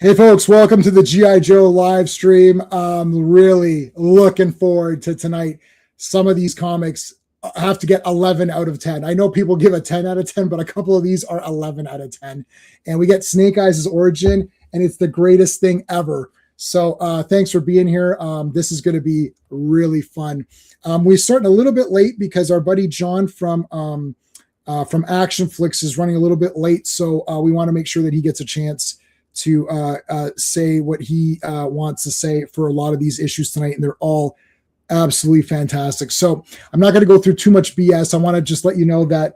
Hey folks, welcome to the G.I. Joe live stream. I'm really looking forward to tonight. Some of these comics have to get 11 out of 10. I know people give a 10 out of 10, but a couple of these are 11 out of 10. And we get Snake Eyes' origin, and it's the greatest thing ever. So thanks for being here. This is going to be really fun. We're starting a little bit late because our buddy John from ACTION-FLIX is running a little bit late. So we want to make sure that he gets a chance to say what he wants to say for a lot of these issues tonight, and they're all absolutely fantastic. So I'm not going to go through too much BS. I want to just let you know that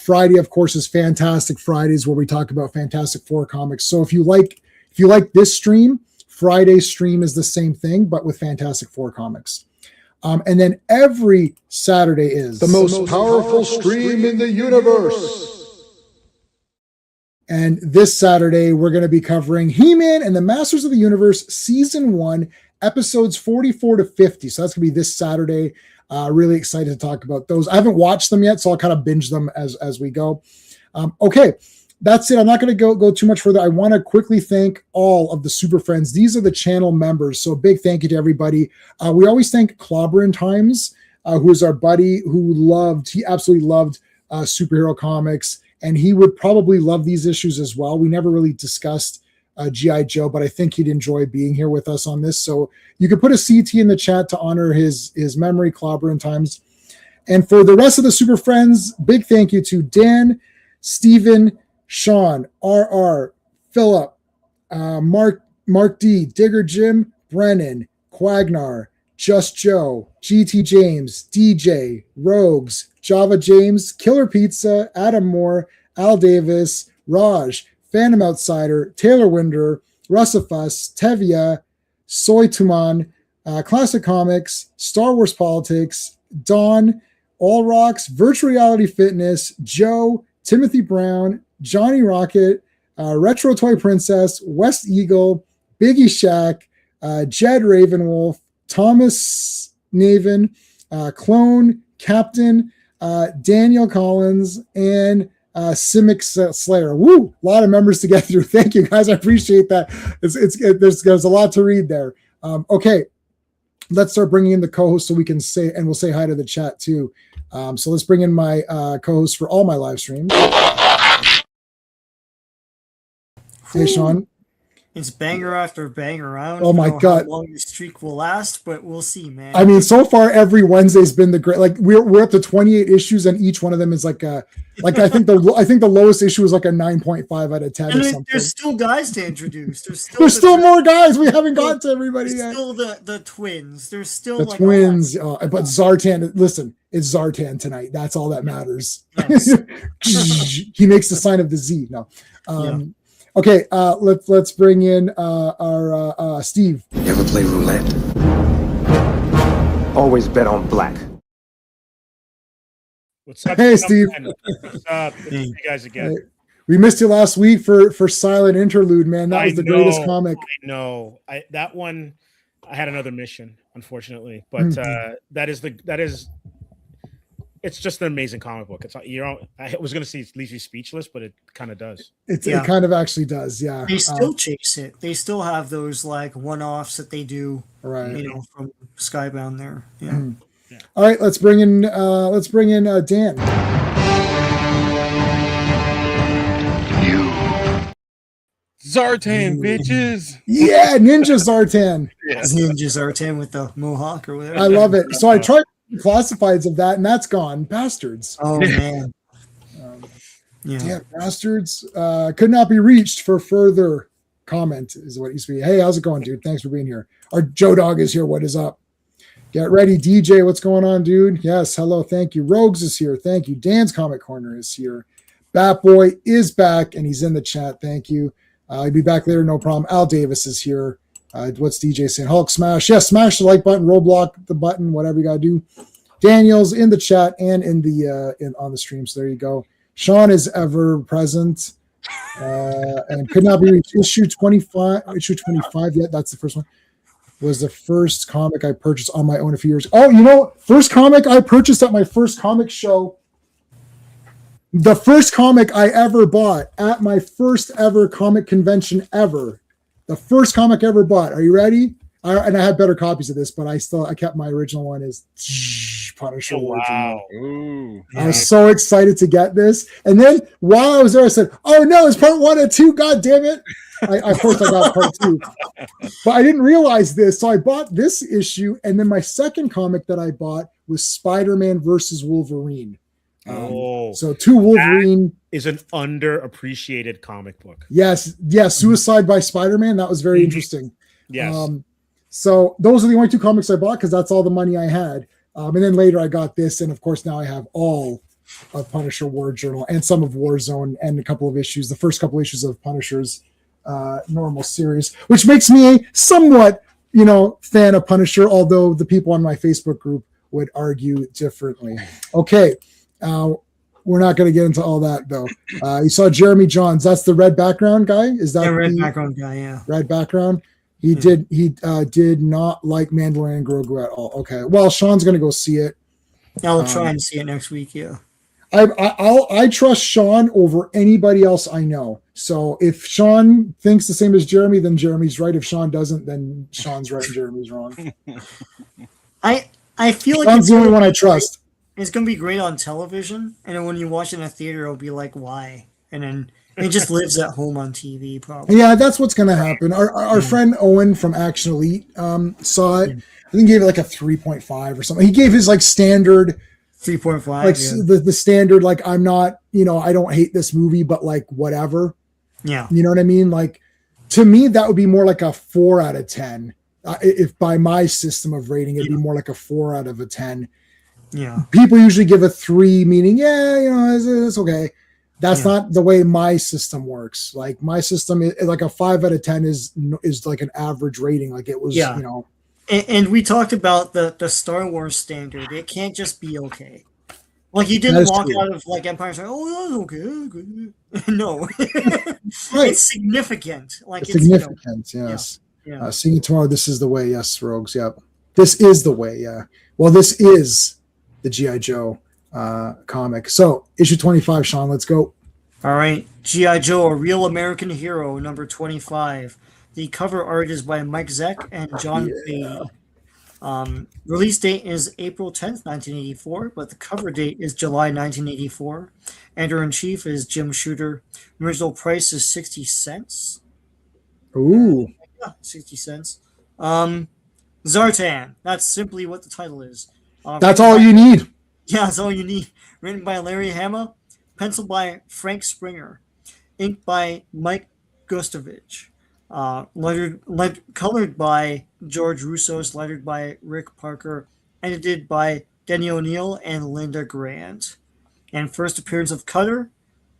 Friday, of course, is Fantastic Fridays, where we talk about Fantastic Four comics. So if you like this stream, Friday's stream is the same thing, but with Fantastic Four comics. And then every Saturday is the most powerful stream in the universe. And this Saturday, we're going to be covering He-Man and the Masters of the Universe Season 1, episodes 44 to 50. So that's going to be this Saturday. Really excited to talk about those. I haven't watched them yet, so I'll kind of binge them as we go. Okay, that's it. I'm not going to go too much further. I want to quickly thank all of the Super Friends. These are the channel members, so a big thank you to everybody. We always thank Clobberin Times, who is our buddy he absolutely loved superhero comics. And he would probably love these issues as well. We never really discussed G.I. Joe, but I think he'd enjoy being here with us on this. So you could put a CT in the chat to honor his memory, Clobberin Times. And for the rest of the Super Friends, big thank you to Dan, Steven, Sean, RR, Philip, Mark D, Digger Jim, Brennan, Quagnar, Just Joe, GT James, DJ, Rogues, Java James, Killer Pizza, Adam Moore, Al Davis, Raj, Phantom Outsider, Taylor Winder, Russafus, Tevia, Soy Tuman, Classic Comics, Star Wars Politics, Don, All Rocks, Virtual Reality Fitness, Joe, Timothy Brown, Johnny Rocket, Retro Toy Princess, West Eagle, Biggie Shack, Jed Ravenwolf, Thomas Naven, Clone, Captain, Daniel Collins, and Simic Slayer. Woo! A lot of members to get through. Thank you, guys. I appreciate that. There's a lot to read there. Okay, let's start bringing in the co-host so we can say, and we'll say hi to the chat too. So let's bring in my co-host for all my live streams. Hey, Sean. It's banger after banger round. Oh my God! How long the streak will last, but we'll see, man. I mean, so far every Wednesday's been the great. Like we're up to 28 issues, and each one of them is like I think the lowest issue is like a 9.5 out of 10 or something. There's still guys to introduce. There's still more guys. We haven't got to everybody yet. Still the twins. There's still the twins. But Zartan. Listen, it's Zartan tonight. That's all that matters. Yes. He makes the sign of the Z. No. Okay, let's bring in our Steve. You ever play roulette? Always bet on black. What's up? Hey, Steve. What's up? Good to see you guys again. Hey. We missed you last week for Silent Interlude, man. That was the greatest comic. I know. That one, I had another mission, unfortunately, but that is. It's just an amazing comic book. I was going to say it leaves you speechless, but it kind of does. It kind of actually does, yeah. They still chase it. They still have those like one-offs that they do, right? From Skybound there. Yeah. Mm-hmm. Yeah. All right, let's bring in Dan. Zartan, bitches. Yeah, Ninja Zartan. Yes. Ninja Zartan with the mohawk or whatever. I love it. So I tried classifieds of that, and that's gone. Bastards. Oh man. Yeah, bastards. Could not be reached for further comment is what it used to be. Hey, how's it going, dude? Thanks for being here. Our Joe Dog is here. What is up? Get ready, DJ. What's going on, dude? Yes, hello. Thank you. Rogues is here. Thank you. Dan's Comic Corner is here. Bat Boy is back, and he's in the chat. Thank you. He'll be back later, no problem. Al Davis is here. What's DJ saying? Hulk smash. Yes, smash the like button, roadblock the button, whatever you gotta do. Daniel's in the chat and in the on the stream. So there you go. Sean is ever present and could not be reached. Issue 25. Yeah, that's the first one. Was the first comic I purchased on my own a few years. Oh, first comic I purchased at my first comic show. The first comic I ever bought at my first ever comic convention ever The first comic I ever bought. Are you ready? And I have better copies of this, but I kept my original one as Punisher. Wow. Ooh. I was so excited to get this. And then while I was there, I said, oh no, it's part 1 and 2. God damn it. Of course I got part 2. But I didn't realize this. So I bought this issue. And then my second comic that I bought was Spider-Man versus Wolverine. So 2 Wolverine. That is an underappreciated comic book. Yes. Suicide by Spider-Man. That was very interesting. Yes. So those are the only 2 comics I bought because that's all the money I had. And then later I got this, and of course now I have all of Punisher War Journal and some of Warzone and a couple of issues, the first couple issues of Punisher's normal series, which makes me a somewhat, fan of Punisher, although the people on my Facebook group would argue differently. Okay, we're not going to get into all that though. You saw Jeremy Johns. That's the red background guy. Is that red background guy? Yeah, red background. He did not like Mandalorian Grogu at all. Okay. Well, Sean's going to go see it. I'll try and see it next week. Yeah. I trust Sean over anybody else I know. So if Sean thinks the same as Jeremy, then Jeremy's right. If Sean doesn't, then Sean's right and Jeremy's wrong. I feel like Sean's the only one I trust. It's going to be great on television. And then when you watch it in a theater, it'll be like, why? And then it just lives at home on TV, probably. Yeah, that's what's going to happen. Our friend Owen from Action Elite saw it. I think he gave it like a 3.5 or something. He gave his like standard 3.5. Like the standard, like I'm not, I don't hate this movie, but like whatever. Yeah. You know what I mean? Like to me, that would be more like a 4 out of 10. If by my system of rating, it'd be more like a 4 out of a 10. Yeah. People usually give a 3, meaning, it's okay. That's not the way my system works. Like my system is like a 5 out of 10 is like an average rating. Like it was, And we talked about the Star Wars standard. It can't just be okay. Like you didn't walk out of like Empire and say, "Oh, that's okay." No, right. It's significant. Like it's significant. Yes. Yeah. Seeing it tomorrow. This is the way. Yes, Rogues. Yep. This is the way. Yeah. Well, this is the G.I. Joe comic. So issue 25, Sean. Let's go. All right, G.I. Joe, a Real American Hero, number 25. The cover art is by Mike Zeck and John Fahey. Release date is April 10th, 1984, but the cover date is July 1984. Editor-in-chief is Jim Shooter. Original price is 60 cents. Ooh. Yeah, 60 cents. Zartan. That's simply what the title is. That's all you need. Yeah, that's all you need. Written by Larry Hama. Penciled by Frank Springer. Inked by Mike Gustovich. Colored by George Russos, lettered by Rick Parker, edited by Denny O'Neil and Linda Grant. And first appearance of Cutter,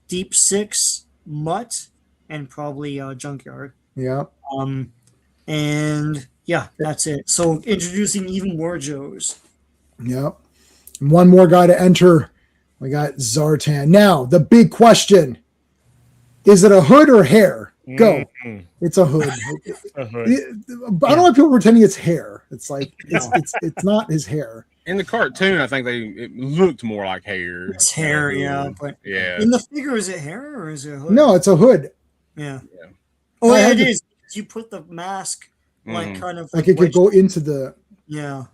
Deep Six, Mutt, and probably Junkyard. Yeah. And yeah, that's it. So introducing even more Joes. Yep. And one more guy to enter. We got Zartan. Now, the big question. Is it a hood or hair? Go. Mm-hmm. It's a hood. I don't know why people are pretending it's hair. It's like it's not his hair. In the cartoon, I think it looked more like hair. It's hair, yeah. But yeah. In the figure, is it hair or is it a hood? No, it's a hood. Yeah. Oh, yeah, it is. You put the mask like kind of like it could go into the. Yeah.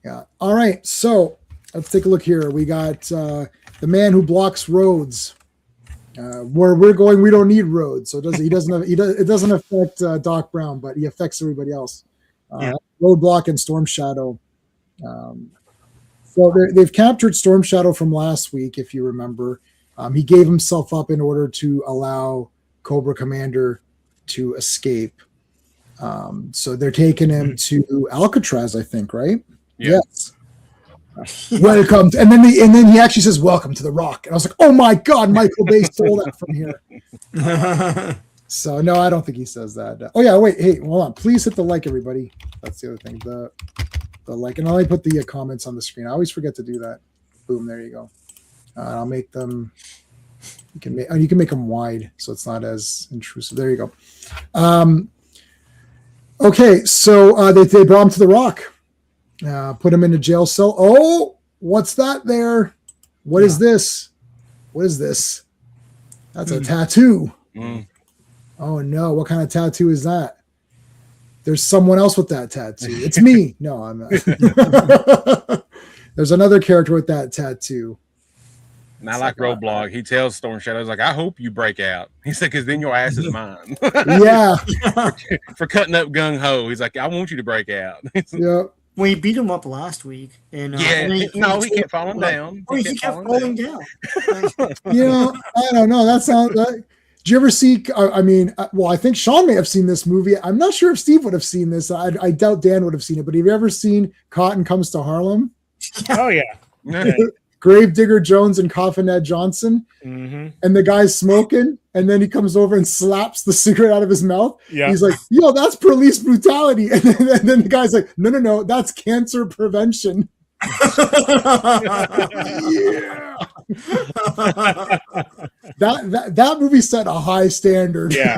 Yeah. All right. So let's take a look here. We got the man who blocks roads. Where we're going, we don't need roads, so it doesn't affect Doc Brown, but he affects everybody else. Roadblock and Storm Shadow. So they've captured Storm Shadow from last week, if you remember. He gave himself up in order to allow Cobra Commander to escape. So they're taking him to Alcatraz, I think, right? Yeah. Yes. Welcome to, and then he actually says welcome to the Rock, and I was like, oh my god, Michael Bay stole that from here. So no, I don't think he says that. Oh yeah, wait, hey, hold on, please hit the like, everybody. That's the other thing, the like, and I'll only put the comments on the screen. I always forget to do that. Boom, there you go. I'll make them. You can make them wide so it's not as intrusive. There you go. Okay, so they brought him to the Rock. Put him in a jail cell. Oh, what's that there? What is this? What is this? That's a tattoo. Oh no, what kind of tattoo is that? There's someone else with that tattoo. It's me. No, I'm not. There's another character with that tattoo. And I like Roadblock. He tells Storm Shadows, like, I hope you break out. He said, because then your ass is mine. Yeah. for cutting up gung ho. He's like, I want you to break out. Yeah. Well, he beat him up last week, and He kept falling down. Oh, he kept falling down. I don't know. That sounds. Did you ever see? I think Sean may have seen this movie. I'm not sure if Steve would have seen this. I doubt Dan would have seen it. But have you ever seen Cotton Comes to Harlem? Oh yeah. Gravedigger Jones and Coffin Ed Johnson, and the guy's smoking, and then he comes over and slaps the cigarette out of his mouth. Yeah. He's like, "Yo, that's police brutality," and then the guy's like, "No, that's cancer prevention." Yeah. that movie set a high standard. Yeah.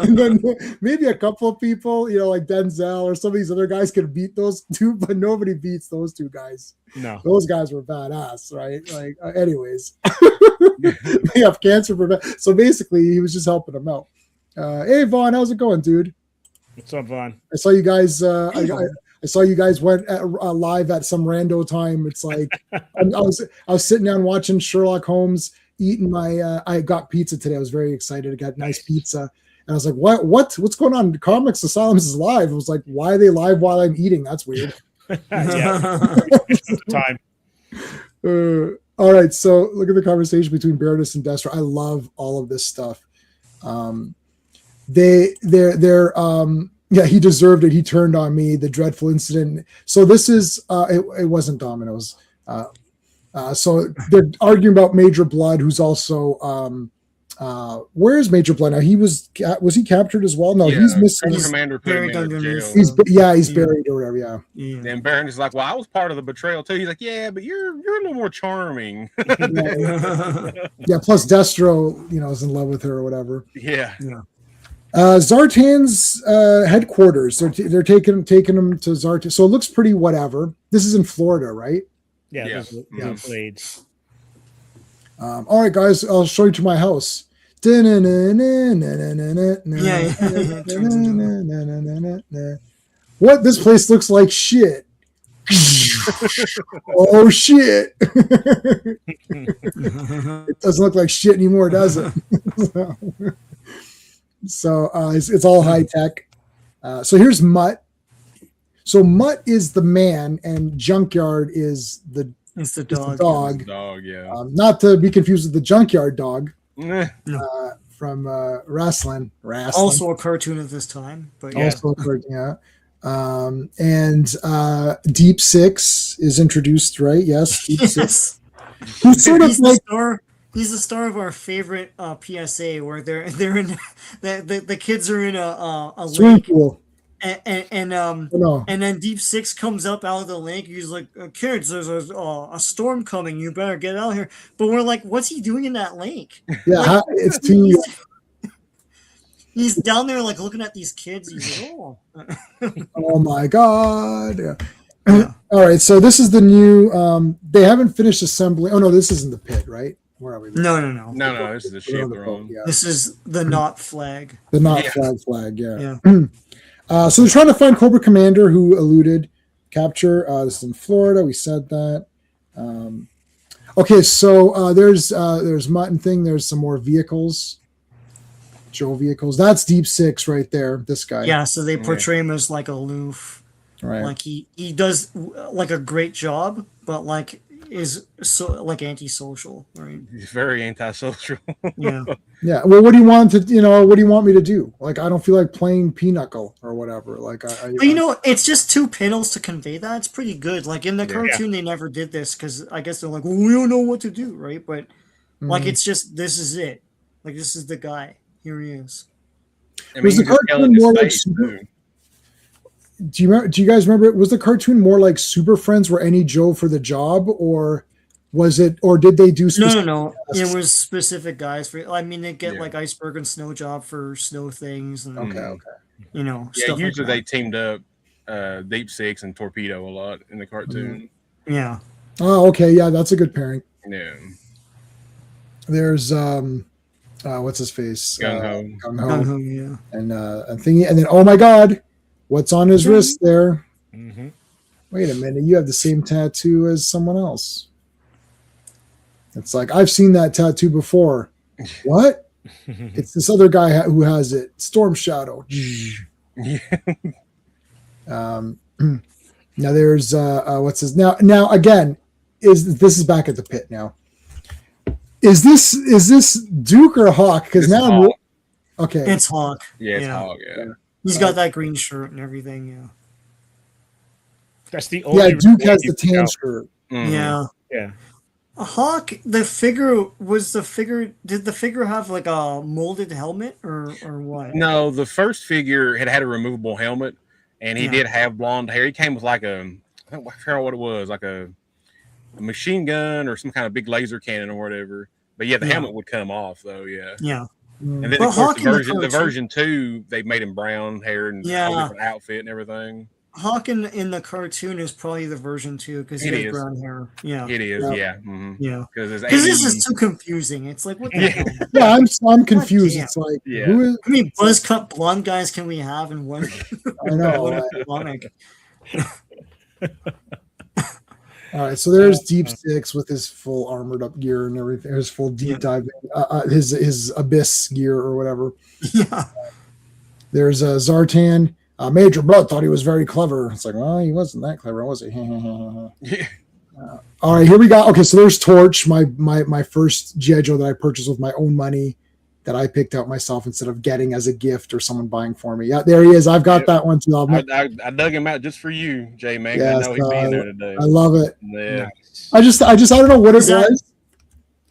And then maybe a couple of people, like Denzel or some of these other guys could beat those two, but nobody beats those two guys. No. Those guys were badass, right? Like, anyways, they have cancer prevention. So basically, he was just helping them out. Hey, Vaughn, how's it going, dude? What's up, Vaughn? I saw you guys. I saw you guys went live at some rando time. It's like I was sitting down watching Sherlock Holmes, eating my. I got pizza today. I was very excited. I got nice pizza, and I was like, What's going on? Comix Asylum is live. I was like, why are they live while I'm eating? That's weird. Time. All right, so look at the conversation between Baroness and Destro. I love all of this stuff. He deserved it. He turned on me. The dreadful incident. So this is it wasn't Domino's. So they're arguing about Major Blood, who's also where is Major Blood now? Was he captured as well? No, he's missing. Commander put him in jail. He's buried or whatever. Yeah. And Baron is like, well, I was part of the betrayal too. He's like, yeah, but you're a little more charming. Yeah. Plus Destro, is in love with her or whatever. Yeah. Zartan's headquarters. They're taking him to Zartan. So it looks pretty whatever. This is in Florida, right? Yeah. Blades. All right, guys, I'll show you to my house. What? This place looks like shit. Oh shit! It doesn't look like shit anymore, does it? So it's all high tech. So here's Mutt. So Mutt is the man, and Junkyard is the dog. Yeah. Not to be confused with the Junkyard Dog from wrestling. Also a cartoon of this time, but also a cartoon. Yeah. And Deep Six is introduced, right? Yes, Deep Six. He's sort of like. He's the star of our favorite PSA, where they're in the kids are in a swimming pool, and then Deep Six comes up out of the lake. He's like, "Kids, there's a storm coming. You better get out here." But we're like, "What's he doing in that lake?" Yeah, it's too. He's down there like looking at these kids. He's like, "Oh, oh my god!" Yeah. All right, so this is the new. They haven't finished assembling. Oh no, this isn't the pit, right? Where are we? No. This is the ship they're on. Yeah. This is the not flag. The not flag. Yeah. So they're trying to find Cobra Commander, who eluded capture. This is in Florida. We said that. Okay, so there's Mutton thing. There's some more vehicles. Joe vehicles. That's Deep Six right there. This guy. Yeah. So they portray him as like aloof. Right. Like he does like a great job, but like is so like antisocial, right? He's very antisocial. Yeah. Yeah. Well, what do you want to? What do you want me to do? Like, I don't feel like playing Pinochle or whatever. Like, but it's just two panels to convey that. It's pretty good. Like in the cartoon, they never did this because I guess they're like, well, we don't know what to do, right? But like, it's just this is it. Like, this is the guy. Here he is. Was the cartoon more like do you guys remember? Was the cartoon more like Super Friends, where any Joe for the job, or was it, or did they do? No. It was specific guys for. I mean, they get like Iceberg and Snow Job for snow things. And, okay. Stuff usually like they teamed up Deep Six and Torpedo a lot in the cartoon. Yeah. Oh, okay. Yeah, that's a good pairing. Yeah. There's what's his face? Gung Ho. Gung Ho, yeah. And thingy, and then oh my god. What's on his wrist there? Mm-hmm. Wait a minute, you have the same tattoo as someone else. It's like, I've seen that tattoo before. What? It's this other guy who has it. Storm Shadow. Now there's what's his now again, this is back at the pit now. Is this Duke or Hawk? Because now I'm okay. It's Hawk. Yeah, it's Hawk. Yeah. He's got that green shirt and everything. Yeah. That's the only. Duke has the tan shirt. Mhm. Yeah. Yeah. Hawk, the figure did the figure have like a molded helmet or what? No, the first figure had a removable helmet, and he Yeah. did have blonde hair. He came with like I forgot what it was, like a machine gun or some kind of big laser cannon or whatever. But yeah, the helmet would come off though. Yeah. Yeah. And then But of course Hawk in the version 2, they made him brown hair and a whole different outfit and everything. Hawk in the cartoon is probably the version 2 because he has brown hair. Yeah. It is, yeah. Mm-hmm. Yeah. Because this is too confusing. It's like, what the hell? Yeah, I'm confused. Damn. It's like, Yeah. who is? How many buzz cut blonde guys can we have in one? I know. one Right? comic? All right, so there's Deep Six with his full armored up gear and everything. His full deep dive, his abyss gear or whatever. Yeah. There's Zartan. Major Blood thought he was very clever. It's like, well, he wasn't that clever, was he? Yeah. All right, here we go. Okay, so there's Torch, my first GI Joe that I purchased with my own money that I picked out myself instead of getting as a gift or someone buying for me. Yeah, there he is. I've got that one too. I dug him out just for you, J Man. Yes, I know he'd be in there today. I love it. Yeah. I don't know what it was.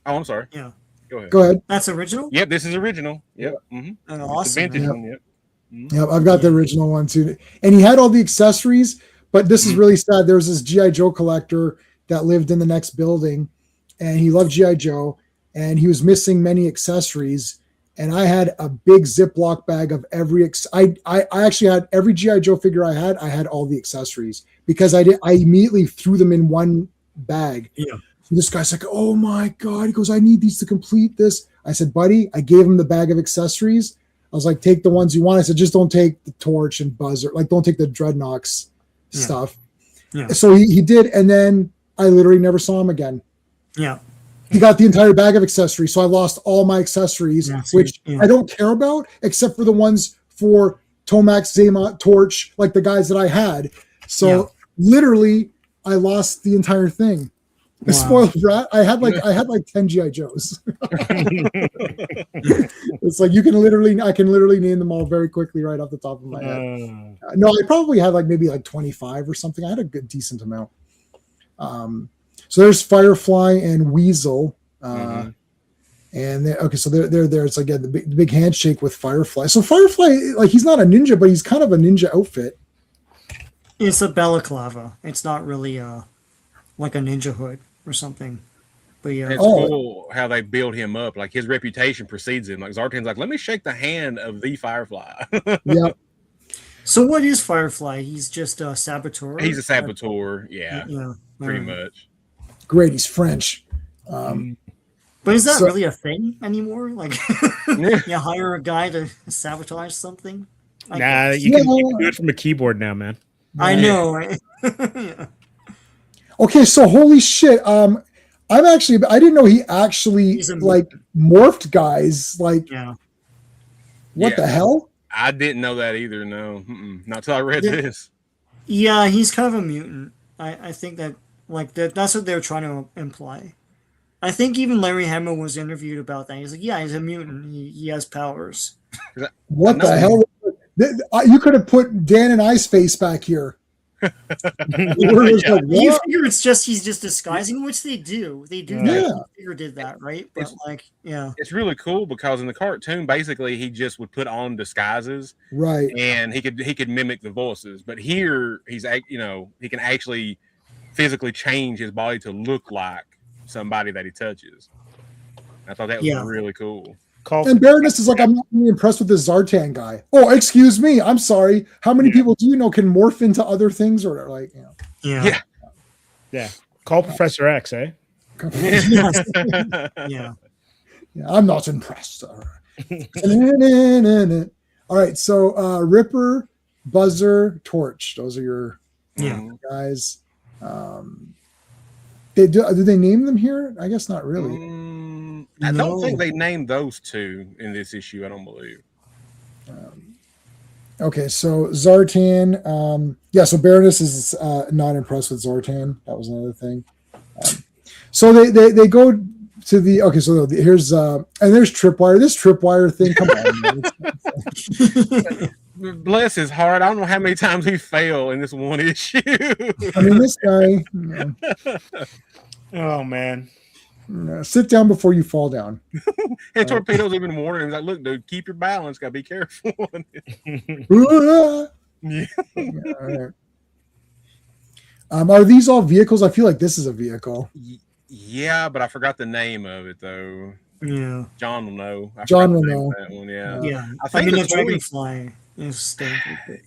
Oh, I'm sorry. Yeah. Go ahead. That's original? Yep, this is original. Yep. Mm-hmm. Awesome. Vintage Man. one. Yep. Yep, I've got the original one too. And he had all the accessories, but this is really sad. There was this GI Joe collector that lived in the next building, and he loved GI Joe, and he was missing many accessories. And I had a big Ziploc bag of every. I actually had every GI Joe figure I had all the accessories because I immediately threw them in one bag. Yeah. And this guy's like, "Oh my god!" He goes, "I need these to complete this." I said, "Buddy," I gave him the bag of accessories. I was like, "Take the ones you want." I said, "Just don't take the Torch and Buzzer. Like, don't take the Dreadnoks stuff." Yeah. So he did, and then I literally never saw him again. Yeah. He got the entire bag of accessories, so I lost all my accessories, which I don't care about, except for the ones for Tomax, Zema, Torch, like the guys that I had. So literally, I lost the entire thing. Wow. Spoiled brat. I had like 10 GI Joes. It's like I can literally name them all very quickly right off the top of my head. No, I probably had maybe 25 or something. I had a good decent amount. So there's Firefly and Weasel. And so they're there. It's again the big handshake with Firefly. So Firefly, he's not a ninja, but he's kind of a ninja outfit. It's a balaclava. It's not really like a ninja hood or something. But yeah, it's cool how they build him up. Like his reputation precedes him. Like Zartan's like, let me shake the hand of the Firefly. Yeah. So what is Firefly? He's just a saboteur. He's a saboteur. Yeah. Pretty much. Great. He's French. But is that really a thing anymore? Like, you hire a guy to sabotage something? You can do it from a keyboard now, man. I know. Right? Okay, so holy shit. I didn't know he actually morphed guys. What the hell? I didn't know that either. No, not till I read this. Yeah, he's kind of a mutant. I think that that's what they're trying to imply. I think even Larry Hama was interviewed about that. He's like, yeah, he's a mutant. He has powers. What the hell? You could have put Dan and I's face back here. You figure it's he's just disguising, which they do. They do that. You figure did that, right? But it's really cool because in the cartoon, basically he just would put on disguises, right? And he could mimic the voices. But here he can actually physically change his body to look like somebody that he touches. I thought that was really cool. And Baroness is like, I'm not really impressed with this Zartan guy. Oh, excuse me. I'm sorry. How many people do you know can morph into other things or Yeah. Call Professor X, eh? Yeah. I'm not impressed. All right. So Ripper, Buzzer, Torch. Those are your guys. Do they name them here? I guess not really. I don't think they named those two in this issue. I don't believe. Okay, so Zartan. So Baroness is not impressed with Zartan. That was another thing. So they go to the So here's and there's Tripwire. This Tripwire thing. Come on. Bless his heart. I don't know how many times he failed in this one issue. I mean, this guy. Oh man. Sit down before you fall down. And Torpedo's even warning him, like, look, dude, keep your balance. Gotta be careful. Yeah. All right. Are these all vehicles? I feel like this is a vehicle. Yeah, but I forgot the name of it though. Yeah. John will know. John will know. That one, yeah. Yeah. I think the the Dragonfly is standard.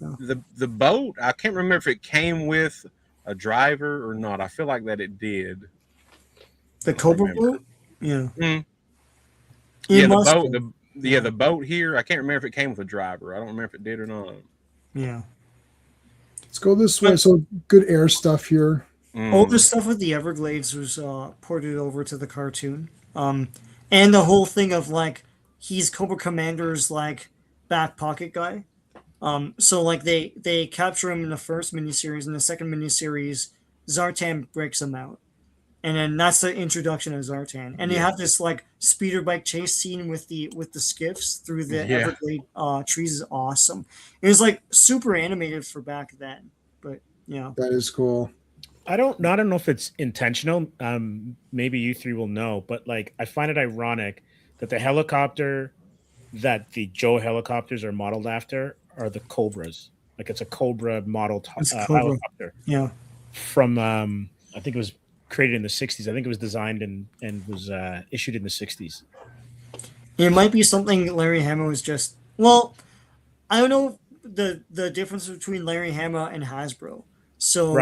the boat, I can't remember if it came with a driver or not. I feel like that it did. The Cobra boat? Yeah. Yeah, the boat. The boat here. I can't remember if it came with a driver. I don't remember if it did or not. Yeah. Let's go this way. So good air stuff here. All the stuff with the Everglades was ported over to the cartoon. And the whole thing of like he's Cobra Commander's like back pocket guy. So like they capture him in the first miniseries. In the second miniseries, Zartan breaks him out. And then that's the introduction of Zartan. And they have this like speeder bike chase scene with the skiffs through the Everglade trees is awesome. It was like super animated for back then. But yeah. That is cool. I don't know if it's intentional. Maybe you three will know, but like I find it ironic that the helicopter that the Joe helicopters are modeled after are the Cobras. Like it's a Cobra model helicopter. Yeah. From I think it was created in the 60s. I think it was designed and was issued in the 60s. It might be something Larry Hama was just I don't know the difference between Larry Hama and Hasbro. So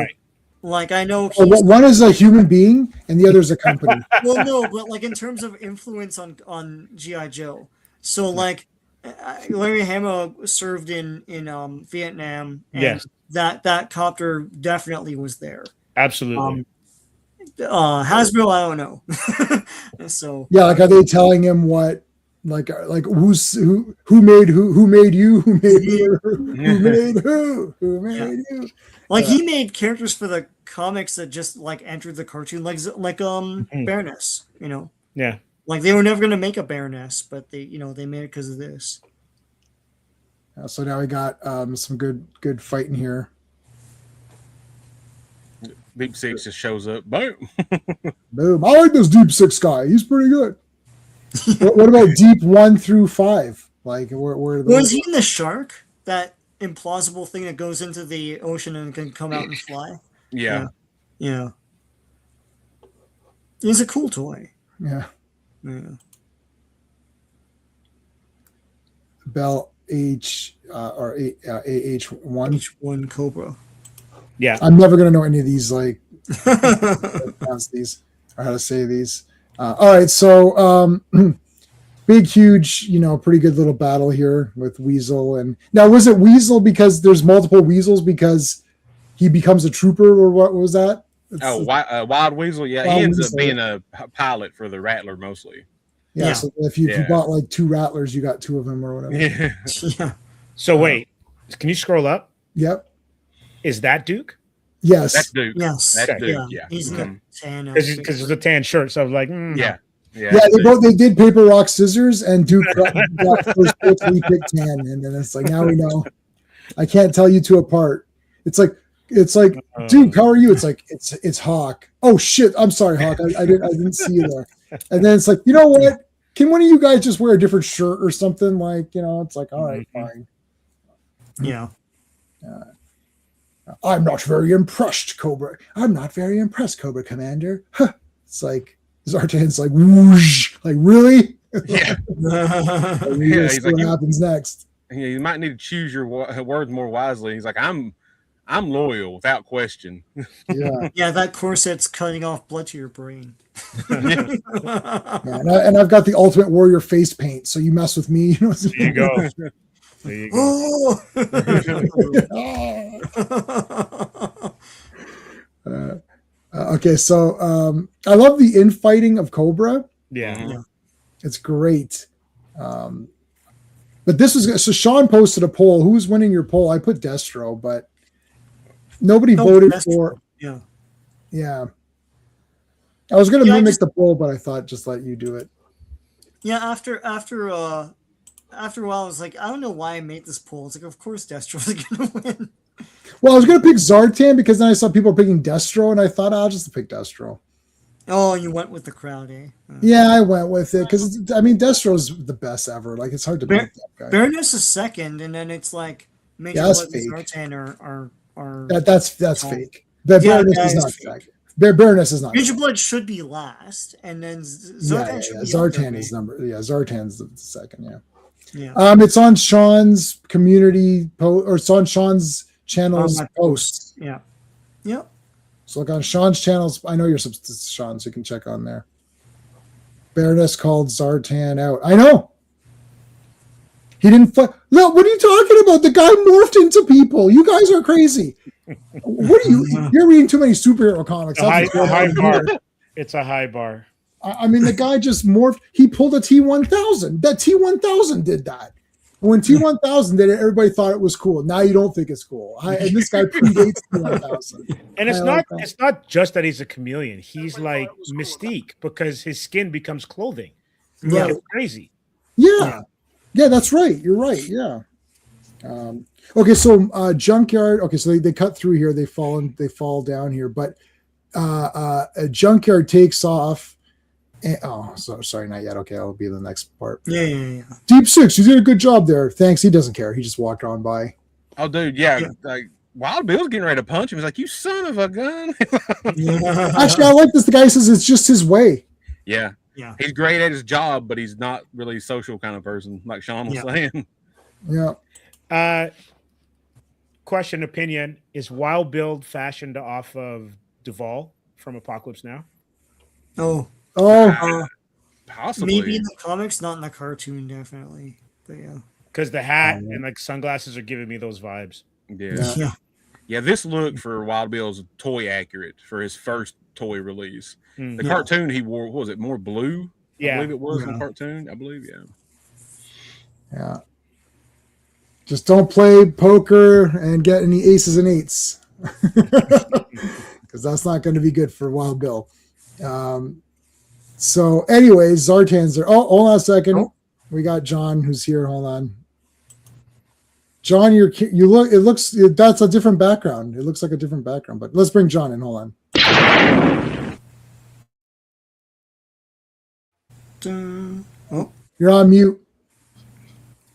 like I know one is a human being and the other is a company. Well, no, but like in terms of influence on G.I. Joe. So like Larry Hama served in Vietnam and that copter definitely was there. Absolutely. Hasbro, I don't know. So yeah, like are they telling him what like who made you, who made you, who made you? Like he made characters for the comics that just like entered the cartoon, like Baroness, you know. Yeah. Like they were never gonna make a Baroness, but they made it because of this. So now we got some good fighting here. Deep Six just shows up. Boom. Boom. I like this Deep Six guy. He's pretty good. What about Deep 1 through 5? Like where was he in the shark? That implausible thing that goes into the ocean and can come out and fly? Yeah. He's a cool toy. Yeah. Bell H or AH1. H1 Cobra. Yeah. I'm never gonna know any of these like pronounce these or how to say these. All right, so big, huge, pretty good little battle here with Weasel. And now, was it Weasel because there's multiple Weasels because he becomes a trooper, or what was that? Wild Weasel. Yeah, Wild he ends Weasel. up being a pilot for the Rattler mostly. Yeah. So if you bought like 2 Rattlers, you got 2 of them or whatever. Yeah. So wait, can you scroll up? Yep. Is that Duke? Yes. That's Duke. Yes. That's Duke. Yeah. He's in the tan. Because it's a tan shirt, so I was like, Yeah. They did paper, rock, scissors, and Duke got first pick, we picked 10, and then it's like now we know. I can't tell you 2 apart. It's like Duke, how are you? It's like it's Hawk. Oh shit! I'm sorry, Hawk. I didn't see you there. And then it's like, you know what? Can one of you guys just wear a different shirt or something? Like, it's like, all right, fine. Yeah. I'm not very impressed, Cobra. I'm not very impressed, Cobra Commander. Huh. It's like Zartan's like whoosh, like really? Yeah. He's like, what happens next? Yeah, you might need to choose your words more wisely. He's like, I'm loyal without question. Yeah. Yeah, that corset's cutting off blood to your brain. Yeah, and I've got the Ultimate Warrior face paint, so you mess with me. There you go. There you go. Okay, so I love the infighting of Cobra. Yeah. It's great. But this was so Sean posted a poll. Who's winning your poll? I put Destro, but nobody voted for. Yeah. Yeah. I was going to mimic the poll, but I thought just let you do it. Yeah, after a while, I was like, I don't know why I made this poll. It's like, of course, Destro's gonna win. Well, I was going to pick Zartan because then I saw people picking Destro, and I thought I'll just pick Destro. Oh, you went with the crowd, eh? Yeah, I went with it because Destro's the best ever. Like it's hard to beat that guy. Baroness is second, and then it's like Major Blood and Zartan are that's fake. Baroness is not second. Baroness is not. Major Blood should be last, and then Zartan should be Zartan is number. Yeah, Zartan's the second. Yeah. Yeah. It's on Sean's community or it's on Sean's channel's post. Yeah. Yep. So look on Sean's channels. I know you're subscribed to Sean, so you can check on there. Baroness called Zartan out. I know. He didn't. No, what are you talking about? The guy morphed into people. You guys are crazy. What are you? You're reading too many superhero comics. It's a high bar. I mean, the guy just morphed. He pulled a T1000. That T1000 did that. When T1000 did it, everybody thought it was cool. Now you don't think it's cool. And this guy predates T1000. And it's not just that he's a chameleon. He's like Mystique because his skin becomes clothing. Yeah, it's crazy. Yeah, that's right. You're right. Yeah. Okay, so Junkyard. Okay, so they cut through here. They fall down here, but a Junkyard takes off. Sorry, not yet. Okay, I'll be the next part. Yeah. Deep Six, you did a good job there. Thanks. He doesn't care. He just walked on by. Oh, dude, yeah. Like Wild Bill's getting ready to punch him. He's like, "You son of a gun!" Actually, I like this. The guy says it's just his way. Yeah. He's great at his job, but he's not really a social kind of person, like Sean was saying. Yeah. Question, opinion: is Wild Bill fashioned off of Duvall from Apocalypse Now? Possibly. Maybe in the comics, not in the cartoon, definitely. But yeah, because the hat and like sunglasses are giving me those vibes. Yeah. This look for Wild Bill's toy accurate for his first toy release. The cartoon he wore, what was it, more blue? Yeah, I believe it was in the cartoon. I believe, Yeah. Just don't play poker and get any aces and eights, because that's not going to be good for Wild Bill. So anyways, Zartan's there. Oh, hold on a second. We got John who's here. Hold on. John, that's a different background. It looks like a different background, but let's bring John in. Hold on. You're on mute.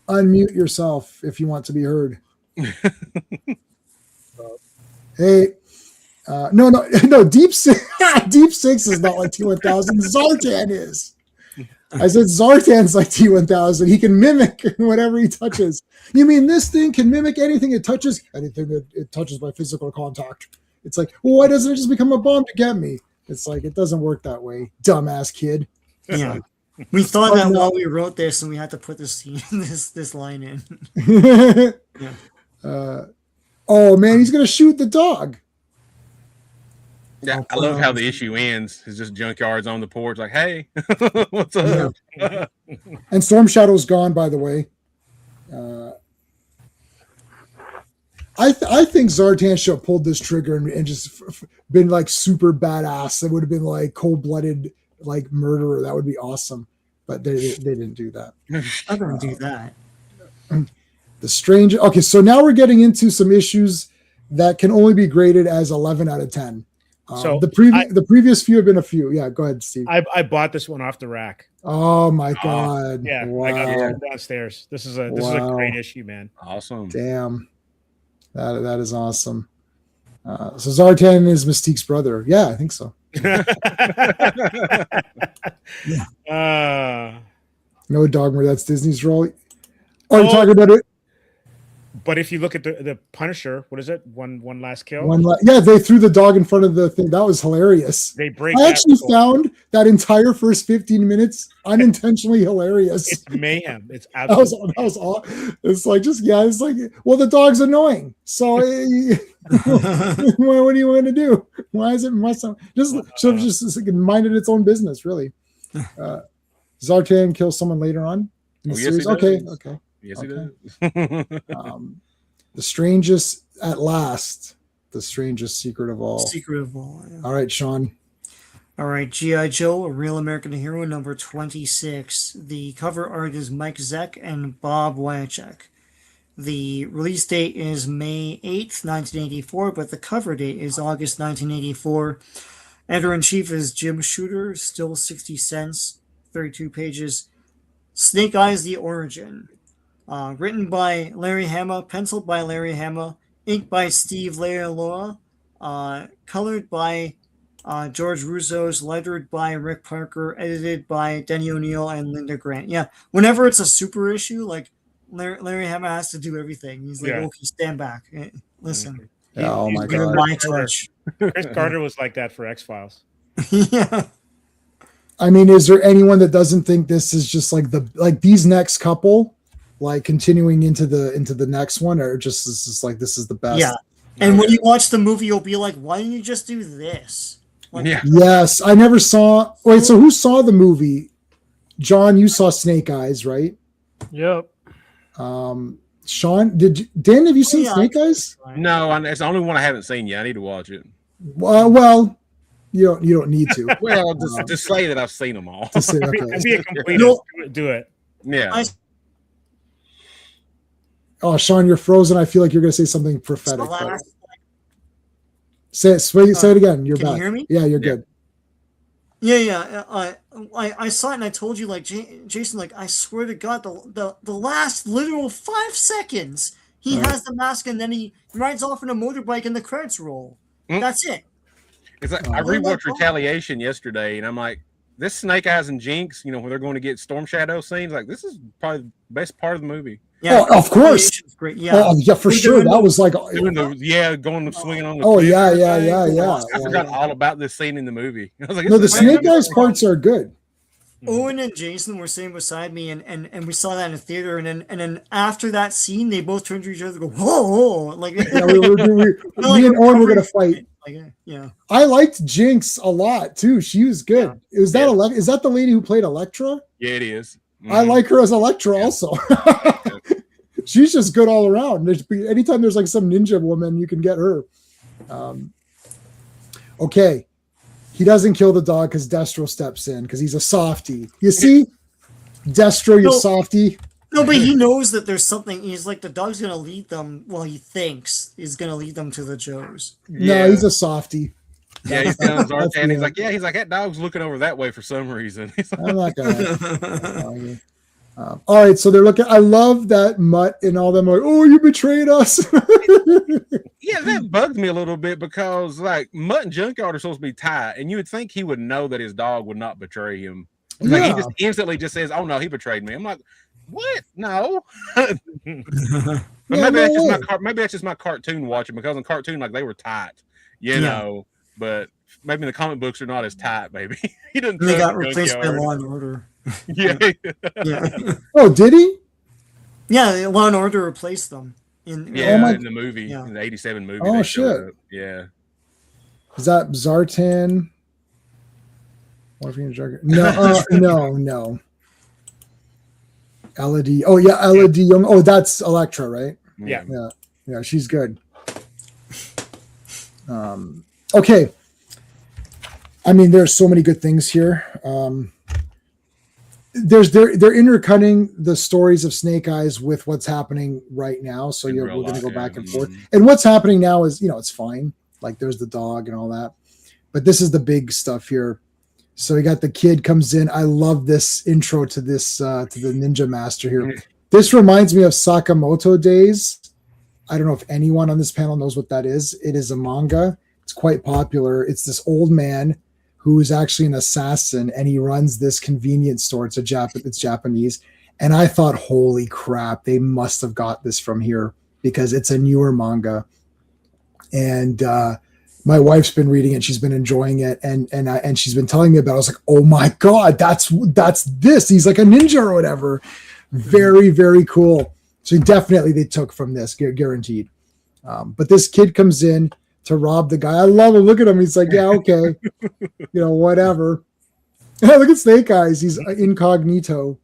Unmute yourself if you want to be heard. Hey. No. Deep Six is not like T1000. Zartan is. I said Zartan's like T1000. He can mimic whatever he touches. You mean this thing can mimic anything it touches? Anything that it touches by physical contact. It's like, well, why doesn't it just become a bomb to get me? It's like, it doesn't work that way, dumbass kid. Yeah. We thought that while we wrote this, and we had to put this line in. Oh man, he's gonna shoot the dog. Yeah, I love how the issue ends. It's just Junkyard's on the porch, like, "Hey, what's up?" Yeah. And Storm Shadow's gone, by the way. I think Zartan should have pulled this trigger and just been like super badass. It would have been like cold-blooded, like murderer. That would be awesome. But they didn't do that. I don't do that. The Stranger. Okay, so now we're getting into some issues that can only be graded as 11 out of 10. So the previous few have been a few. Yeah, go ahead, Steve. I bought this one off the rack. Oh my god! Yeah, wow. I got it downstairs. This is a great issue, man. Awesome. Damn, that is awesome. So Zartan is Mystique's brother. Yeah, I think so. No, Dogmer, that's Disney's role. Oh, you're talking about it? But if you look at the Punisher, what is it? One last kill. Yeah, they threw the dog in front of the thing. That was hilarious. They break. I actually found that entire first 15 minutes unintentionally hilarious. It's mayhem. It's absolutely. That was all. It's like it's like, well, the dog's annoying. So what do you want to do? Why is it just minded its own business? Really. Zartan kills someone later on in the series. Okay. Yes, he does. The strangest at last, the strangest secret of all. Secret of all. Yeah. All right, Sean. All right, G.I. Joe, A Real American Hero, number 26. The cover art is Mike Zeck and Bob Wyacek. The release date is May 8th, 1984, but the cover date is August 1984. Editor-in-chief is Jim Shooter, still 60 cents, 32 pages. Snake Eyes, The Origin. Written by Larry Hama, penciled by Larry Hama, inked by Steve Leialoha, colored by George Russo's, lettered by Rick Parker, edited by Denny O'Neil and Linda Grant. Yeah, whenever it's a super issue, like Larry Hama has to do everything. He's like, okay, stand back. Listen. Oh my God. My touch. Chris Carter was like that for X-Files. Yeah. I mean, is there anyone that doesn't think this is just like these next couple, like continuing into the next one, or just this is the best? Yeah. And when you watch the movie, you'll be like, why didn't you just do this? Like, Yeah. Yes, I never saw. Wait, so who saw the movie? John, you saw Snake Eyes, right? Yep. Sean, Dan, have you seen Snake Eyes? No, it's the only one I haven't seen yet. I need to watch it. Well, you don't need to. Well, just say that I've seen them all. Just say, okay. Be a complete. Do it. Yeah. Oh, Sean, you're frozen. I feel like you're going to say something prophetic. Say it again. You're Can back. you hear me? Yeah, you're good. Yeah. I saw it and I told you, like, Jason, like, I swear to God, the last literal 5 seconds, he has the mask and then he rides off on a motorbike and the credits roll. That's it. It's like, I rewatched Retaliation yesterday, and I'm like, this Snake Eyes and Jinx, where they're going to get Storm Shadow scenes, like, this is probably the best part of the movie. Yeah, of course. Great. Yeah. Oh, yeah, for sure. That was like going swinging on the Oh, cliff. yeah. I forgot all about this scene in the movie. I was like, no, the Snake Eyes parts are good. Owen and Jason were sitting beside me, and we saw that in the theater, and then after that scene, they both turned to each other and go, whoa, like yeah, me and Owen were gonna fight. Yeah, I liked Jinx a lot too. She was good. Yeah. Is that the lady who played Elektra? Yeah, it is. I like her as Elektra also. She's just good all around. Anytime there's like some ninja woman, you can get her. Okay. He doesn't kill the dog because Destro steps in because he's a softie. You see? Destro, you softie. No, but he knows that there's something. He's like, the dog's going to lead them. Well, he thinks he's going to lead them to the Joes. No, he's a softie. Yeah, he's telling Zartan. He's like, that dog's looking over that way for some reason. I'm not gonna. All right, so they're looking. I love that Mutt and all them are. Oh, you betrayed us. Yeah, that bugs me a little bit because like Mutt and Junkyard are supposed to be tight, and you would think he would know that his dog would not betray him. Like he just instantly just says, "Oh no, he betrayed me." I'm like, what? No. Maybe that's just my cartoon watching because in cartoon like they were tight, know. But maybe in the comic books are not as tight. Maybe he didn't. They got replaced by Law and Order. Yeah. Oh, did he? Yeah, Law and Order replaced them in the movie, in the '87 movie. Oh shit! Yeah. Is that Zartan? No. Elodie. Oh yeah, Elodie Young. Oh, that's Elektra, right? Yeah. She's good. Okay. I mean, there's so many good things here. They're intercutting the stories of Snake Eyes with what's happening right now. So we're going to go back and forth. And what's happening now is, it's fine. Like there's the dog and all that, but this is the big stuff here. So we got the kid comes in. I love this intro to this, to the Ninja Master here. This reminds me of Sakamoto Days. I don't know if anyone on this panel knows what that is. It is a manga. It's quite popular. It's this old man who is actually an assassin, and he runs this convenience store. It's Japanese. And I thought, holy crap, they must have got this from here. because it's a newer manga, and my wife's been reading it. She's been enjoying it, and she's been telling me about it. I was like, oh my God, that's this. He's like a ninja or whatever. Very, very cool. So definitely they took from this, guaranteed. But this kid comes in to rob the guy. I love him. Look at him. He's like, yeah, okay. Whatever. Look at Snake Eyes. He's incognito.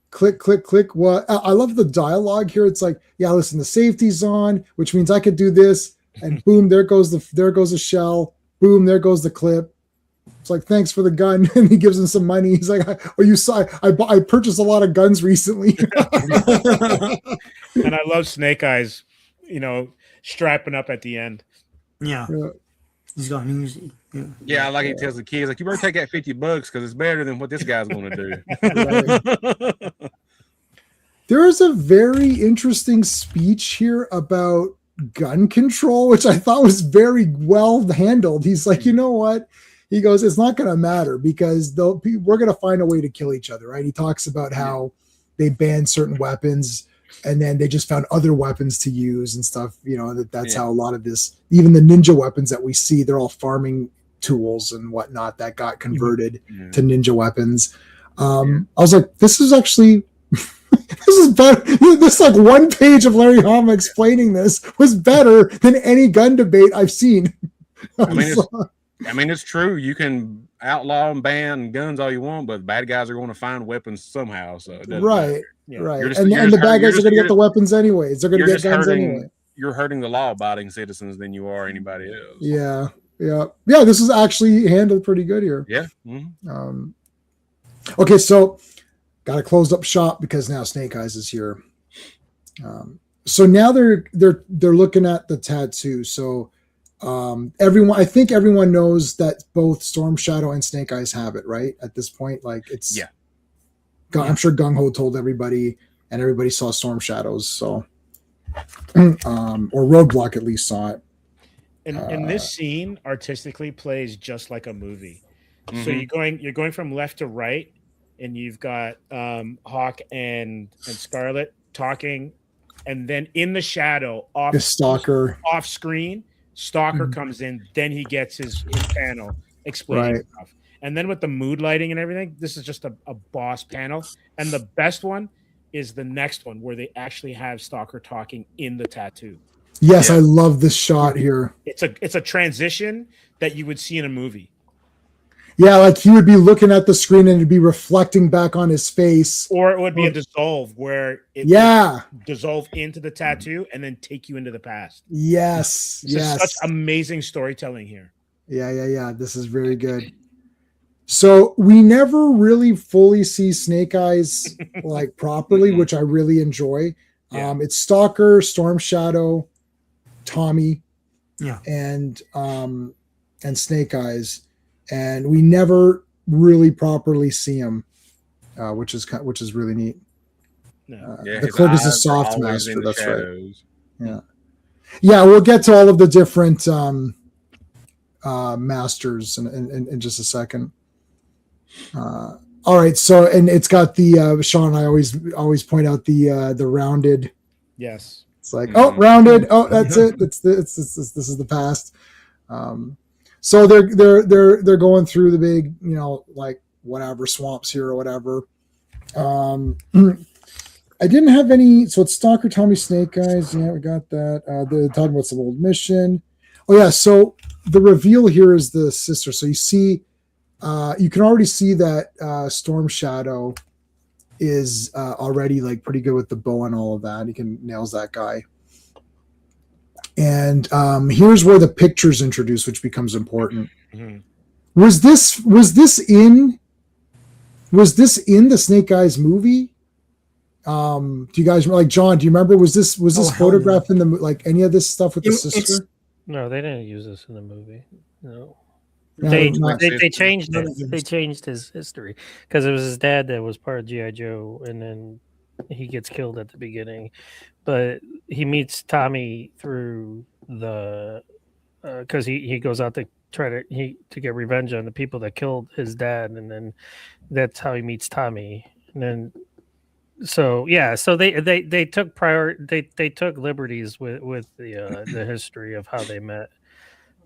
Click, click, click. What? I love the dialogue here. It's like, yeah, listen, the safety's on, which means I could do this. And boom, there goes the shell. Boom, there goes the clip. It's like, thanks for the gun. And he gives him some money. He's like, oh, you saw, I purchased a lot of guns recently. And I love Snake Eyes, strapping up at the end. Yeah. He's got music. Yeah, like he tells the kids, like, you better take that $50 because it's better than what this guy's going to do. There is a very interesting speech here about gun control, which I thought was very well handled. He's like, you know what? He goes, it's not going to matter because we're going to find a way to kill each other, right? He talks about how they banned certain weapons and then they just found other weapons to use and stuff. That's how a lot of this, even the ninja weapons that we see, they're all farming tools and whatnot that got converted to ninja weapons. I was like, this is actually, this is better. This like one page of Larry Hama explaining this was better than any gun debate I've seen. I mean, it's true. You can outlaw and ban guns all you want, but bad guys are going to find weapons somehow. So right. And the bad guys are going to get the weapons anyways. They're going to get guns anyway. You're hurting the law-abiding citizens than you are anybody else. Yeah. This is actually handled pretty good here. Yeah. Okay, so got to close up shop because now Snake Eyes is here. So now they're looking at the tattoo. So. I think everyone knows that both Storm Shadow and Snake Eyes have it, right? At this point, like it's I'm sure Gung Ho told everybody, and everybody saw Storm Shadows. So, or Roadblock at least saw it. And this scene artistically plays just like a movie. So you're going from left to right, and you've got Hawk and Scarlet talking, and then in the shadow, off screen. Stalker comes in, then he gets his panel explaining stuff. And then with the mood lighting and everything, this is just a boss panel. And the best one is the next one where they actually have Stalker talking in the tattoo. Yes, I love this shot here. It's a transition that you would see in a movie. Yeah, like he would be looking at the screen and it'd be reflecting back on his face. Or it would be a dissolve where it would dissolve into the tattoo and then take you into the past. Yes. Such amazing storytelling here. Yeah. This is very good. So we never really fully see Snake Eyes like properly, which I really enjoy. Yeah. It's Stalker, Storm Shadow, Tommy, and Snake Eyes. And we never really properly see him, which is really neat. The clip is a soft master. That's right. Yeah. We'll get to all of the different masters in just a second. All right. So, and it's got the Sean. I always point out the rounded. Yes. It's like rounded. Oh, that's it. This is the past. So they're going through the big, like whatever swamps here or whatever. I didn't have any. So it's Stalker, Tommy, Snake Eyes. Yeah, we got that. They're talking about some old mission. Oh yeah. So the reveal here is the sister. So you see, you can already see that Storm Shadow is already like pretty good with the bow and all of that. He nails that guy. And here's where the picture's introduced, which becomes important. Mm-hmm. Was this in the Snake Eyes movie? Do you guys like John? Do you remember? Was this photograph in the like any of this stuff with the sister? No, they didn't use this in the movie. No. They changed his history because it was his dad that was part of G.I. Joe, and then he gets killed at the beginning. But he meets Tommy through the because he goes out to try to get revenge on the people that killed his dad, and then that's how he meets Tommy. And then so they took they took liberties with the history of how they met.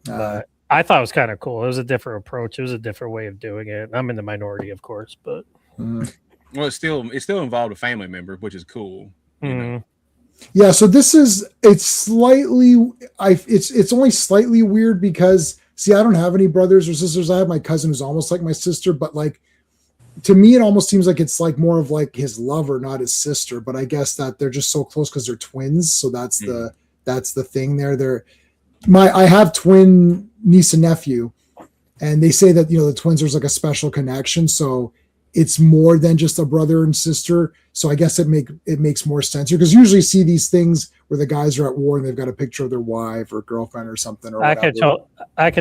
But I thought it was kind of cool. It was a different approach. It was a different way of doing it. I'm in the minority, of course, but well, it still involved a family member, which is cool. Yeah, so it's only slightly weird because see, I don't have any brothers or sisters. I have my cousin who's almost like my sister, but like to me, it almost seems like it's like more of like his lover, not his sister. But I guess that they're just so close because they're twins. So that's the thing there. I have twin niece and nephew, and they say that the twins there's like a special connection. So it's more than just a brother and sister. So I guess it makes more sense here because you usually see these things where the guys are at war and they've got a picture of their wife or girlfriend or something. Or I could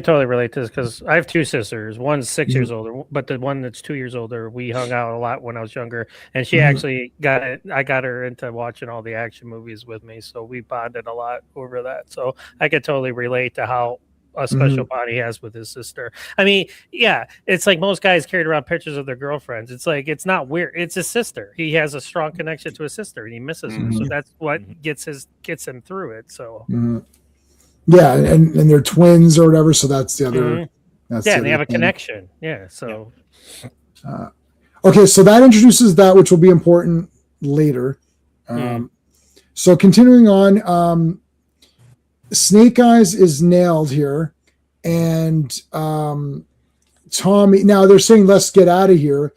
totally relate to this because I have two sisters. One's 6 years older, but the one that's 2 years older, we hung out a lot when I was younger, and she actually I got her into watching all the action movies with me, so we bonded a lot over that. So I could totally relate to how a special bond he has with his sister. I mean, yeah, it's like most guys carried around pictures of their girlfriends. It's like it's not weird. It's his sister. He has a strong connection to his sister, and he misses her. So that's what gets him through it. So yeah, and they're twins or whatever. So that's the other. That's they have a connection. Yeah. So okay, so that introduces that, which will be important later. So continuing on. Snake Eyes is nailed here, and Tommy. Now they're saying let's get out of here,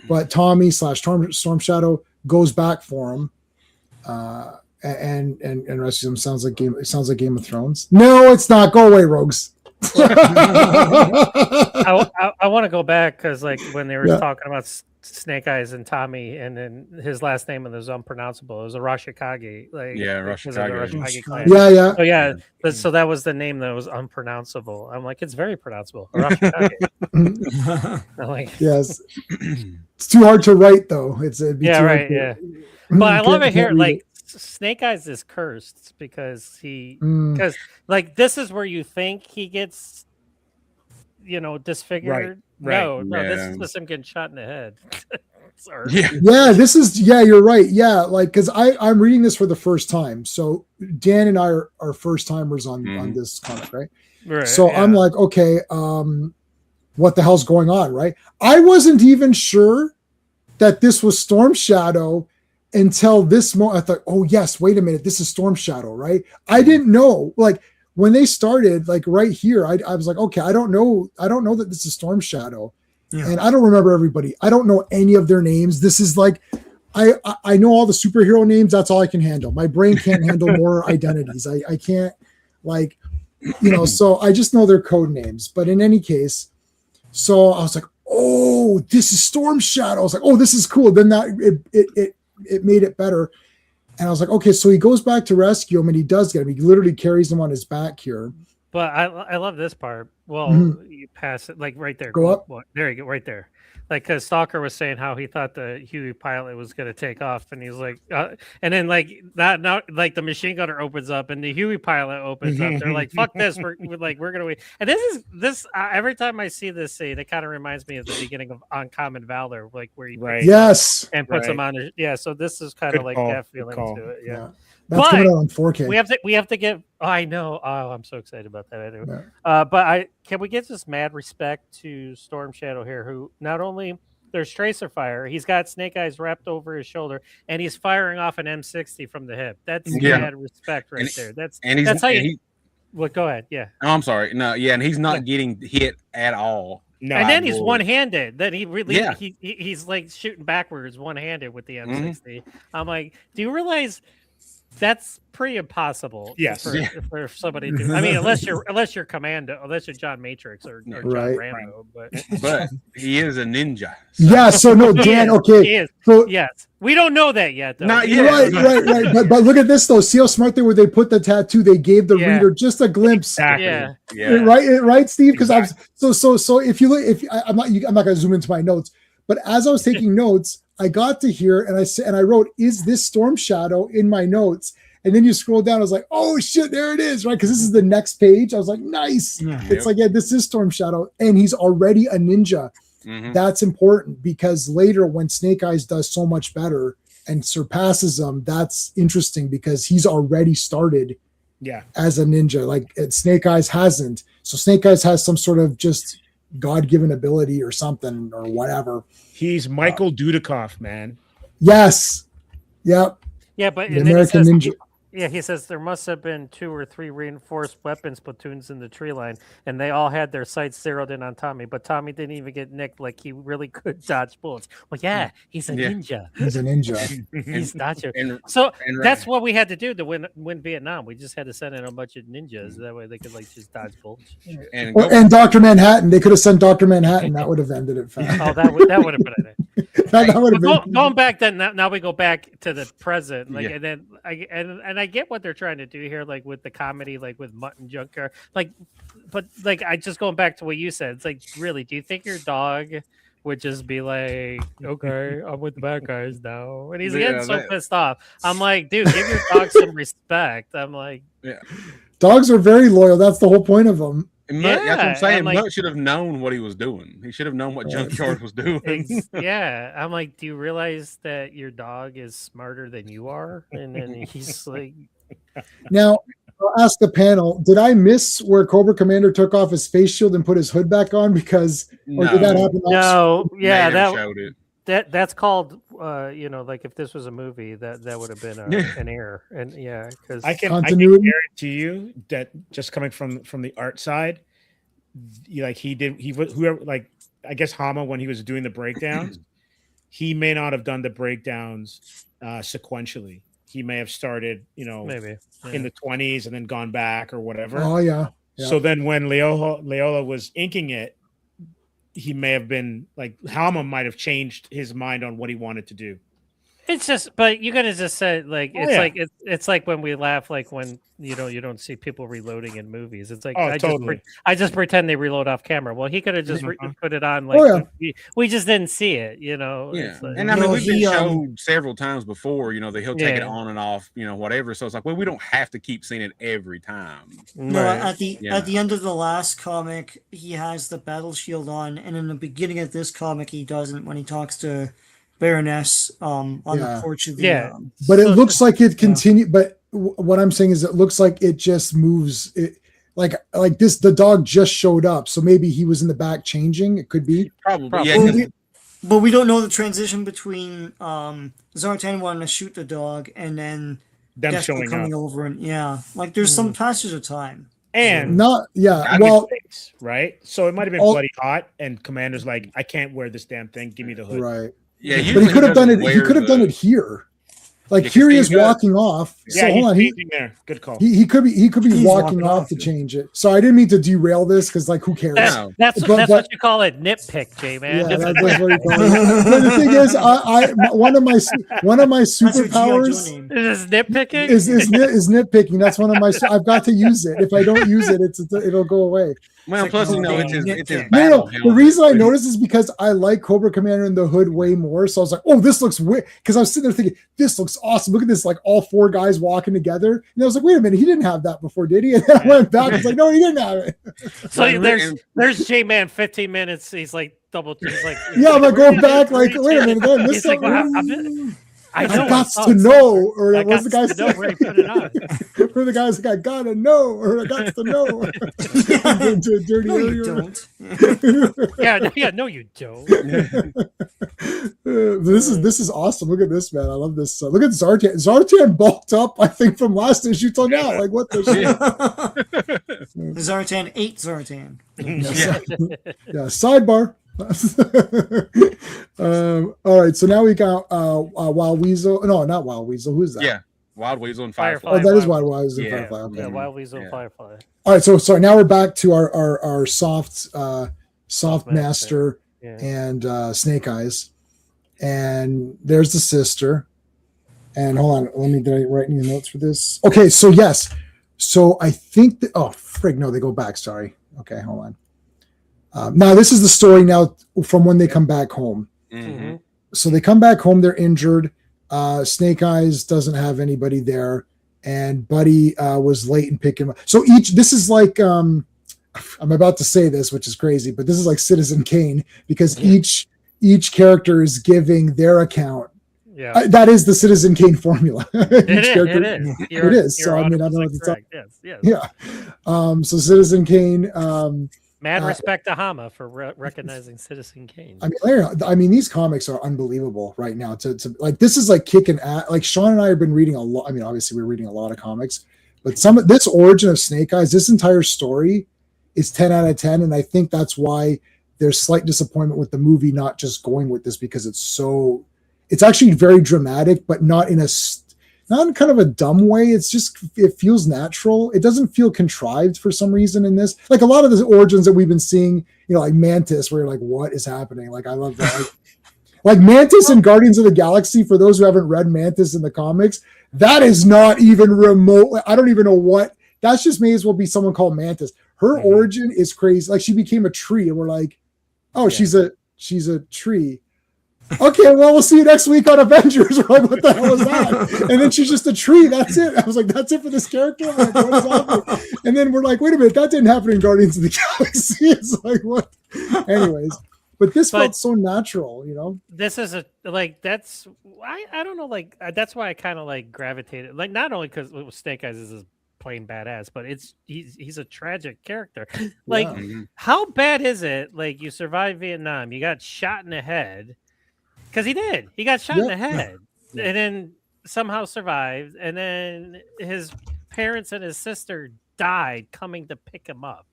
but Tommy / Storm Shadow goes back for him, and rescues him. Sounds like Game of Thrones. No, it's not. Go away, rogues. I want to go back because like when they were talking about Snake Eyes and Tommy, and then his last name was unpronounceable. It was a Rashikage. Yeah. So that was the name that was unpronounceable. I'm like, it's very pronounceable. Rashikage. I'm like, yes. It's too hard to write though. It'd be too hard to, yeah. But I love it here. Like Snake Eyes is cursed because because like this is where you think he gets disfigured. No, this is just him getting shot in the head. Sorry. This is you're right. Yeah, like because I'm reading this for the first time. So Dan and I are first timers on this comic, right? So I'm like, okay, what the hell's going on, right? I wasn't even sure that this was Storm Shadow until this moment. I thought, oh yes, wait a minute, this is Storm Shadow, right? I didn't know, like when they started, like right here, I was like, okay, I don't know that this is Storm Shadow, and I don't remember everybody. I don't know any of their names. This is like, I know all the superhero names. That's all I can handle. My brain can't handle more identities. I can't, like, so I just know their code names. But in any case, so I was like, oh, this is Storm Shadow. I was like, oh, this is cool. Then that it made it better. And I was like, okay, so he goes back to rescue him, and he does get him. He literally carries him on his back here. But I love this part. Well, you pass it like right there. Go up. There you go, right there. Like, because Stalker was saying how he thought the Huey pilot was going to take off, and he's like, and then like that, now like the machine gunner opens up, and the Huey pilot opens up. They're like, "Fuck this! We're gonna wait." And this every time I see this scene, it kind of reminds me of the beginning of Uncommon Valor, like where he and puts them on. So this is kind of like that feeling to it. Yeah. That's coming out on 4K. We have to get. Oh, I know. Oh, I'm so excited about that. I do. But can we get this mad respect to Storm Shadow here, who not only there's tracer fire, he's got Snake Eyes wrapped over his shoulder, and he's firing off an M60 from the hip. That's mad respect right there. That's how you. Well, go ahead. Yeah. Oh, I'm sorry. No, and he's not getting hit at all. No, and then he's one-handed. Then he really he's like shooting backwards one-handed with the M60. I'm like, do you realize? That's pretty impossible. Yes, for somebody to. I mean, unless you're Commando, unless you're John Matrix or John Rambo, but he is a ninja. So. Yeah. So no, Dan. Okay. He is. So, yes, we don't know that yet, though. Not yet. Right. But look at this though. See how smart they were. They put the tattoo. They gave the reader just a glimpse. Exactly. Yeah. Right, Steve. Because I'm so if you look, I'm not going to zoom into my notes, but as I was taking notes. I got to here and I wrote, "Is this Storm Shadow?" in my notes, and then you scroll down. I was like, "Oh shit, there it is!" Right, because this is the next page. I was like, "Nice." It's like, this is Storm Shadow, and he's already a ninja. That's important because later, when Snake Eyes does so much better and surpasses him, that's interesting because he's already started as a ninja. Like Snake Eyes hasn't. So Snake Eyes has some sort of just God-given ability or something or whatever. He's Michael Dudikoff, man. Yes. Yep. Yeah, but the American Ninja. He says there must have been 2 or 3 reinforced weapons platoons in the tree line, and they all had their sights zeroed in on Tommy, but Tommy didn't even get nicked. Like, he really could dodge bullets. Well, he's a ninja. He's a ninja. He's dodging. So that's what we had to do to win Vietnam. We just had to send in a bunch of ninjas. That way they could just dodge bullets. And Dr. Manhattan. They could have sent Dr. Manhattan. That would have ended it fast. Oh, that would have been it. that would have been going back then. Now we go back to the present, and then I get what they're trying to do here, like with the comedy, like with Mutton Junkyard, but I just going back to what you said. It's like, really, do you think your dog would just be like, okay, I'm with the bad guys now, and he's getting so pissed off? I'm like, dude, give your dog some respect. I'm like, dogs are very loyal. That's the whole point of them. That's what I'm saying. Mutt should have known what he was doing. He should have known what Junkyard was doing. I'm like, do you realize that your dog is smarter than you are? And then he's like, now I'll ask the panel, did I miss where Cobra Commander took off his face shield and put his hood back on? Because or did that happen? No, showed it. That's called like if this was a movie, that would have been an error. And because I can guarantee you that just coming from the art side, I guess Hama, when he was doing the breakdowns, he may not have done the breakdowns sequentially. He may have started maybe in the 20s and then gone back or whatever. Oh yeah. So then when Leola was inking it, he may have been like, Hama might have changed his mind on what he wanted to do. It's just, but you gotta just say, like, it's like when we laugh, like when you don't see people reloading in movies. It's like, I just pretend they reload off camera. Well, he could have just put it on, like, we just didn't see it, Yeah, like, and I mean, we've been showed several times before, that he'll take it on and off, whatever. So it's like, well, we don't have to keep seeing it every time. No, at the end of the last comic, he has the battle shield on, and in the beginning of this comic, he doesn't when he talks to Baroness on the porch of the but it looks like it continued. But what I'm saying is, it looks like it just moves. It like this. The dog just showed up, so maybe he was in the back changing. It could be probably. Yeah, but we don't know the transition between Zartan wanting to shoot the dog and then them Deathstroke showing coming up. over, and there's some passage of time. And right. So it might have been bloody hot, and Commander's like, I can't wear this damn thing. Give me the hood. Right. Yeah, but he could have done it. He could have done it here. Like here he is walking off. Yeah, so hold on. There. Good call. He could be walking off to change it. So I didn't mean to derail this because who cares? That's what you call it, nitpick, J-Man. Yeah, that's what you call it. But the thing is, one of my superpowers is nitpicking. Is nitpicking. That's one of my. I've got to use it. If I don't use it, it'll go away. Well, plus it's his battle. The reason I noticed is because I like Cobra Commander in the hood way more. So I was like, oh, this looks weird. Because I was sitting there thinking, this looks awesome. Look at this, like all 4 guys walking together. And I was like, wait a minute, he didn't have that before, did he? And then I went back. I was like, no, he didn't have it. So there's J-Man 15 minutes. He's like he's like, yeah, I'm like going back, like, wait a minute, I missed something. I got to know, or what was the guy saying? Where he put it on. Where the guy's like, I gotta know, or I got to know. Into a dirty area. Yeah, no, you don't. This is awesome. Look at this, man. I love this. Look at Zartan. Zartan bulked up, I think, from last issue till now. Like, what the shit? Zartan ate Zartan. Yeah. Sidebar. All right, so now we got Wild Weasel. No, not Wild Weasel. Who's that? Yeah, Wild Weasel and Firefly. Oh, that is Wild Weasel and Firefly. Okay. Yeah, Wild Weasel and Firefly. All right, so sorry. Now we're back to our soft master and Snake Eyes, and there's the sister. And hold on, did I write any notes for this? Okay, so yes, so I think that no, they go back. Sorry. Okay, hold on. Now this is the story now from when they come back home. Mm-hmm. So they come back home, they're injured. Snake Eyes doesn't have anybody there, and Buddy was late in picking him up. So this is like I'm about to say this, which is crazy, but this is like Citizen Kane, because each character is giving their account Yeah, that is the Citizen Kane formula. it is. It is. So I mean, I don't know what to tell. Yes. Yeah. So Citizen Kane. Mad respect to Hama for recognizing Citizen Kane. I mean, these comics are unbelievable right now. To like, this is like kicking at. Like Sean and I have been reading a lot. I mean, obviously we're reading a lot of comics, but this origin of Snake Eyes, this entire story, is 10 out of 10, and I think that's why there's slight disappointment with the movie not just going with this, because it's actually very dramatic, but not in kind of a dumb way. It feels natural. It doesn't feel contrived for some reason in this. Like a lot of the origins that we've been seeing, like Mantis, where you're like, what is happening? Like, I love that. Like Mantis in Guardians of the Galaxy, for those who haven't read Mantis in the comics, that is not even remote. I don't even know what. That's just may as well be someone called Mantis. Her origin is crazy. Like, she became a tree, and we're like, oh, she's a tree. Okay, well, we'll see you next week on Avengers. We're like, what the hell is that? And then she's just a tree. That's it. I was like, that's it for this character? I'm like, what is happening? And then we're like, wait a minute, that didn't happen in Guardians of the Galaxy. It's like, what? Anyways, but this felt so natural, This is I don't know, like, that's why I kind of like gravitated, like, not only because Snake Eyes is plain badass, but he's a tragic character. Like, how bad is it? Like, you survived Vietnam, you got shot in the head. Because he got shot in the head, and then somehow survived, and then his parents and his sister died coming to pick him up.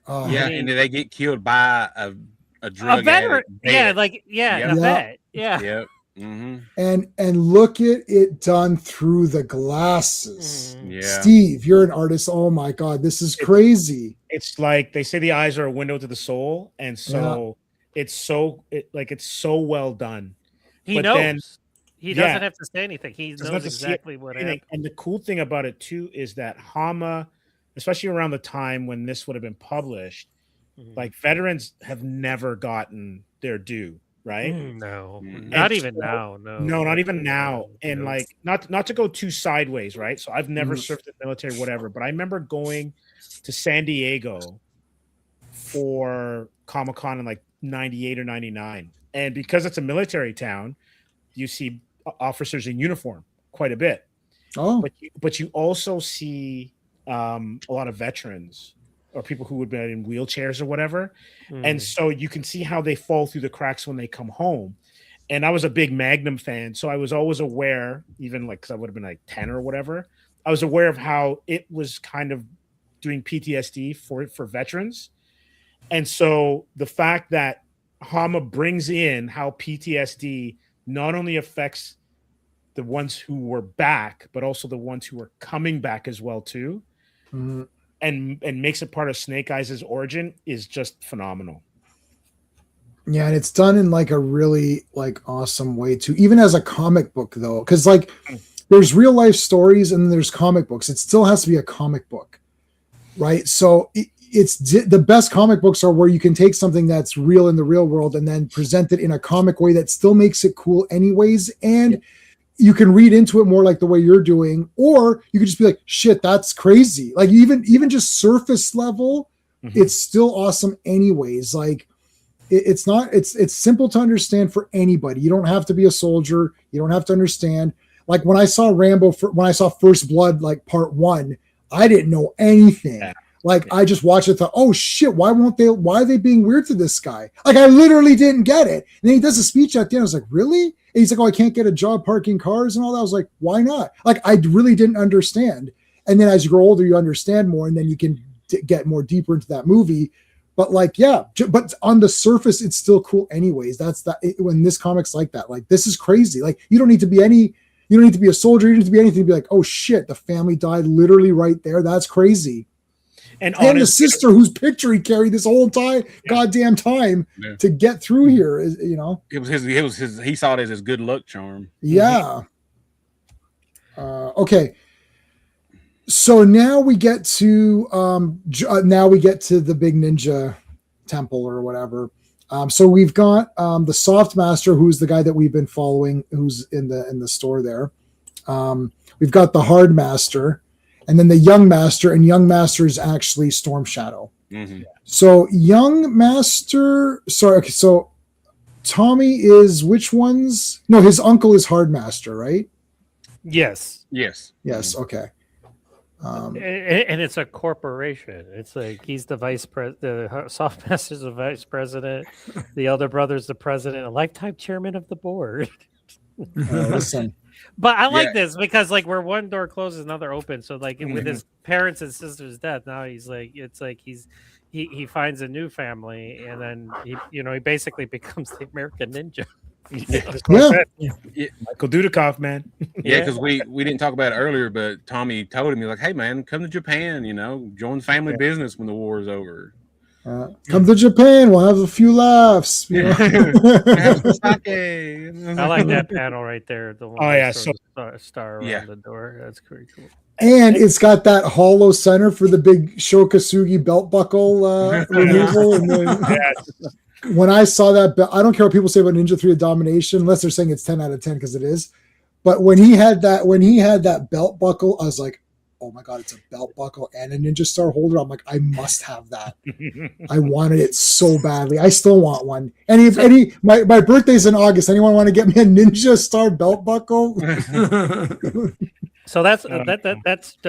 And they get killed by a drug veteran. Addict. A vet. Yeah. Yep. Mm-hmm. And look at it done through the glasses. Yeah. Steve, you're an artist. Oh my God, this is crazy. It's like they say the eyes are a window to the soul, and so. It's so well done. He knows. He doesn't have to say anything. He knows exactly what happened. And the cool thing about it too is that Hama, especially around the time when this would have been published, like, veterans have never gotten their due, right? No, not even now. No, not even now. And like, not to go too sideways, right? So I've never served in the military, whatever, but I remember going to San Diego for Comic-Con in like 98 or 99, and because it's a military town, you see officers in uniform quite a bit. But you also see a lot of veterans or people who would be in wheelchairs or whatever, and so you can see how they fall through the cracks when they come home. And I was a big Magnum fan, so I was always aware, even like, because I would have been like 10 or whatever, I was aware of how it was kind of doing PTSD for veterans. And so the fact that Hama brings in how PTSD not only affects the ones who were back, but also the ones who are coming back as well too, and makes it part of Snake Eyes' origin is just phenomenal. Yeah, and it's done in like a really like awesome way too, even as a comic book though, because like there's real life stories and there's comic books. It still has to be a comic book, right? So it's the best comic books are where you can take something that's real in the real world and then present it in a comic way that still makes it cool anyways, and you can read into it more like the way you're doing, or you could just be like, shit, that's crazy. Like even just surface level, it's still awesome anyways. Like it's simple to understand for anybody. You don't have to be a soldier, you don't have to understand. Like when I saw when I saw First Blood, like part 1, I didn't know anything. Like, I just watched it, thought, oh shit, why are they being weird to this guy? Like, I literally didn't get it. And then he does a speech at the end. I was like, really? And he's like, oh, I can't get a job parking cars and all that. I was like, why not? Like, I really didn't understand. And then as you grow older, you understand more, and then you can get more deeper into that movie. But like, yeah, but on the surface, it's still cool anyways. When this comic's like that, like, this is crazy. Like, you don't need to be a soldier. You don't need to be anything to be like, oh shit, the family died literally right there. That's crazy. And the sister whose picture he carried this whole goddamn time to get through here is, it was his he saw it as his good luck charm. Yeah. Okay. So now we get to the big ninja temple or whatever. So we've got the Soft Master, who's the guy that we've been following, who's in the store there. We've got the Hard Master, and then the Young Master, and Young Master is actually Storm Shadow. So Young Master, so Tommy is which ones? No, his uncle is Hardmaster, right? Yes. Yes. Yes. Okay. And it's a corporation. It's like he's the vice president, the Softmaster's the vice president, the elder brother's the president, a lifetime chairman of the board. Listen. But I like this because like where one door closes, another opens. So like with his parents and sister's death, now he's like it's like he finds a new family, and then he basically becomes the American Ninja. Michael Dudikoff, man. Because we didn't talk about it earlier, but Tommy told him, like, hey man, come to Japan, join family business when the war is over. Come to Japan, we'll have a few laughs. Have some sake. I like that panel right there. The one star around the door. That's pretty cool. And it's got that hollow center for the big Shokasugi belt buckle removal. And then, when I saw that, I don't care what people say about Ninja 3 of Domination, unless they're saying it's 10 out of 10 because it is. But when he had that belt buckle, I was like, oh my God, it's a belt buckle and a Ninja Star holder. I'm like, I must have that. I wanted it so badly. I still want one. My birthday's in August. Anyone want to get me a Ninja Star belt buckle? So that's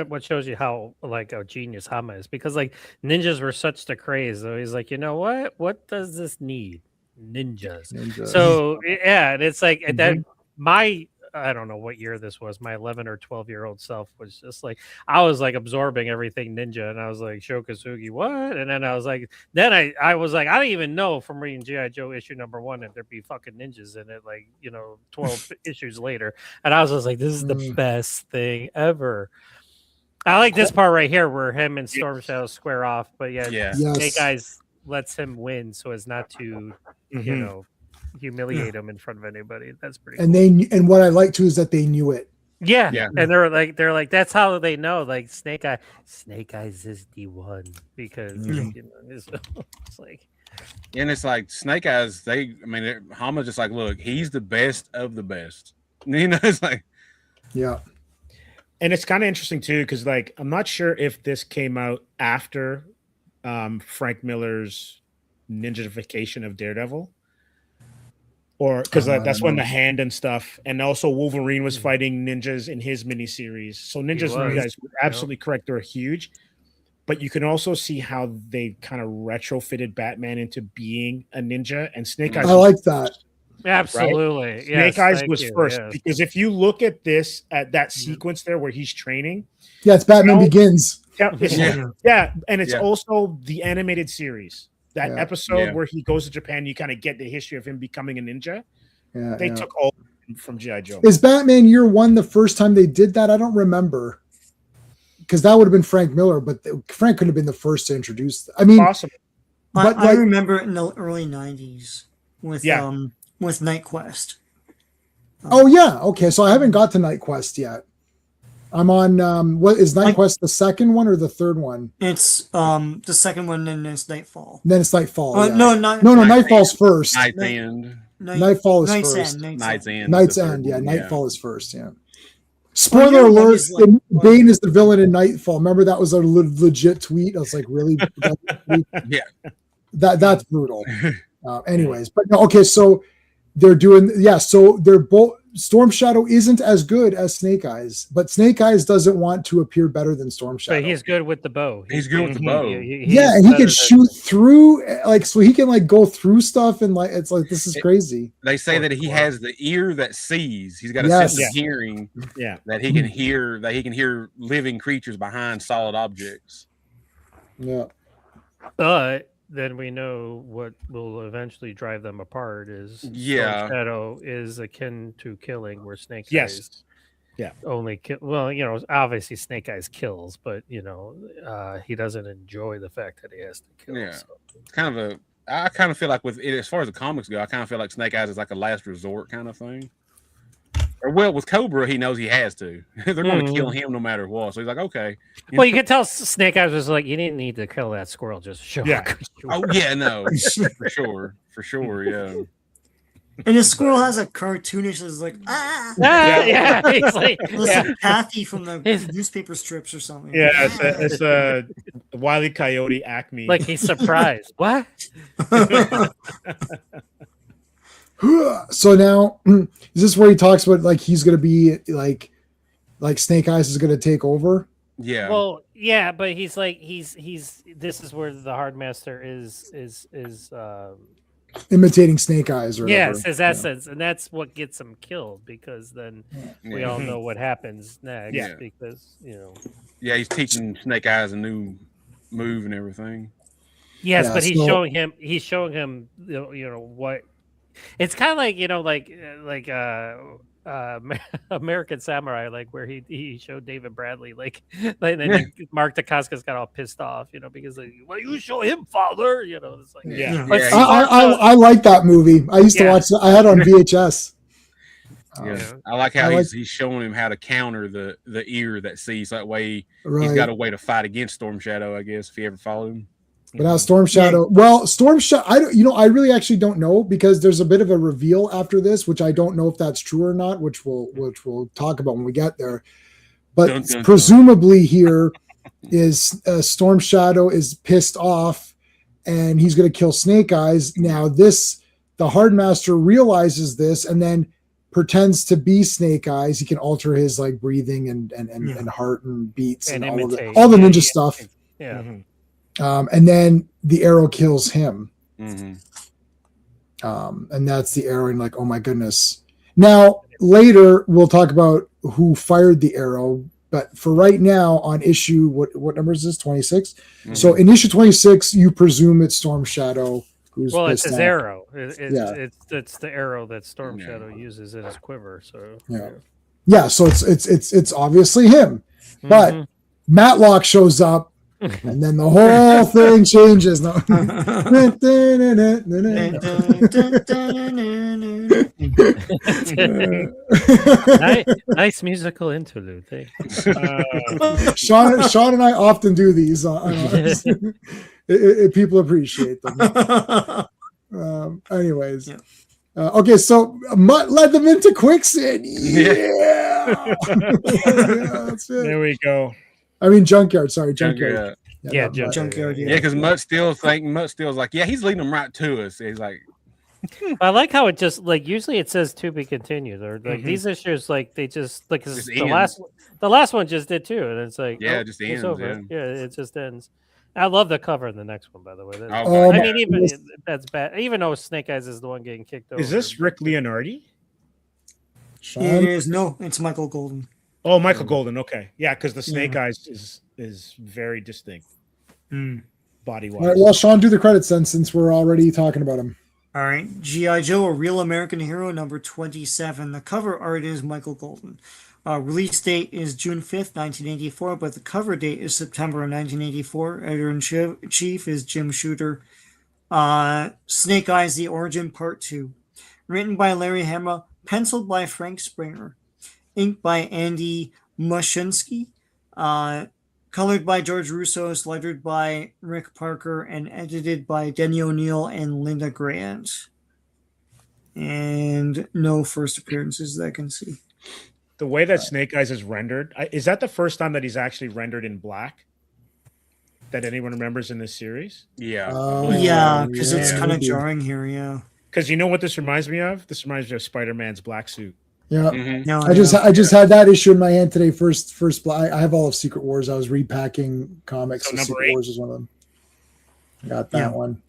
what shows you how like a genius Hama is, because like ninjas were such the craze. So he's like, you know what does this need? Ninjas. So yeah, and it's like that I don't know what year this was. My 11 or 12-year-old self was just like, I was like absorbing everything ninja, and I was like, Shokasugi, what? And then I was like, I was like, I don't even know from reading G.I. Joe issue number 1 if there'd be fucking ninjas in it, like 12 issues later, and I was just like, this is the best thing ever. I like this part right here where him and Storm Shadow square off, but Snake Eyes lets him win so as not to humiliate him in front of anybody. That's pretty cool. And what I like too is that they knew it. Yeah. And they're like that's how they know, like Snake Eyes is the one, because it's like, and it's like Snake Eyes, Hama's just like, look, he's the best of the best. It's like, and it's kind of interesting too, because like I'm not sure if this came out after Frank Miller's ninjification of Daredevil, or because that's when the Hand and stuff, and also Wolverine was fighting ninjas in his miniseries. So ninjas, you guys were absolutely correct; they're huge. But you can also see how they kind of retrofitted Batman into being a ninja, and Snake Eyes. I like that. Absolutely, right? Snake Eyes was first, because if you look at that sequence there where he's training, it's Batman Begins. And it's also the animated series. That episode where he goes to Japan, you kind of get the history of him becoming a ninja. They took all from G.I. Joe. Is Batman Year One the first time they did that? I don't remember, because that would have been Frank Miller, but Frank couldn't have been the first to introduce that. I mean, possible. But I remember it in the early '90s with Night Quest. Okay. So I haven't got to Night Quest yet. I'm on what is Night Quest, the second one or the third one? It's the second one, and then it's Nightfall. Then it's Nightfall. No, Nightfall's first. Night's End. Nightfall is first. Night's End. Night's End. Nightfall is first. Yeah. Spoiler alert: Bane is the villain in Nightfall. Remember, that was a legit tweet. I was like, really? That's brutal. Anyways, but no, okay. So they're doing So they're both. Storm Shadow isn't as good as Snake Eyes, but Snake Eyes doesn't want to appear better than Storm Shadow. But he's good with the bow. He's good with the bow. And he can shoot through, so he can go through stuff, and it's like, this is crazy. They say that he has the ear that sees. He's got a sense of hearing. That he can hear. That he can hear living creatures behind solid objects. Yeah. But then we know what will eventually drive them apart is Storm Shadow is akin to killing, where Snake Eyes only kill. Well, obviously Snake Eyes kills, but he doesn't enjoy the fact that he has to kill. Yeah, so. I kind of feel like with it, as far as the comics go, I kind of feel like Snake Eyes is like a last resort kind of thing. Or with Cobra, he knows he has to. They're going to kill him no matter what. So he's like, okay. Well, you can tell Snake Eyes was like, you didn't need to kill that squirrel. Just show. Oh yeah, no, for sure, yeah. And the squirrel has a cartoonish, is like He's like Kathy from the newspaper strips or something. Yeah, it's a Wile E. Coyote Acme. Like he's surprised. What? So now, is this where he talks about like he's going to be like Snake Eyes is going to take over? Yeah. Well, yeah, but he's like he's this is where the Hard Master is imitating Snake Eyes, or whatever. yes, his essence, and that's what gets him killed because then we all know what happens next. Yeah. Because Yeah, he's teaching Snake Eyes a new move and everything. Yes, Yeah, but he's so- showing him. He's showing him. What. It's kind of like American Samurai, like where he showed David Bradley, like then Mark Dacascos got all pissed off, because like, well, you show him, father, it's like I like that movie. I used to watch it. I had it on VHS. Yeah, I like how he's showing him how to counter the ear that sees. That way, he's got a way to fight against Storm Shadow, I guess, if you ever follow him. But now Storm Shadow. Well, Storm Shadow. I really actually don't know because there's a bit of a reveal after this, which I don't know if that's true or not, which we'll talk about when we get there. But presumably here is Storm Shadow is pissed off, and he's going to kill Snake Eyes. Now the Hard Master realizes this, and then pretends to be Snake Eyes. He can alter his like breathing and heart and beats and all the ninja stuff. Yeah. And then the arrow kills him. Mm-hmm. And that's the arrow, and like, oh my goodness. Now, later, we'll talk about who fired the arrow. But for right now, on issue, what number is this? 26? Mm-hmm. So in issue 26, you presume it's Storm Shadow. It's his arrow. It's the arrow that Storm Shadow uses in his quiver. So so it's obviously him. Mm-hmm. But Matlock shows up. And then the whole thing changes. Nice musical interlude. Sean and I often do these. People appreciate them. Anyways. Okay, so Mutt led them into quicksand. Yeah. That's it. There we go. I mean, Junkyard. Sorry, Junkyard. Junkyard. Yeah, because Mutt's still's like, yeah, he's leading them right to us. He's like, I like how it just like usually it says to be continued, or like these issues like they just like the last one just did too, and it's like it just ends. Over. Yeah, it just ends. I love the cover in the next one, by the way. I mean, even that's bad. Even though Snake Eyes is the one getting kicked over. Is this Rick Leonardi? It is. No, it's Michael Golden. Oh, Michael Golden. Okay, yeah, because the Snake Eyes is very distinct, body wise. All right, well, Sean, do the credits then, since we're already talking about him. All right, G.I. Joe: A Real American Hero, number 27. The cover art is Michael Golden. Release date is June 5th, 1984, but the cover date is September 1984. Editor-in-Chief is Jim Shooter. Snake Eyes: The Origin, Part 2. Written by Larry Hama, penciled by Frank Springer. Inked by Andy Mushinsky, colored by George Russo, lettered by Rick Parker, and edited by Denny O'Neil and Linda Grant. And no first appearances that I can see. The way that Snake Eyes is rendered, is that the first time that he's actually rendered in black? That anyone remembers in this series? Yeah. Yeah, because it's kind of jarring here, yeah. Because you know what this reminds me of? This reminds me of Spider-Man's black suit. Yeah, No, I just had that issue in my hand today. First, I have all of Secret Wars. I was repacking comics. So Secret Wars is one of them. I got that one.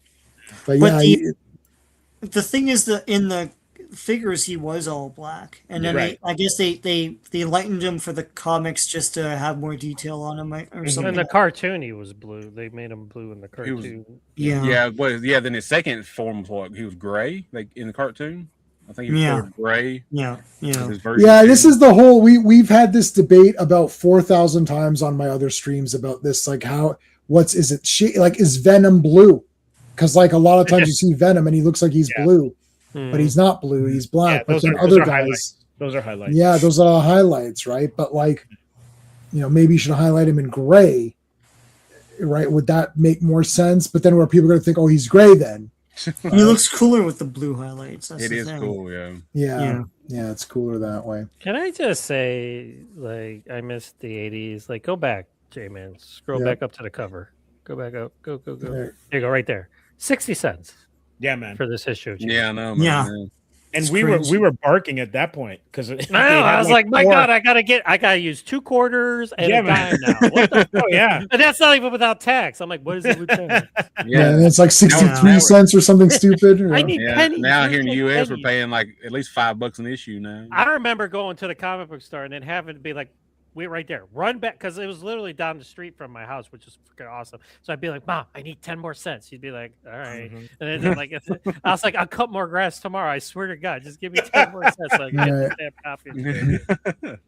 But the thing is that in the figures he was all black, and then I guess they lightened him for the comics just to have more detail on him or something. In the cartoon, he was blue. They made him blue in the cartoon. Then his second form was he was gray, like in the cartoon. I think he was gray. Yeah. This is the whole. We've had this debate about 4,000 times on my other streams about this. Like, is Venom blue? Because like a lot of times you see Venom and he looks like he's blue, but he's not blue. He's black. But then other guys, those are highlights. Yeah, those are highlights, right? But like, maybe you should highlight him in gray, right? Would that make more sense? But then where people are going to think, oh, he's gray then. He looks cooler with the blue highlights. That's it is thing. Cool, yeah, it's cooler that way. Can I just say, like, I missed the 80s. Like, go back, J-Man. Scroll back up to the cover. Go back up. Go. There you go, right there. 60 cents. Yeah, man. For this issue. Yeah, I know, man. And we were barking at that point because I was like, my God, I gotta use 2 quarters and a dime now. What the oh yeah, and that's not even without tax. I'm like, what is it, Lieutenant? Yeah, and it's like 63 cents or something stupid. I need pennies. Now here in the U.S., we're paying like at least $5 an issue now. I remember going to the comic book store and then having to be like, wait right there, run back, because it was literally down the street from my house, which is freaking awesome. So I'd be like, Mom, I need 10 more cents. She'd be like, all right. And then like I was like, I'll cut more grass tomorrow. I swear to God, just give me 10 more cents so I can get that copy.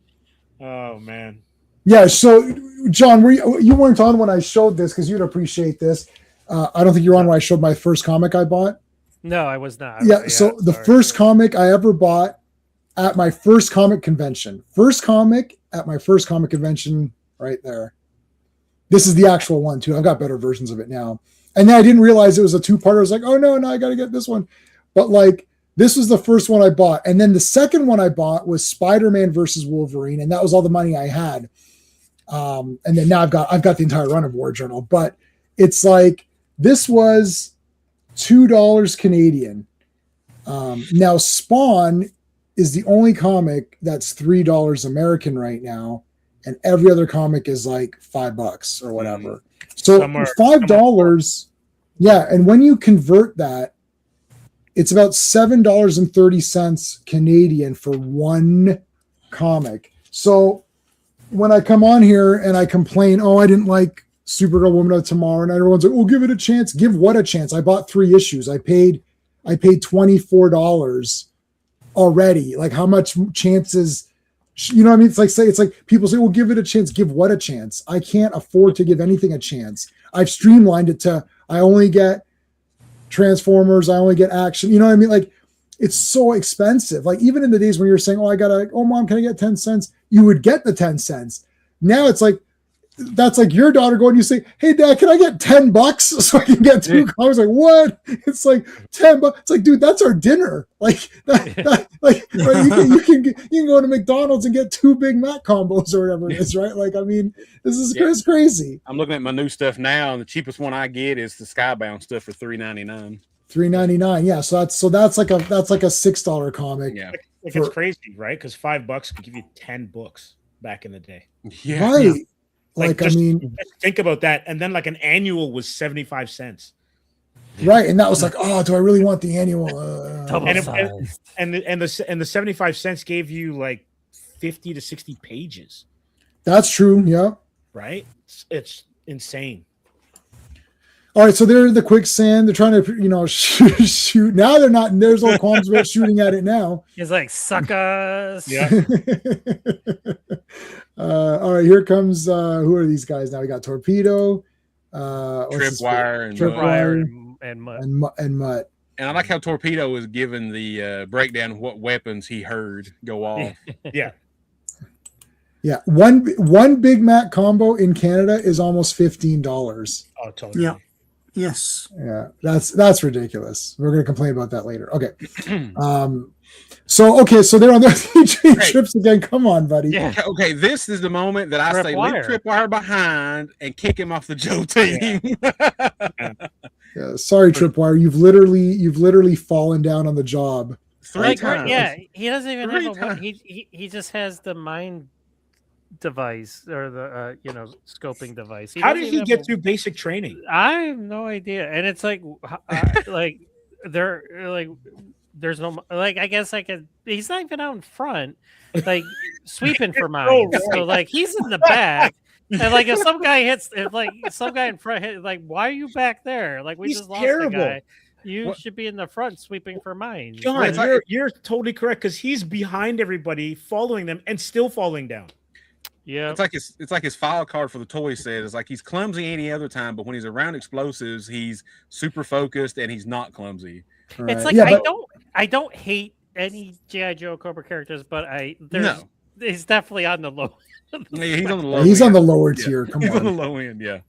Oh man. Yeah. So John, you weren't on when I showed this because you'd appreciate this. I don't think you were on when I showed my first comic I bought. No, I was not. Yeah. So the first comic I ever bought at my first comic convention. First comic at my first comic convention, right there. This is the actual one too. I've got better versions of it now. And then I didn't realize it was a 2-parter. I was like, oh no, I got to get this one. But like, this was the first one I bought. And then the second one I bought was Spider-Man versus Wolverine. And that was all the money I had. And then now I've got the entire run of War Journal, but it's like, this was $2 Canadian. Now Spawn is the only comic that's $3 American right now, and every other comic is like $5 or whatever. So $5, yeah. And when you convert that, it's about $7.30 Canadian for one comic. So when I come on here and I complain, oh, I didn't like Supergirl Woman of Tomorrow, and everyone's like, oh, give it a chance. Give what a chance? I bought 3 issues. I paid $24 already. Like, how much chances, you know what I mean? It's like people say, well, give it a chance. Give what a chance? I can't afford to give anything a chance. I've streamlined it to, I only get Transformers, I only get Action. You know what I mean? Like, it's so expensive. Like, even in the days when you're saying, oh, Mom, can I get 10 cents? You would get the 10 cents. Now it's like, that's like your daughter going, you say, hey Dad, can I get $10 so I can get 2 comics? Like, what? It's like $10. It's like, dude, that's our dinner. Like that like right? you can go to McDonald's and get 2 Big Mac combos or whatever it is, right? Like, I mean, this is crazy. I'm looking at my new stuff now, and the cheapest one I get is the Skybound stuff for $3.99. $3.99. Yeah, so that's like a $6 comic. Yeah, it's crazy, right? Because $5 could give you 10 books back in the day. Yeah, right. Yeah. Like just think about that, and then like an annual was 75 cents, right? And that was like, oh, do I really want the annual? And the 75 cents gave you like 50 to 60 pages. That's true. Yeah, right. It's insane. All right, so they're in the quicksand. They're trying to, shoot. Now they're not. There's no qualms about shooting at it now. He's like, suckers. Yeah. All right, here comes. Who are these guys now? We got Torpedo, Tripwire, and Mutt. And I like how Torpedo is given the breakdown of what weapons he heard go off. Yeah. Yeah, one Big Mac combo in Canada is almost $15. Oh, totally. Yeah. Yes. Yeah, that's ridiculous. We're going to complain about that later. Okay. So they're on their trips again. Come on, buddy. Yeah. Okay, this is the moment that I say leave Tripwire behind and kick him off the Joe team. Yeah, sorry, Tripwire. You've literally fallen down on the job 3 times. Yeah, he doesn't even have he just has the mind device or the scoping device. How did he get through basic training? I have no idea. And it's like there's no, like, I guess he's not even out in front, like sweeping for mine. Right. So like he's in the back, and like if some guy in front hit, like, why are you back there? Like, he's just lost the guy. You should be in the front sweeping for mine. John, you're totally correct, because he's behind everybody, following them and still falling down. Yeah, it's like his file card for the toy says. It's like he's clumsy any other time, but when he's around explosives, he's super focused and he's not clumsy. Right. It's like I don't hate any G.I. Joe Cobra characters, but he's definitely on the low. He's on the low. He's on the lower tier. Come he's on, the low end. Yeah.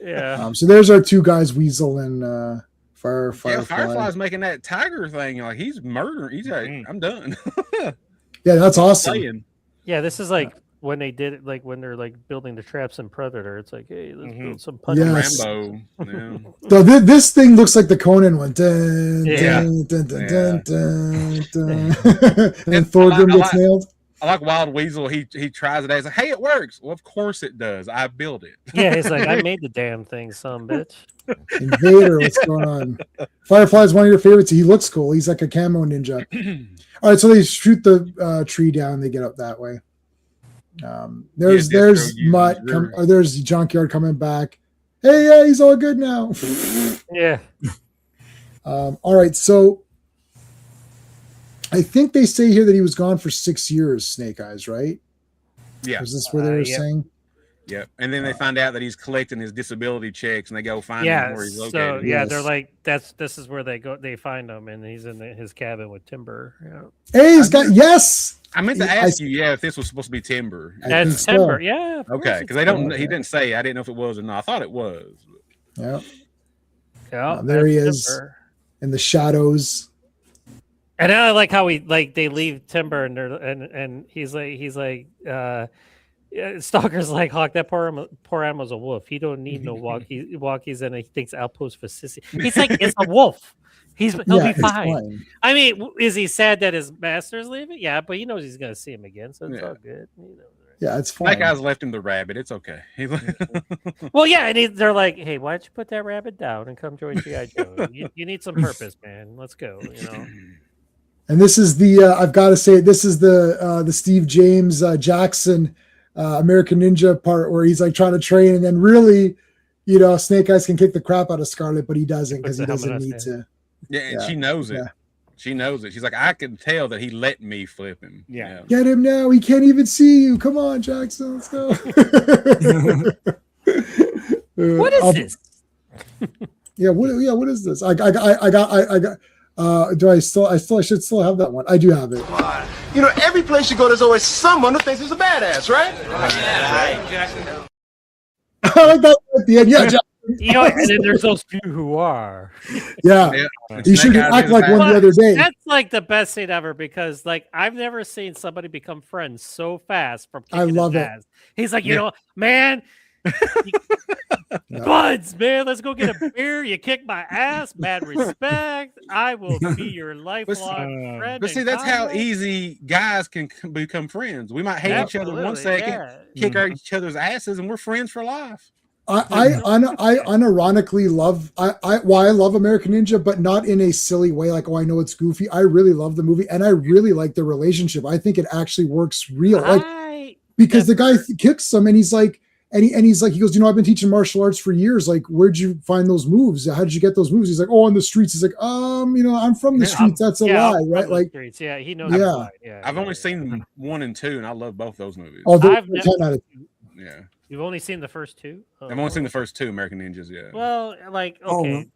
Yeah. So there's our 2 guys, Weasel and Firefly. Yeah, Firefly's making that tiger thing. Like, he's murdering. He's like, I'm done. Yeah, that's awesome. Yeah, this is like when they did it, like when they're like building the traps in Predator, it's like, hey, let's build some Yes. Rambo. Yeah. So this thing looks like the Conan one. Dun, Yeah. dun, dun, dun, dun, dun, dun. And Thorgrim gets nailed. I like Wild Weasel. He tries it out. He's like, hey, it works. Well, of course it does. I built it. Yeah, he's like, I made the damn thing, son bitch. Invader, what's going on? Firefly is one of your favorites. He looks cool. He's like a camo ninja. All right, so they shoot the tree down. They get up that way. There's Mutt. There's Junkyard coming back. Hey, yeah, he's all good now. Yeah. All right, so I think they say here that he was gone for 6 years, Snake Eyes, right? Yeah. Was this where they were saying? Yep. And then they find out that he's collecting his disability checks, and they go find him where he's located. So yeah, they're like, this is where they go. They find him, and he's in his cabin with Timber. Yeah. Hey, he's got yes. I meant to ask you, if this was supposed to be Timber. That's Timber, yeah. Okay, because they don't. He didn't say. I didn't know if it was or not. I thought it was. Yeah. Yeah. There he is in the shadows. And I like how they leave Timber and he's like Stalker's like, Hawk, that poor animal's a wolf. He don't need no walkies, and he thinks Outpost for sissy. He's like, it's a wolf. He'll be fine. I mean, is he sad that his master's leaving? Yeah, but he knows he's gonna see him again, so it's all good. Yeah, it's fine. That guy's left him the rabbit. It's okay. Well, yeah, and they're like, hey, why don't you put that rabbit down and come join G.I. Joe? You need some purpose, man. Let's go. And this is the I've got to say, this is the Steve James Jackson American Ninja part where he's like trying to train, and then really, Snake Eyes can kick the crap out of Scarlet, but he doesn't because he doesn't need to. Yeah, and she knows it. Yeah. She knows it. She's like, I can tell that he let me flip him. Yeah. Get him now. He can't even see you. Come on, Jackson. Let's go. What is this? Yeah. What is this? I got. I should still have that one. I do have it. Every place you go, there's always someone who thinks he's a badass, right? I like that at the end. Yeah, Jackson. And then there's those few who are. Yeah. You should act like one the other day. That's like the best scene ever because, like, I've never seen somebody become friends so fast from kicking I love his it. ass. He's like, man, buds, man, let's go get a beer. You kick my ass, mad respect. I will be your lifelong friend. But see, that's how easy guys can become friends. We might hate each other 1 second, kick each other's asses, and we're friends for life. I unironically love I love American Ninja, but not in a silly way. Like, I know it's goofy. I really love the movie, and I really like the relationship. I think it actually works real, because the guy kicks him, and he's like, he goes, I've been teaching martial arts for years. Like, where'd you find those moves? How did you get those moves? He's like, on the streets. He's like, I'm from the streets. That's a lie, right? Like, streets. Yeah, he knows. I've only seen 1 and 2, and I love both those movies. Oh, 10 out of 10. Yeah. You've only seen the first 2? I've only seen the first 2 American Ninjas, yeah. Well, like, okay.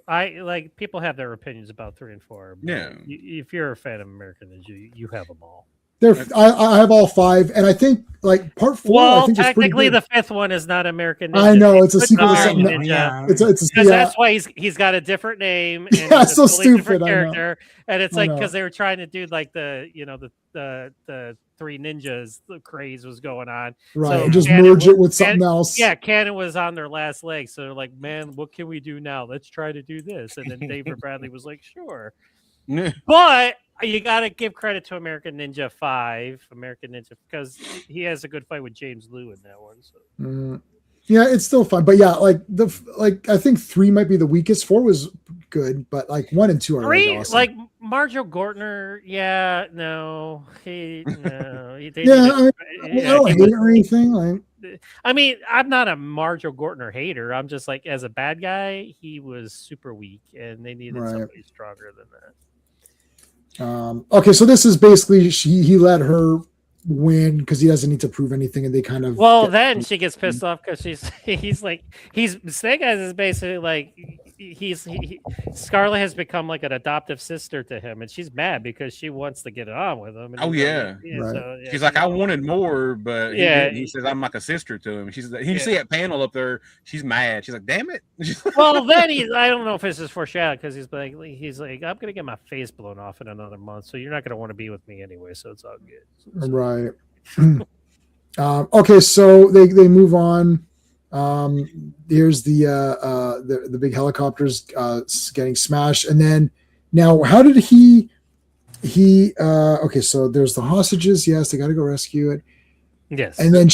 I like, people have their opinions about 3 and 4. But yeah. If you're a fan of American Ninja, you have them all. I have all 5, and I think like part 4. Well, I think technically the 5th one is not American Ninja. I know, it's a sequel to something. Ninja. That's why he's got a different name. And yeah, it's so stupid. Character, and it's like because they were trying to do like the 3 ninjas. The craze was going on, right? So and just merge it with something else. Yeah, Canon was on their last leg, so they're like, man, what can we do now? Let's try to do this. And then David Bradley was like, sure, but you got to give credit to American Ninja 5, because he has a good fight with James Liu in that one. So. Yeah, it's still fun, but yeah, I think 3 might be the weakest. 4 was good, but 1 and 2 are 3, really awesome. like Marjo Gortner. Yeah, no, I don't hate it or anything. I mean, I'm not a Marjo Gortner hater. I'm just like, as a bad guy, he was super weak, and they needed somebody stronger than that. Okay, so this is basically he let her win because he doesn't need to prove anything, and they kind of then she gets pissed off because he's Snake Eyes is basically like Scarlet has become like an adoptive sister to him, and she's mad because she wants to get it on with him. And she's like, I wanted more, but he says I'm like a sister to him. You see that panel up there, she's mad. She's like, damn it. Well, then I don't know if this is foreshadowing because he's like, I'm gonna get my face blown off in another month, so you're not gonna want to be with me anyway, so it's all good. Right. Okay, so they move on. Here's the big helicopters getting smashed, and then now how did he okay, so there's the hostages. Yes, they got to go rescue it. Yes, and then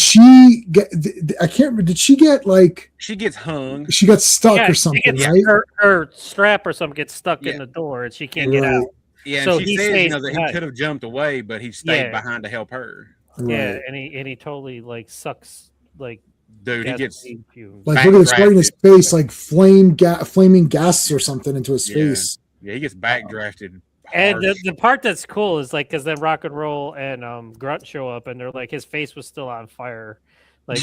I can't remember. Did she get like? She gets hung. She got stuck or something, right? Her strap or something gets stuck in the door, and she can't get out. Yeah, so and she says that he could have jumped away, but he stayed behind to help her. Yeah, and he totally like sucks like. Dude, he gets like look at this right in his face, like flaming gas or something into his face. Yeah, he gets backdrafted. And the part that's cool is like because then Rock and Roll and Grunt show up and they're like his face was still on fire. Like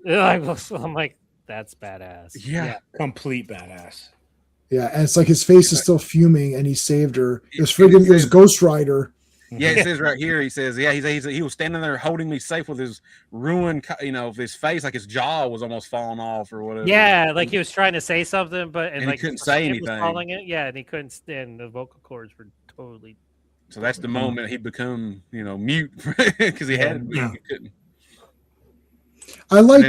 I'm like, that's badass. Yeah, complete badass. Yeah, and it's like his face is still fuming, and he saved her. It was Ghost Rider. Yeah, it says right here. He says, "Yeah, he was standing there holding me safe with his ruined, his face, like his jaw was almost falling off or whatever." Yeah, like he was trying to say something, but and like he couldn't say anything. And he couldn't stand. The vocal cords were totally. So that's the moment he'd become, mute because he had he couldn't. I like.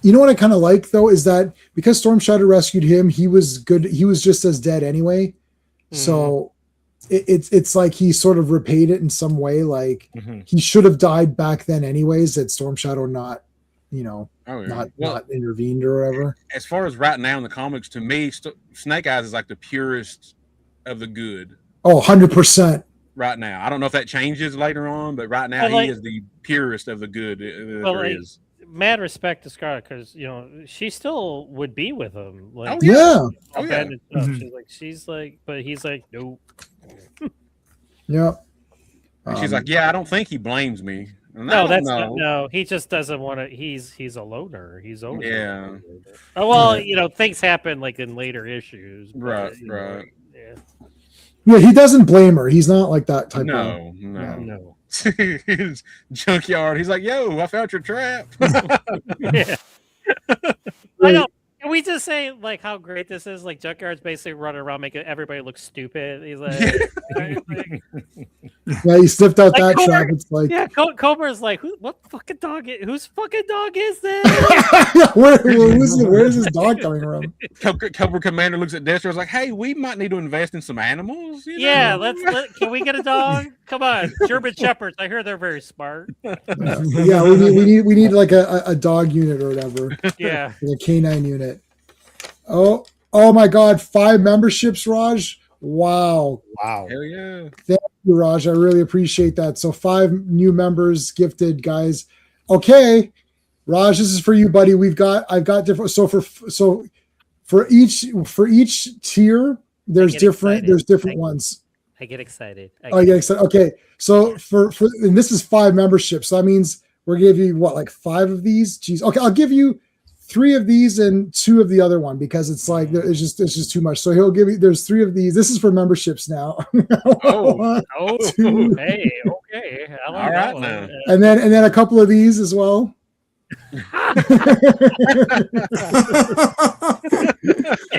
You know what I kind of like though is that because Storm Shadow rescued him, he was good. He was just as dead anyway. Mm-hmm. So. It's like he sort of repaid it in some way. Like he should have died back then anyways. That Storm Shadow not intervened or whatever. As far as right now in the comics, to me, Snake Eyes is like the purest of the good. Oh, 100%. Right now, I don't know if that changes later on, but right now he is the purest of the good there is. Mad respect to Scarlet because she still would be with him. Like, she's like, but he's like, nope. Yeah. And she's like, yeah, I don't think he blames me. No, he just doesn't want to. He's a loner. He's over. Yeah. Oh well, things happen like in later issues. Right. Yeah, he doesn't blame her. He's not like that type. No. His junkyard. He's like, yo, I found your trap. Yeah. I know. Can we just say like how great this is? Like Junkyard's basically running around making everybody look stupid. He's like, yeah, he sniffed out that trap. It's like, yeah, Cobra's like, what fucking dog? Whose fucking dog is this? Where is this dog coming from? Cobra Commander looks at Destro. Is like, hey, we might need to invest in some animals. Yeah, can we get a dog? Come on, German Shepherds. I hear they're very smart. Yeah, we need like a dog unit or whatever. Yeah, like a canine unit. Oh my God! 5 memberships, Raj. Wow. Hell yeah. Thank you, Raj. I really appreciate that. So 5 new members gifted, guys. Okay, Raj, this is for you, buddy. I've got different. So for each tier, there's different ones. I get excited. I get excited. Okay, so and this is 5 memberships. So that means we're gonna give you like 5 of these. Jeez. Okay, I'll give you 3 of these and 2 of the other one because it's like it's just too much. So he'll give you. There's 3 of these. This is for memberships now. Hey, okay. I like that one. Now. And then a couple of these as well.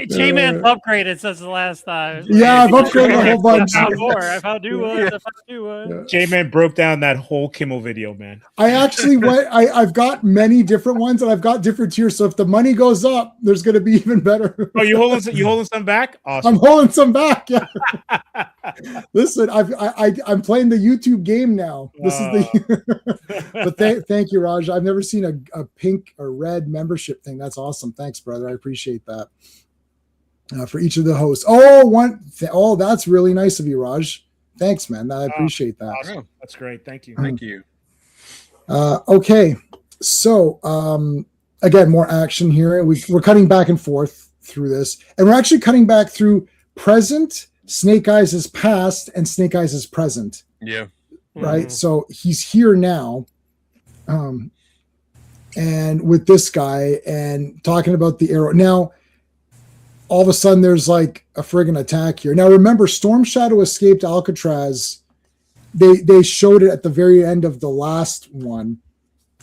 J-Man upgraded since the last time. Yeah, I've upgraded a whole bunch. I found new ones. J-Man broke down that whole Kimmel video, man. I actually went. I've got many different ones, and I've got different tiers. So if the money goes up, there's going to be even better. Oh, you holding some back? Awesome. I'm holding some back. Yeah. Listen, I'm playing the YouTube game now. This is the. But thank you, Raj. I've never seen a pink or red membership thing. That's awesome. Thanks, brother. I appreciate that. For each of the hosts. That's really nice of you, Raj. Thanks, man. I appreciate that. Awesome. That's great. Thank you. Thank you. Okay. So again, more action here. We're cutting back and forth through this. And we're actually cutting back through present, Snake Eyes is past, and Snake Eyes is present. Yeah. Right? Mm-hmm. So he's here now. And with this guy and talking about the arrow. Now, all of a sudden there's like a friggin' attack here. Now remember, Storm Shadow escaped Alcatraz. They showed it at the very end of the last one.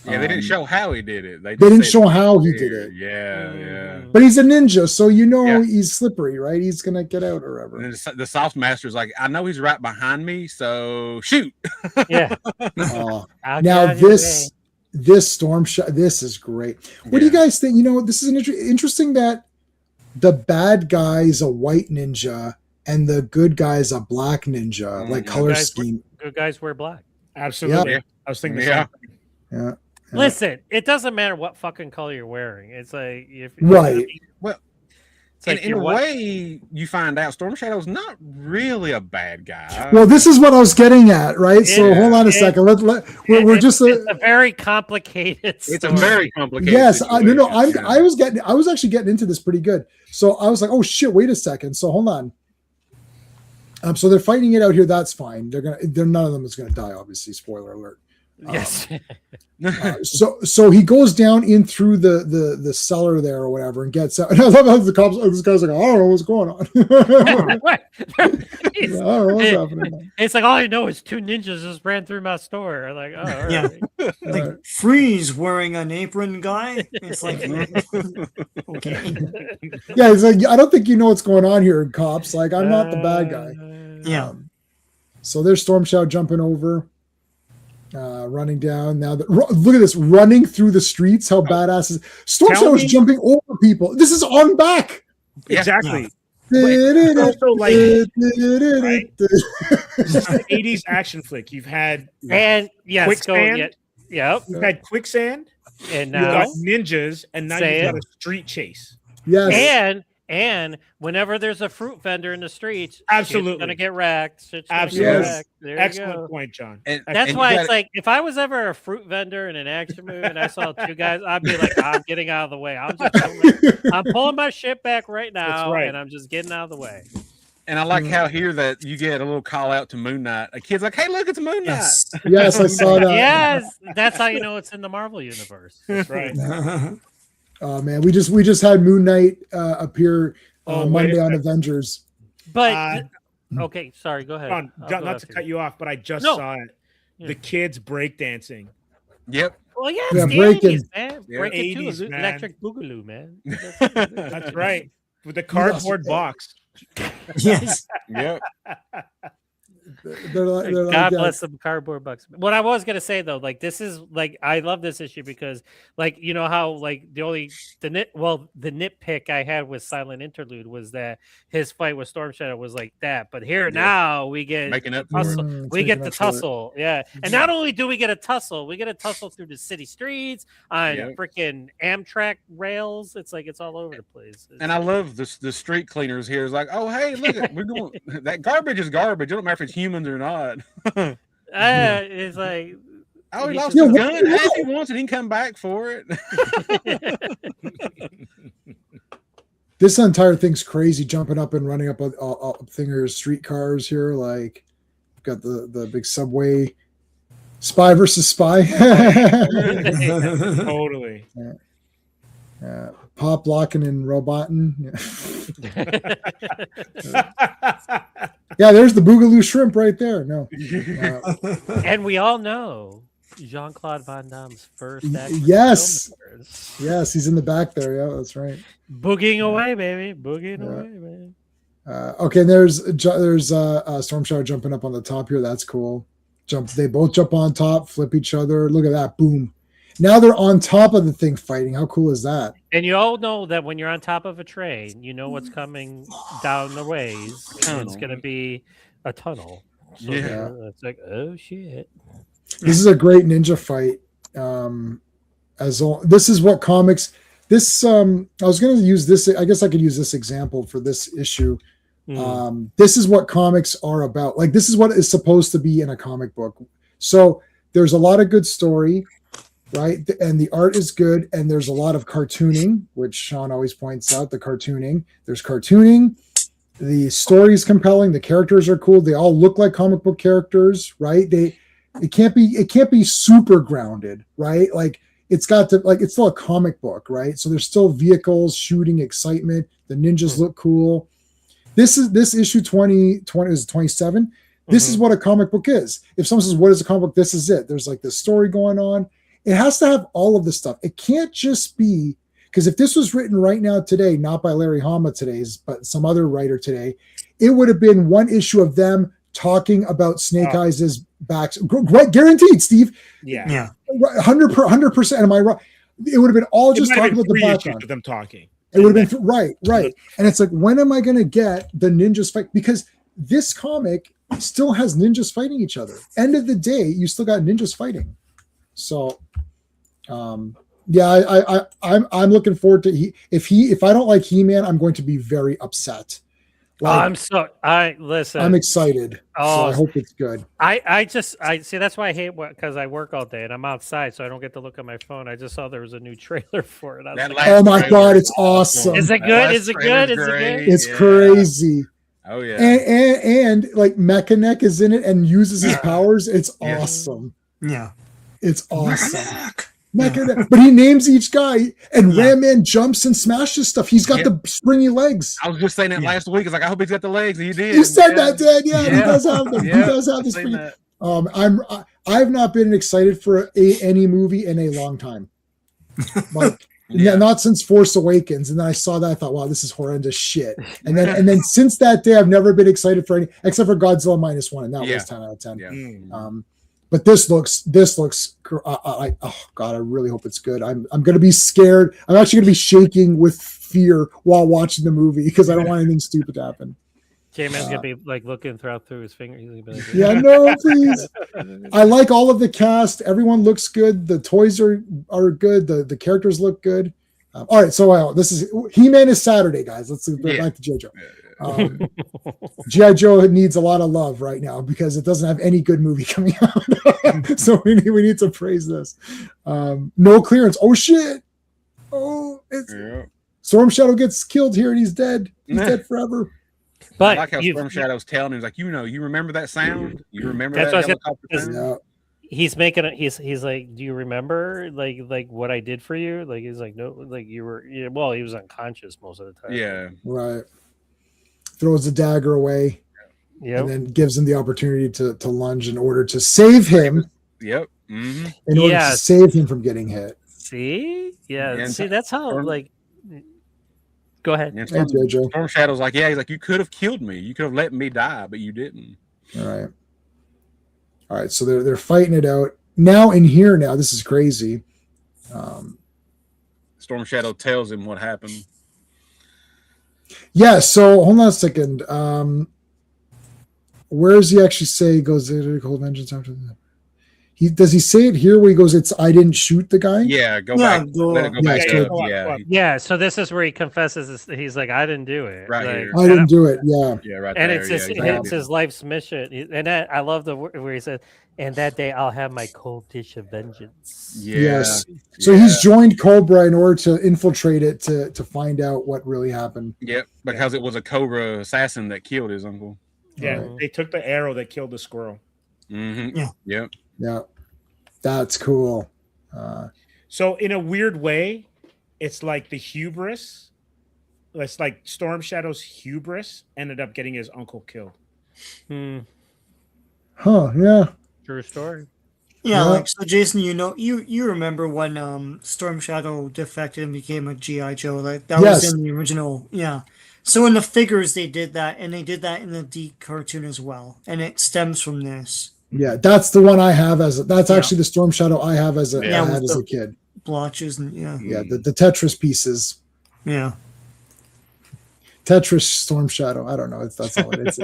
Yeah, they didn't show how he did it. They didn't show how he did it. Yeah. But he's a ninja, so he's slippery, right? He's gonna get out or whatever. And the Sauce Master's like, I know he's right behind me, so shoot. Yeah. Now this Storm Shadow, this is great. What do you guys think? This is interesting that the bad guy is a white ninja and the good guy is a black ninja, like color scheme. Good guys wear black. Absolutely. Yeah. I was thinking the same thing. Yeah. Listen, it doesn't matter what fucking color you're wearing. It's like Well, in a way, you find out Storm Shadow's not really a bad guy. Well, this is what I was getting at, right? So hold on a second. It's a very complicated story. It's a very complicated. Yes, I was actually getting into this pretty good. So I was like, oh shit, wait a second. So hold on. So they're fighting it out here. That's fine. None of them is gonna die. Obviously, spoiler alert. Yes. So he goes down in through the cellar there or whatever and gets out. And I love how the cops. This guy's like, I don't know what's going on. I don't know what's happening. It's like all I know is two ninjas just ran through my store. I'm like, oh, all Yeah. right. Like Freeze wearing an apron guy. It's like okay. Yeah, it's like I don't think you know what's going on here, cops. Like I'm not the bad guy. Yeah. So there's Storm Shadow jumping over. Running down now. Look at this, running through the streets. How badass is Storm Shadow is jumping over people. This is on back. Exactly. Yeah. Also, like, 80s action flick. You've had Quicksand. Yep. You've had Quicksand, and you now got ninjas, and now you've got a street chase. Yes. And whenever there's a fruit vendor in the streets, absolutely shit's gonna get wracked. Absolutely. Get wracked. There Excellent you go. point, John. That's why it's like if I was ever a fruit vendor in an action movie and I saw two guys, I'd be like, I'm getting out of the way. I'm pulling my shit back right now, and I'm just getting out of the way. And I like how here that you get a little call out to Moon Knight. A kid's like, "Hey, look, it's Moon Knight." Yes, I saw that. Yes, that's how you know it's in the Marvel universe. That's right. Oh man, we just had Moon Knight appear Monday on Avengers. But okay, sorry, go ahead. John, not to cut you off, but I just saw it. The kids breakdancing. Yep. Well, yeah, it's the breaking, 80s, man. Yeah. Breaking 80s, too, man. electric boogaloo, man. That's right. With the cardboard box. Yes. Yep. They're like, God bless them cardboard box. What I was gonna say though, like this is like I love this issue because like you know how like the nitpick I had with Silent Interlude was that his fight with Storm Shadow was like that, but here now we get making up we get the tussle, and not only do we get a tussle through the city streets on freaking Amtrak rails. It's like it's all over the place. And I love the street cleaners here. It's like, oh hey, look, we're going that garbage is garbage. It don't matter if it's humans or not. It's like he lost his gun. If he wants it, he can come back for it. This entire thing's crazy, jumping up and running up a thing of streetcars here. Like, got the big subway, spy versus spy. Totally. Pop locking and roboting. Yeah, there's the Boogaloo shrimp right there. No. And we all know Jean-Claude Van Damme's first act. Yes, he's in the back there. Yeah, that's right. Boogieing away, baby. Boogieing away, man. Okay, and there's Storm Shadow jumping up on the top here. That's cool. They both jump on top, flip each other. Look at that. Boom. Now they're on top of the thing fighting. How cool is that? And you all know that when you're on top of a train, you know what's coming down the ways. It's going to be a tunnel. So it's like, oh shit. This is a great ninja fight. This is what comics. This I was going to use this. I guess I could use this example for this issue. This is what comics are about. Like this is what is supposed to be in a comic book. So there's a lot of good story. Right, and the art is good, and there's a lot of cartooning, which Sean always points out. The cartooning, there's cartooning. The story is compelling. The characters are cool. They all look like comic book characters, right? It can't be super grounded, right? Like it's got to it's still a comic book, right? So there's still vehicles, shooting, excitement. The ninjas look cool. This issue 20 is 27. This is what a comic book is. If someone says, "What is a comic book?" This is it. There's like this story going on. it has to have all of this stuff. It can't just be, because if this was written right now today, not by Larry Hama today's, but some other writer today, it would have been one issue of them talking about Snake Eyes' backs. Guaranteed, Steve. Yeah. 100%. Am I right? It would have been all just talking about the background. Of them talking. It would have been right. And it's like, when am I going to get the ninjas fight? Because this comic still has ninjas fighting each other. End of the day, you still got ninjas fighting. So, I'm looking forward to if I don't like He-Man, I'm going to be very upset. Listen. I'm excited. So I hope it's good. I see. That's why I hate because I work all day and I'm outside, so I don't get to look at my phone. I just saw there was a new trailer for it. Oh my god, it's awesome! Is it good? Is it good? Is it good? It's crazy. Oh yeah. And like Mechanic is in it and uses his powers. It's awesome. Yeah. It's awesome. Mechanic. But he names each guy, and Ram Man jumps and smashes stuff. He's got the springy legs. I was just saying that last week. It's like, I hope he's got the legs. He did. You said that, Dad. Yeah, he does have them. He does have this. I've not been excited for any movie in a long time. Like, not since Force Awakens. And then I saw that, I thought, wow, this is horrendous shit. And then since that day, I've never been excited for any, except for Godzilla -1, and that was 10 out of 10. Yeah. But this looks like, oh god, I really hope it's good. I'm going to be scared. I'm actually going to be shaking with fear while watching the movie because I don't want anything stupid to happen. J-Man's gonna be like looking through his fingers. Like, yeah, no, please. I like all of the cast. Everyone looks good. The toys are good. The characters look good. All right, so this is He-Man is Saturday, guys. Let's go back to JoJo. G.I. Joe needs a lot of love right now because it doesn't have any good movie coming out. So we need to praise this. No clearance. Oh shit. Oh, Storm Shadow gets killed here and he's dead. He's dead forever. But I like how Storm Shadow's telling him, like, you remember that sound? You remember that helicopter sound? He's making it. He's like, do you remember like what I did for you? Like he's like, no, like you were. Well, he was unconscious most of the time. Yeah, right. Throws the dagger away, and then gives him the opportunity to lunge in order to save him. Yep. Mm-hmm. In order to save him from getting hit. See, see, that's how like. Go ahead. Storm Shadow's like, he's like, you could have killed me. You could have let me die, but you didn't. All right. So they're fighting it out now. This is crazy. Storm Shadow tells him what happened. Yeah. So hold on a second. Where does he actually say he goes to hold vengeance after that? Does he say it here where he goes, I didn't shoot the guy? Yeah, let it go back. Yeah, so this is where he confesses he's like, I didn't do it. Right like, here. I didn't do it. Yeah. Yeah, right and there. It's his life's mission. And I love where he says, and that day I'll have my cold dish of vengeance. Yeah. Yes. So he's joined Cobra in order to infiltrate it to find out what really happened. Yep, because it was a Cobra assassin that killed his uncle. Yeah, they took the arrow that killed the squirrel. Mm-hmm. Yep. Yeah, that's cool. So in a weird way, it's like the hubris. It's like Storm Shadow's hubris ended up getting his uncle killed. Huh? Yeah. True story. Yeah, like so, Jason. You remember when Storm Shadow defected and became a GI Joe? Like that was in the original. Yeah. So in the figures they did that, and they did that in the D cartoon as well, and it stems from this. Yeah, that's the one I have that's actually the Storm Shadow I have as a kid. Blotches and the Tetris pieces. Yeah. Tetris Storm Shadow. I don't know. That's all it is.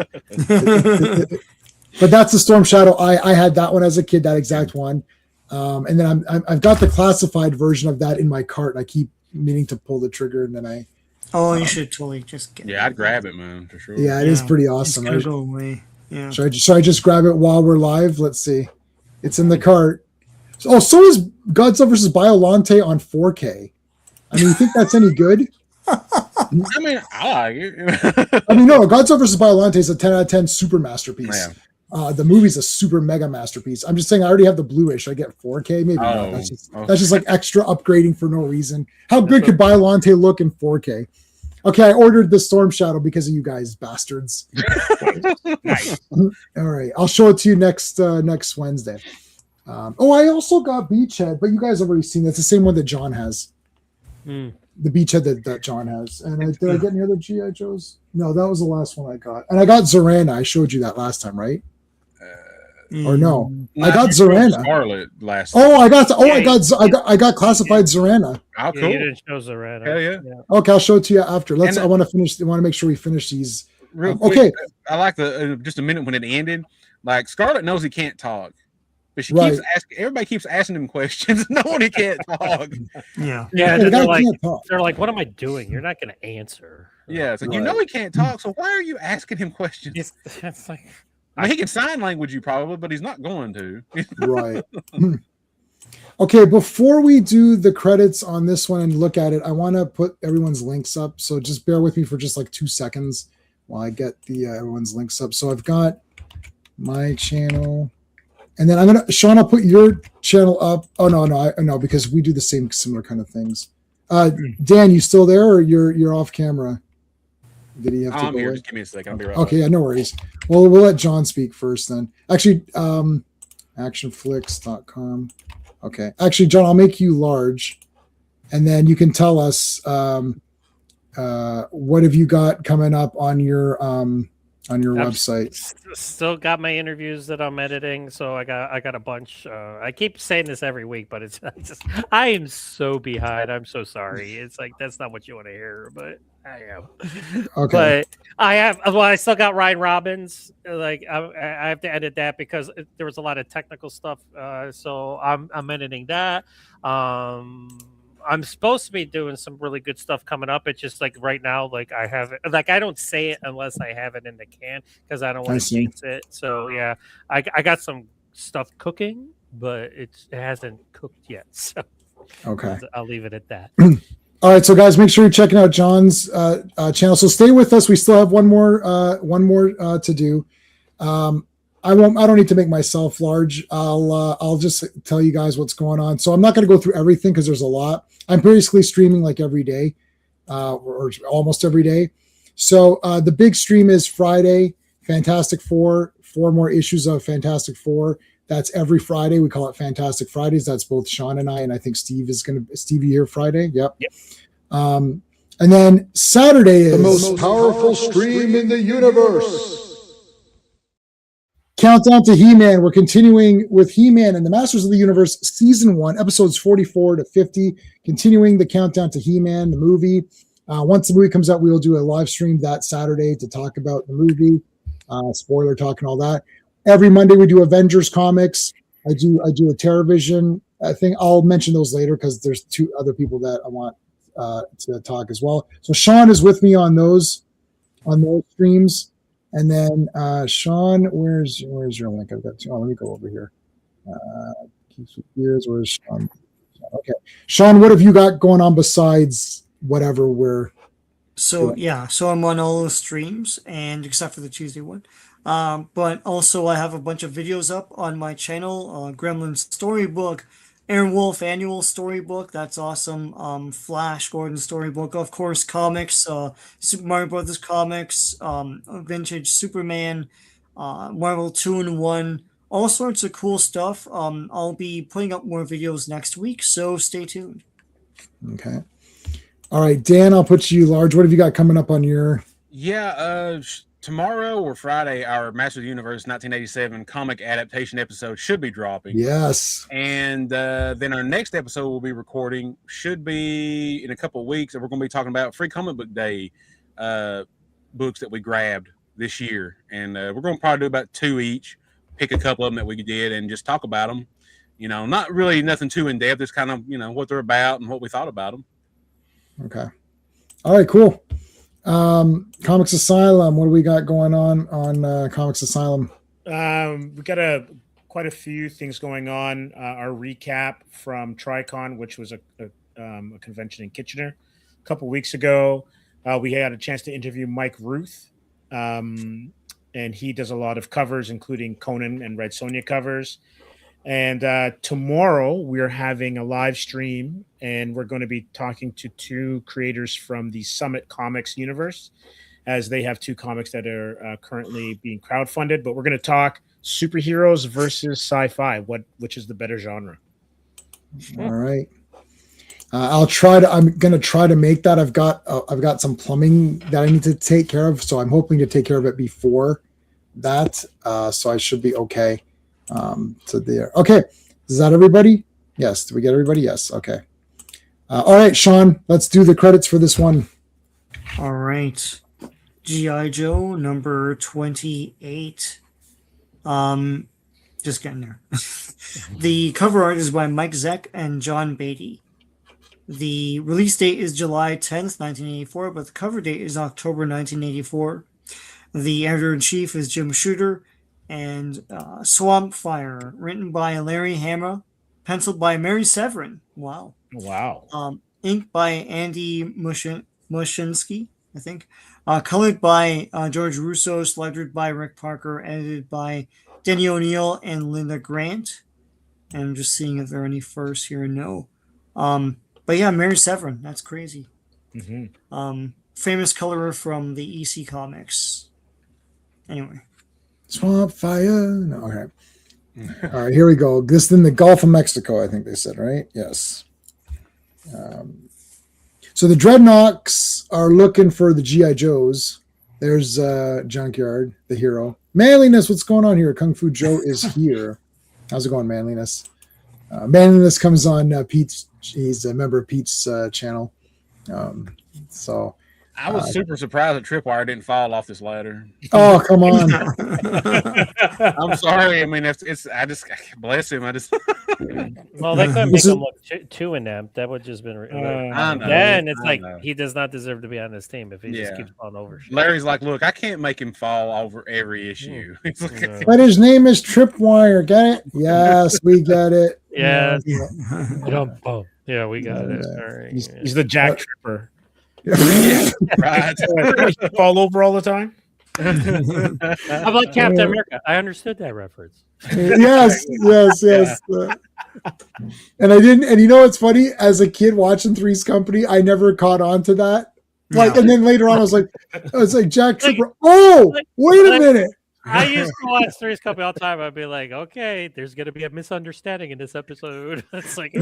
But that's the Storm Shadow. I had that one as a kid, that exact one. And then I've got the classified version of that in my cart. I keep meaning to pull the trigger, and then I. Oh, you should totally just get. Yeah, I'd grab it, man, for sure. Yeah, it is pretty awesome. It's gonna go away. Yeah. Should I just grab it while we're live? Let's see. It's in the cart. So is Godzilla vs. Biollante on 4K. I mean, you think that's any good? I mean, I like it. No, Godzilla vs. Biollante is a 10 out of 10 super masterpiece. Yeah. The movie's a super mega masterpiece. I'm just saying I already have the Blu-ray. Should I get 4K? Maybe not. That's just like extra upgrading for no reason. How good could Biollante look in 4K? Okay, I ordered the Storm Shadow because of you guys, bastards. Nice. All right, I'll show it to you next Wednesday. I also got Beachhead, but you guys have already seen that's the same one that John has. The Beachhead that John has. And did I get any other G.I. Joes? No, that was the last one I got. And I got Zorana. I showed you that last time, right? Or no? I got Zorana. Scarlet last. I got classified Zorana. Oh, cool. You didn't show Zorana. Hell yeah. Okay, I'll show it to you after. I want to make sure we finish these. Real quick, okay. I like just a minute when it ended. Like Scarlet knows he can't talk, but she keeps asking. Everybody keeps asking him questions, knowing he can't talk. Yeah. They're like, what am I doing? You're not going to answer. Yeah, it's like you know he can't talk, so why are you asking him questions? It's like. I mean, he can sign language you probably, but he's not going to. Right. Okay, before we do the credits on this one and look at it, I want to put everyone's links up. So just bear with me for just like 2 seconds while I get the everyone's links up. So I've got my channel, and then Sean, I'll put your channel up. Oh no, because we do the similar kind of things. Dan, you still there, or you're off camera? Did he have to go? Here. Just give me a second. I'll be right. Okay, yeah, no worries. Well, we'll let John speak first then. Actually, ACTION-FLIX.com. Okay. Actually, John, I'll make you large, and then you can tell us what have you got coming up on your website. Still got my interviews that I'm editing, so I got a bunch. I keep saying this every week, but I am so behind. I'm so sorry. It's like that's not what you want to hear, but I am. Okay. But I still got Ryan Robbins. Like I have to edit that because there was a lot of technical stuff. So I'm editing that. I'm supposed to be doing some really good stuff coming up. It's just like right now, like I have it, like I don't say it unless I have it in the can because I don't want to jinx it. So yeah, I got some stuff cooking, but it hasn't cooked yet. So okay, I'll leave it at that. All right, so guys, make sure you're checking out John's channel. So stay with us. We still have one more to do. I don't need to make myself large. I'll just tell you guys what's going on. So I'm not going to go through everything because there's a lot. I'm basically streaming like every day, or almost every day. So the big stream is Friday, Fantastic Four, 4 more issues of Fantastic Four. That's every Friday. We call it Fantastic Fridays. That's both Sean and I think Stevie here Friday. Yep. And then Saturday is the most powerful stream in the universe. Countdown to He-Man. We're continuing with He-Man and the Masters of the Universe Season 1, episodes 44 to 50. Continuing the countdown to He-Man, the movie. Once the movie comes out, we will do a live stream that Saturday to talk about the movie. Spoiler talk and all that. Every Monday we do Avengers comics. I do a TerraVision thing. I'll mention those later because there's 2 other people that I want to talk as well. So Sean is with me on those streams. And then Sean, where's your link? I've got 2. Oh, let me go over here. Keeps with Gears. Where's Sean? Okay, Sean, what have you got going on besides whatever we're? So I'm on all those streams, and except for the Tuesday one. But also I have a bunch of videos up on my channel. Gremlin Storybook, Airwolf Annual Storybook, that's awesome. Flash Gordon Storybook, of course, comics, Super Mario Brothers comics, vintage Superman, Marvel 2-in-1, all sorts of cool stuff. I'll be putting up more videos next week, so stay tuned. Okay. All right, Dan, I'll put you large. What have you got coming up on your? Yeah, tomorrow or Friday, our Masters of the Universe 1987 comic adaptation episode should be dropping. Yes. And then our next episode we'll be recording should be in a couple of weeks, and we're going to be talking about Free Comic Book Day books that we grabbed this year. And we're going to probably do about 2 each, pick a couple of them that we did, and just talk about them. You know, not really nothing too in-depth. It's kind of, what they're about and what we thought about them. Okay. All right, cool. Comix Asylum, what do we got going on Comix Asylum? We got quite a few things going on. Our recap from TriCon, which was a convention in Kitchener a couple weeks ago. We had a chance to interview Mike Ruth, and he does a lot of covers, including Conan and Red Sonja covers. And tomorrow we're having a live stream, and we're going to be talking to 2 creators from the Summit Comics universe, as they have 2 comics that are currently being crowdfunded. But we're going to talk superheroes versus sci-fi. Which is the better genre? All right. I'm gonna try to make that. I've got some plumbing that I need to take care of, so I'm hoping to take care of it before that. So I should be okay. So there. Okay. Is that everybody? Yes. Did we get everybody? Yes. Okay. All right, Sean, let's do the credits for this one. All right. G.I. Joe number 28. Just getting there. The cover art is by Mike Zeck and John Beatty. The release date is July 10th, 1984, but the cover date is October 1984. The editor-in-chief is Jim Shooter, and Swamp Fire, written by Larry Hama, penciled by Mary Severin. Wow. Inked by Andy Mushinsky, I think. Colored by George Russo, lettered by Rick Parker, edited by Denny O'Neil and Linda Grant. And I'm just seeing if there are any firsts here. No. But yeah, Mary Severin. That's crazy. Mm-hmm. Famous colorer from the EC Comics. Anyway. Swamp Fire. No, okay. All right, here we go. This in the Gulf of Mexico, I think they said, right? Yes. So the Dreadnoks are looking for the G.I. Joes. There's Junkyard, the hero. Manliness, what's going on here? Kung Fu Joe is here. How's it going, Manliness? Manliness comes on Pete's. He's a member of Pete's channel. So I was super surprised that Tripwire didn't fall off this ladder. Oh, come on. I'm sorry. I mean, it's I just bless him. Well, that couldn't make him look too inept. That would just been. Then it's like he does not deserve to be on this team if he just keeps falling over. Larry's like, look, I can't make him fall over every issue. But his name is Tripwire. Get it? Yes, we get it. Yeah. Yeah, we got it. All right. He's the Jack Tripper. Right. Fall over all the time. How about Captain America? I understood that reference. Yes. And I didn't. And you know what's funny? As a kid watching Three's Company, I never caught on to that. Like, and then later on, I was like Jack Tripper. Wait a minute. I used to watch Three's Company all the time. I'd be like, okay, there's going to be a misunderstanding in this episode. It's like.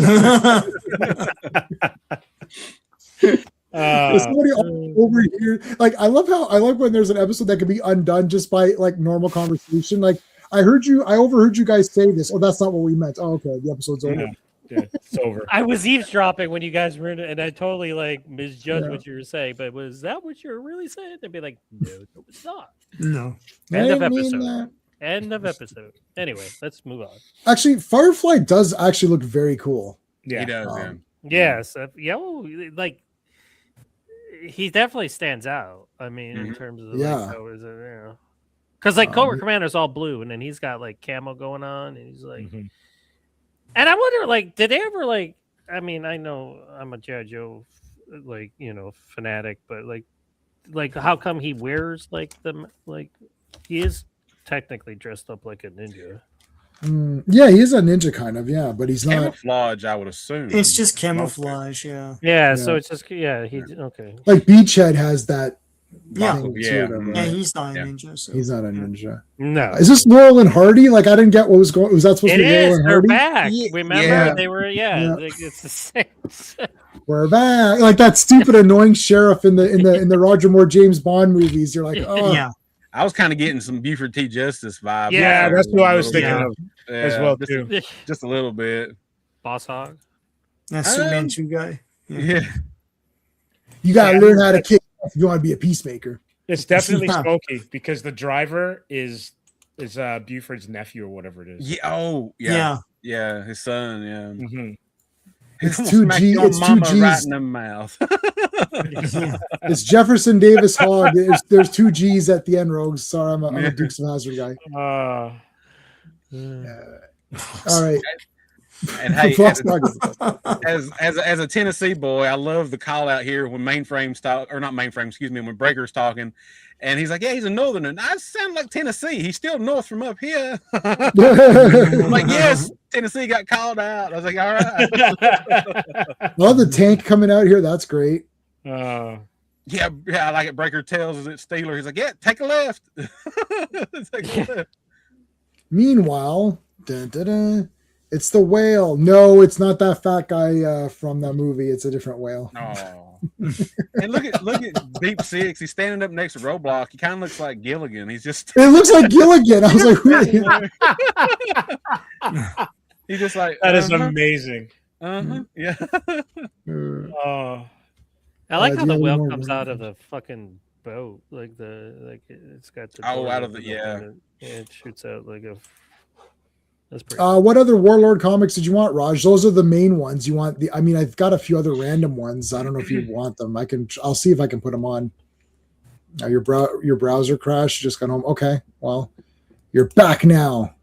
Somebody over here, like I like when there's an episode that can be undone just by like normal conversation. Like I overheard you guys say this. Oh, that's not what we meant. Oh, okay, the episode's over. Yeah, it's over. I was eavesdropping when you guys were in it, and I totally like misjudged what you were saying. But was that what you were really saying? They'd be like, no, it's not. No. End of episode. End of episode. Anyway, let's move on. Actually, Firefly does actually look very cool. Yeah, he does. Yes, like. He definitely stands out. I mean, in terms of because like Cobra Commander's all blue, and then he's got like camo going on, and he's like, and I wonder, like, did they ever like? I mean, I know I'm a G.I. Joe, like fanatic, but like how come he wears like he is technically dressed up like a ninja. Yeah, he is a ninja kind of, but he's not camouflage. I would assume it's just camouflage. Yeah. So it's just he okay. Like Beachhead has that. Yeah, he's not a ninja. So. He's not a ninja. No. Is this Laurel and Hardy? Like I didn't get what was going. Was that supposed to be Laurel and Hardy? They're back. Remember they were like, it's the same. We're back. Like that stupid annoying sheriff in the Roger Moore James Bond movies. You're like, oh yeah. I was kind of getting some Buford T. Justice vibe. Yeah, that's what I was thinking of as well too. Just a little bit. Boss Hog. That's the Manchu guy. Yeah. You gotta learn how to kick if you want to be a peacemaker. It's definitely Smokey because the driver is Buford's nephew or whatever it is. Yeah. Oh, yeah. Yeah, his son. Yeah. Mm-hmm. It's 2G. It's 2Gs right in the mouth. It's Jefferson Davis Hogg. There's 2Gs at the end, Rogues. Sorry, I'm a Dukes of Hazzard guy. All right. And hey, as a Tennessee boy, I love the call out here when when Breaker's talking, and he's like, "Yeah, he's a Northerner." I sound like Tennessee. He's still north from up here. I'm like, yes, Tennessee got called out. I was like, all right. Well, the tank coming out here, that's great. Yeah, I like it. Breaker tells it Steeler. He's like, yeah, take a left. Take a left. Meanwhile, it's the whale. No, it's not that fat guy from that movie. It's a different whale. Oh, and look at Deep Six. He's standing up next to Roadblock. He kind of looks like Gilligan. He's just. It looks like Gilligan. I was like, really? He's just like that is amazing. Yeah. Oh, I like how the whale comes out of the fucking boat, like it's got the out of the it shoots out like a. That's pretty. What other Warlord comics did you want, Raj? Those are the main ones. You want I mean, I've got a few other random ones. I don't know if you want them. I'll see if I can put them on. Your browser crashed. You just got home. Okay, well, you're back now.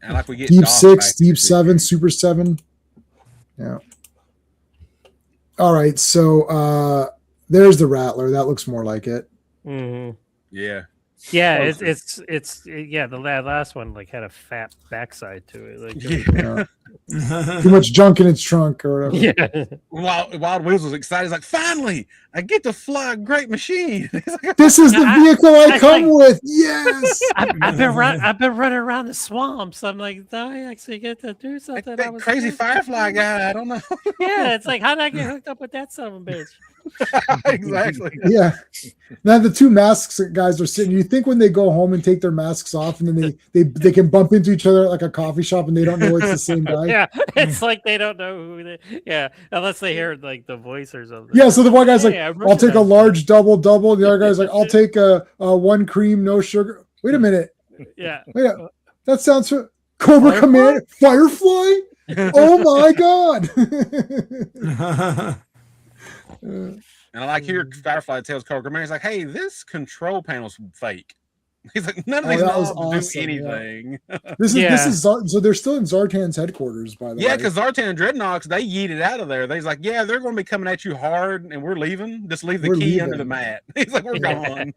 And like we get Deep 6, Deep 7, Super 7. Yeah. All right, so there's the Rattler. That looks more like it. Mm-hmm. Yeah. Yeah, it's the last one like had a fat backside to it. Like too much junk in its trunk or whatever. Yeah. Wild Wheels was excited. He's like, finally, I get to fly a great machine. This is the vehicle I come with. Yes. I've been running around the swamps. I'm like, do I actually get to do something? That crazy Firefly guy. I don't know. Yeah, it's like, how did I get hooked up with that son of a bitch? Exactly. Yeah. Now the two masks guys are sitting. You think when they go home and take their masks off, and then they can bump into each other at like a coffee shop, and they don't know it's the same guy. Yeah, it's like they don't know who they. Yeah, unless they hear like the voice or something. Yeah. So the one guy's like, "I'll take a large double." The other guy's like, "I'll take a one cream, no sugar." Wait a minute. Yeah. Wait a, that sounds Cobra Command Firefly. Oh my god. And I like here Firefly tells Cobra Command, he's like, hey, this control panel's fake. He's like, none of these knobs do anything. Yeah. This is so they're still in Zartan's headquarters, by the way. Yeah, because Zartan and Dreadnoks, they yeeted out of there. They's like, yeah, they're going to be coming at you hard, and we're leaving. Just leave the key under the mat. He's like, we're gone.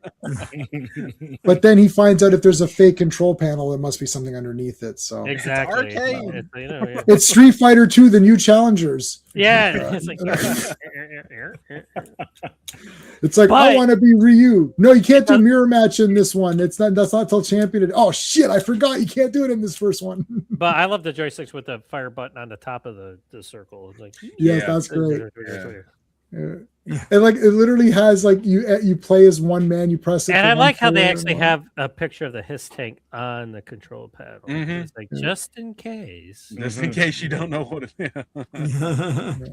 But then he finds out if there's a fake control panel, there must be something underneath it. So exactly, it's, it's Street Fighter 2, the new challengers. Yeah, it's like, it's like I want to be Ryu. No, you can't do mirror match in this one. That's not till champion. Oh shit, I forgot you can't do it in this first one. But I love the joysticks with the fire button on the top of the circle. It's like, yes, that's great. Yeah. And like it literally has like you play as one man, you press it. And I like how they actually have a picture of the HISS tank on the control panel. It's like just in case. Just in case you don't know what it is.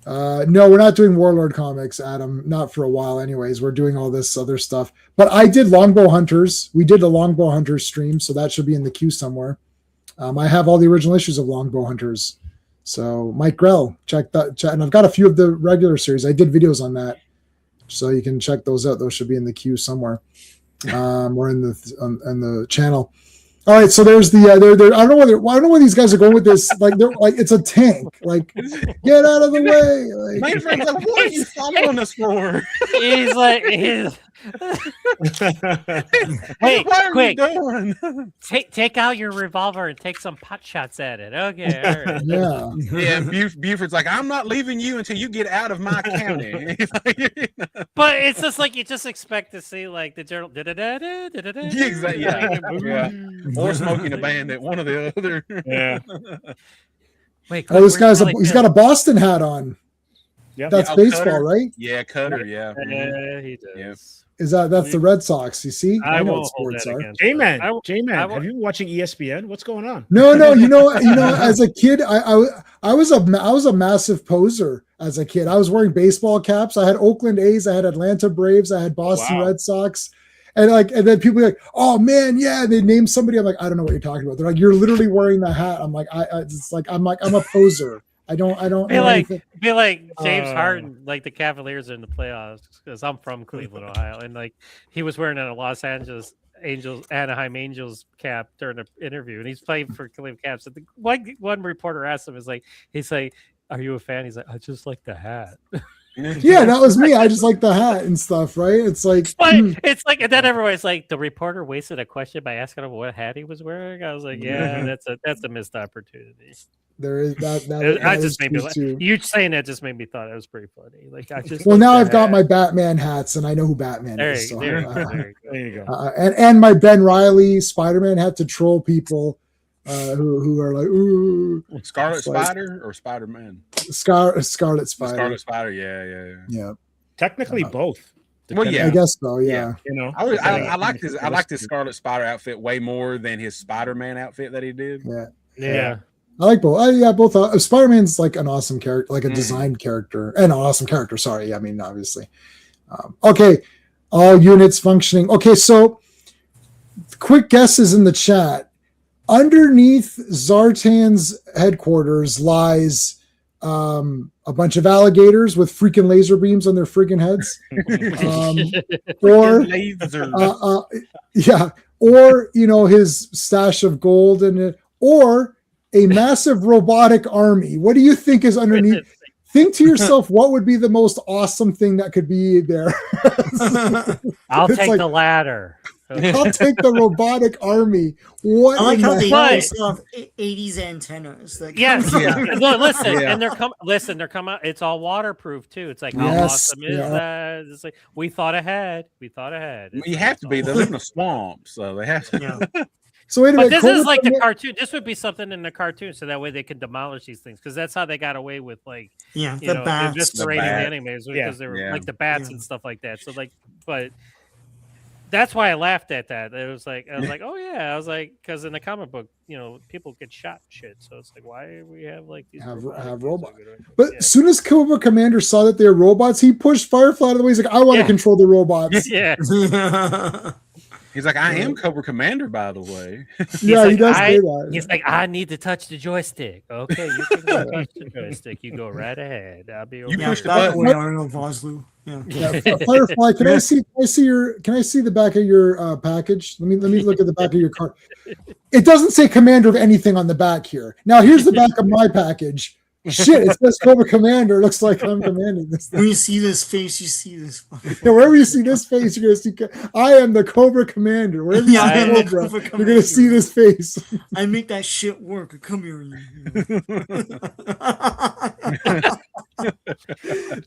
No, we're not doing Warlord comics, Adam. Not for a while, anyways. We're doing all this other stuff. But I did Longbow Hunters. We did the Longbow Hunters stream, so that should be in the queue somewhere. I have all the original issues of Longbow Hunters. So Mike Grell, check that. And I've got a few of the regular series. I did videos on that, so you can check those out. Those should be in the queue somewhere, or in the channel. All right, so there's the I don't know where these guys are going with this. Like they're like it's a tank. Like get out of the way. Like, Mainframe's like, what are you following us for? He's like, hey, quick, take out your revolver and take some pot shots at it. Okay, all right. Yeah. Yeah, Buford's like, I'm not leaving you until you get out of my county. But it's just like you just expect to see like the journal. Exactly. Yeah. Or smoking a bandit, one or the other. Yeah. Wait, oh, this guy's he's got a Boston hat on. Yeah, that's baseball, Cutter. Right? Yeah, Cutter. Yeah, he does. Yeah. Is that's the Red Sox? You see, I know won't what sports are. J-Man, have you been watching ESPN? What's going on? No, you know. As a kid, I was a massive poser. As a kid, I was wearing baseball caps. I had Oakland A's, I had Atlanta Braves, I had Boston Red Sox, and then people are like, "Oh man, yeah." And they name somebody. I'm like, I don't know what you're talking about. They're like, "You're literally wearing the hat." I'm like, I'm a poser. I don't be like James Harden, like the Cavaliers are in the playoffs because I'm from Cleveland, Ohio, and like he was wearing a Los Angeles Anaheim Angels cap during an interview, and he's playing for Cleveland Caps. And one reporter asked him, he's like, "Are you a fan?" He's like, "I just like the hat." Yeah, that was me. I just like the hat and stuff, right? It's like, it's like, and then everybody's like, the reporter wasted a question by asking him what hat he was wearing. I was like, yeah, that's a missed opportunity. There is that. I just made me too. You saying that just made me thought it was pretty funny. Like I just well, now I've got my Batman hats, and I know who Batman is. So, there you go. And my Ben Reilly Spider-Man hat to troll people who are like, ooh, Scarlet Spider or Spider-Man? Scarlet Spider. Scarlet Spider, yeah. Technically both. Well, yeah, I guess so. Yeah, you know, I liked his Scarlet Spider outfit way more than his Spider-Man outfit that he did. Yeah. I like both. Both. Spider-Man's like an awesome character, like a designed character, and an awesome character. Sorry, I mean obviously. Okay, all units functioning. Okay, so quick guesses in the chat. Underneath Zartan's headquarters lies a bunch of alligators with freaking laser beams on their freaking heads, or his stash of gold or a massive robotic army. What do you think is underneath? Think to yourself, what would be the most awesome thing that could be there? I'll take the ladder. I'll take the robotic army. What? I like how they also have 80s antennas. Yes. No, listen, and they're coming. It's all waterproof too. It's like how awesome is that? It's like we thought ahead. You have to be. They live in a swamp, so they have to. Yeah. So wait a minute. This is like the cartoon. This would be something in the cartoon, so that way they can demolish these things, because that's how they got away with the bats, eviscerating the animes, because they were like the bats and stuff like that. So but that's why I laughed at that. It was like I was like, oh yeah, I was like, because in the comic book, people get shot and shit. So it's like, why do we have like these have robots? But as soon as Cobra Commander saw that they're robots, he pushed Firefly out of the way. He's like, I want to control the robots. Yeah. He's like, I am Cobra Commander, by the way. Yeah, he does say that. He's like, I need to touch the joystick. Okay, you can go touch the joystick. You go right ahead. I'll be over here. Arnold Vosloo. Yeah. Firefly, can I see the back of your package? Let me look at the back of your card. It doesn't say Commander of anything on the back here. Now here's the back of my package. Shit, it says Cobra Commander. It looks like I'm commanding this thing. When you see this face, you see this. Yeah, wherever you see this face, you're gonna see. I am the Cobra Commander. Wherever you see Cobra, you're gonna see this face. I make that shit work. Come here.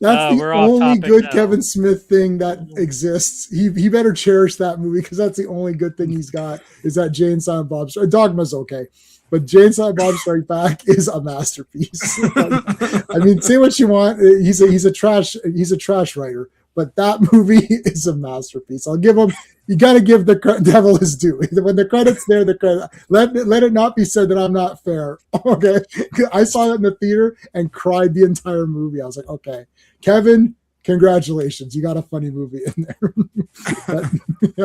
That's the only good Kevin Smith thing that exists. He better cherish that movie, because that's the only good thing he's got, is that Jay and Silent Bob. Dogma's okay, but Jay and Silent Bob Strike Back is a masterpiece. I mean, say what you want. He's a trash writer, but that movie is a masterpiece. I'll give him. You got to give the devil his due. When the credit's there, the credit. Let it not be said that I'm not fair. Okay, I saw it in the theater and cried the entire movie. I was like, okay, Kevin, congratulations, you got a funny movie in there.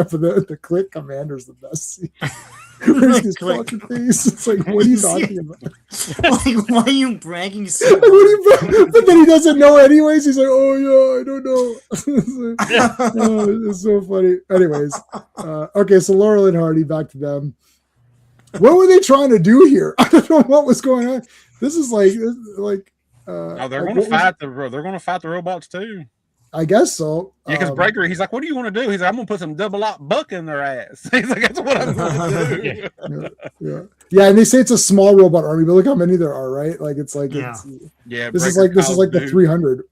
For the Click Commander's the best scene. Where's his fucking face? It's like, what are you talking about? Like, why are you bragging so But then he doesn't know anyways. He's like, oh yeah, I don't know. It's so funny. Anyways, okay, so Laurel and Hardy, back to them. What were they trying to do here? I don't know what was going on. This is like they're going to fight the robots too. I guess so. Yeah, because Breaker, he's like, what do you want to do? He's like, I'm going to put some double lock buck in their ass. He's like, that's what I'm going to do. Yeah, and they say it's a small robot army, but look how many there are, right? Like, it's like, this is like the 300.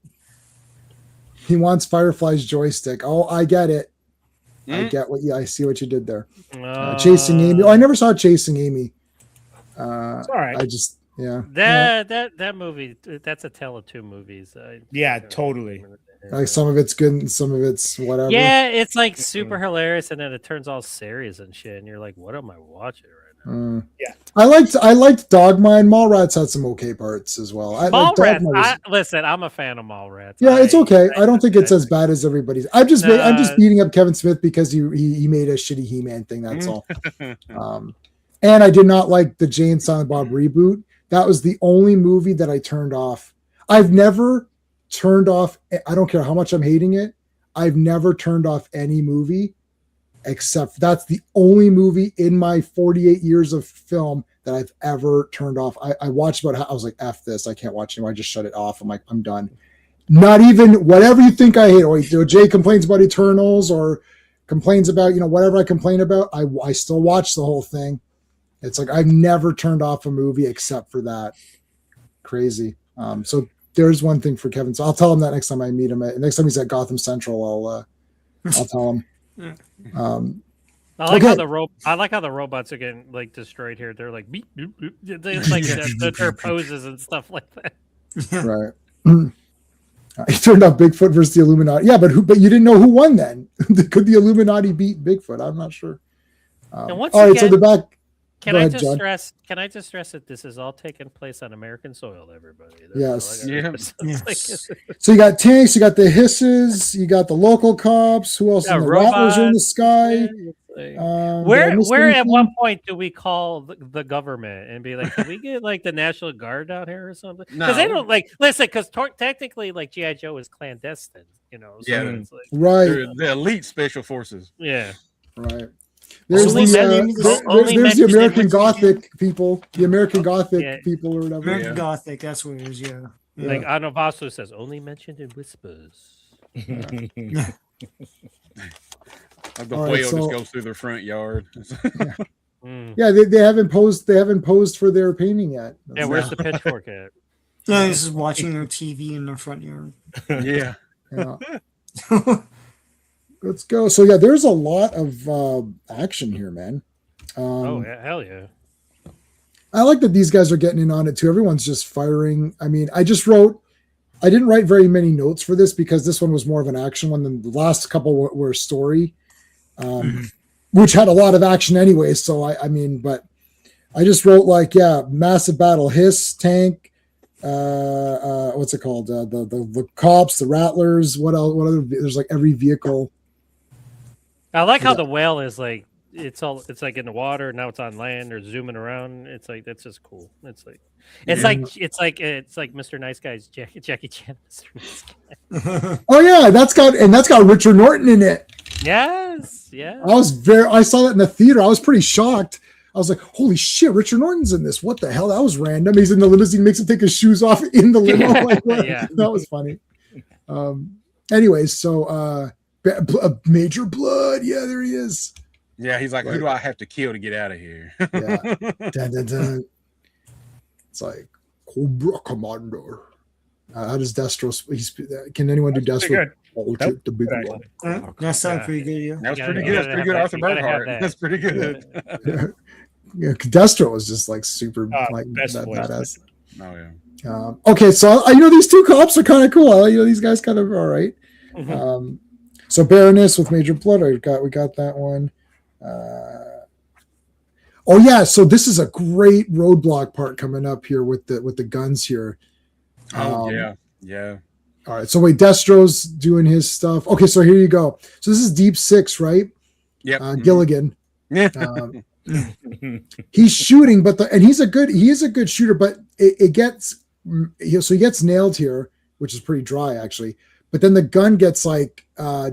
He wants Firefly's joystick. Oh, I get it. I see what you did there. Chasing Amy. Oh, I never saw Chasing Amy. It's all right. That movie, that's a tale of two movies. Totally. Like, some of it's good and some of it's whatever. Yeah, it's like super hilarious, and then it turns all serious and shit, and you're like, what am I watching right now? I liked Dogma, and Mallrats had some okay parts as well. Listen, I'm a fan of Mallrats. Yeah, it's okay. I don't think it's as bad as everybody's. I'm just beating up Kevin Smith because he made a shitty He-Man thing. That's all. And I did not like the Jay and Silent Bob reboot. That was the only movie that I turned off. I've never turned off. I don't care how much I'm hating it. I've never turned off any movie, except that's the only movie in my 48 years of film that I've ever turned off. I watched I was like, F this, I can't watch anymore. I just shut it off. I'm like, I'm done. Not even whatever you think I hate. Or Jay complains about Eternals or complains about, whatever I complain about. I still watch the whole thing. It's like I've never turned off a movie except for that. Crazy. So there's one thing for Kevin. So I'll tell him that next time I meet him. Next time he's at Gotham Central, I'll tell him. I like how the robots are getting like destroyed here. They're like beep, beep, beep. They like their poses and stuff like that. Right. He turned off Bigfoot versus the Illuminati. Yeah, but you didn't know who won then. Could the Illuminati beat Bigfoot? I'm not sure. And once all right, again, so the back. Can I just stress that this is all taking place on American soil, everybody? Yes. Yes. So you got tanks, you got the hisses, you got the local cops. Who else? The rattlers are in the sky. Where at one point do we call the government and be like, can we get like the National Guard down here or something? Because they don't because technically like G.I. Joe is clandestine, So it's like, right. They're the elite special forces. Yeah. Right. There's the American Gothic people, the American Gothic people or whatever. American Gothic, that's what it is, Like Anavasu says, only mentioned in whispers. The whale just goes through their front yard. Yeah, they haven't posed for their painting yet. Yeah, where's the pitchfork at? Yeah, this is watching their TV in their front yard. Yeah. Let's go. So yeah, there's a lot of action here, man. Hell yeah. I like that these guys are getting in on it too. Everyone's just firing. I mean, I didn't write very many notes for this because this one was more of an action one than the last couple were story, which had a lot of action anyway. So but I just wrote massive battle, hiss, tank, what's it called? The cops, the rattlers, what else? What other? There's like every vehicle. I like how the whale is like it's like in the water, now it's on land or zooming around. It's like that's just cool. It's like Mr. Nice Guy's Jackie Chan. Mr. Nice Guy. Oh yeah, that's got Richard Norton in it. Yes, yeah. I saw that in the theater. I was pretty shocked. I was like, holy shit, Richard Norton's in this. What the hell? That was random. He's in the limousine, makes him take his shoes off in the limo. That was funny. Anyways, so Major Blood. Yeah, there he is. Yeah, he's like, who do I have to kill to get out of here? Yeah. Dun, dun, dun. It's like Cobra Commander. How does Destro? Can anyone do Destro? The big one. That sounds pretty good. Yeah, that was pretty good. That's pretty good, Arthur Burkhart. That's pretty good. Yeah, Destro was just like super badass. Oh yeah. Okay, so these two cops are kind of cool. These guys kind of all right. Mm-hmm. So Baroness with Major Blood, we got that one. Oh yeah, so this is a great roadblock part coming up here with the guns here. Yeah. All right, so wait, Destro's doing his stuff. Okay, so here you go. So this is Deep Six, right? Yeah. Gilligan. He's shooting, he is a good shooter, but he gets nailed here, which is pretty dry actually. But then the gun gets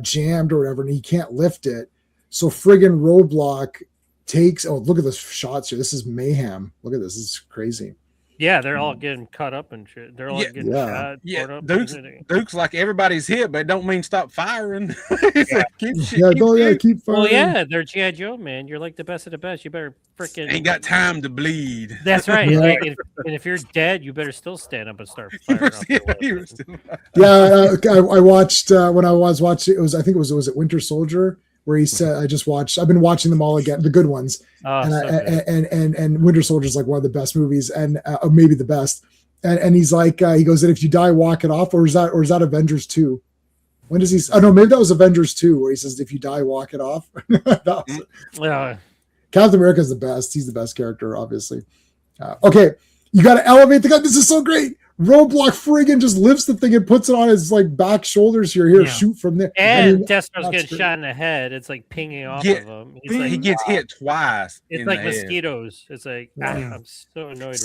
jammed or whatever, and he can't lift it. So friggin' roadblock takes. Oh, look at the shots here. This is mayhem. Look at this. This is crazy. Yeah, they're all getting cut up and shit. They're all getting shot. Yeah, Duke's like everybody's hit, but it don't mean stop firing. Keep firing. Well, yeah, they're G.I. Joe, man. You're like the best of the best. You better freaking ain't got time to bleed. That's right. And if you're dead, you better still stand up and start firing. I watched when I was watching. Was it Winter Soldier? Where he said, I've been watching them all again, the good ones. And Winter Soldier is like one of the best movies and maybe the best. And he's like, he goes, and if you die, walk it off. Or is that Avengers 2? When does he, maybe that was Avengers 2 where he says, if you die, walk it off. Captain America's the best. He's the best character, obviously. Okay. You got to elevate the gun. This is so great. Roadblock friggin' just lifts the thing and puts it on his back shoulders here. Shoot from there. And Destro's getting shot in the head. It's like pinging off of him. He gets hit twice. It's like mosquitoes. It's like I'm so annoyed.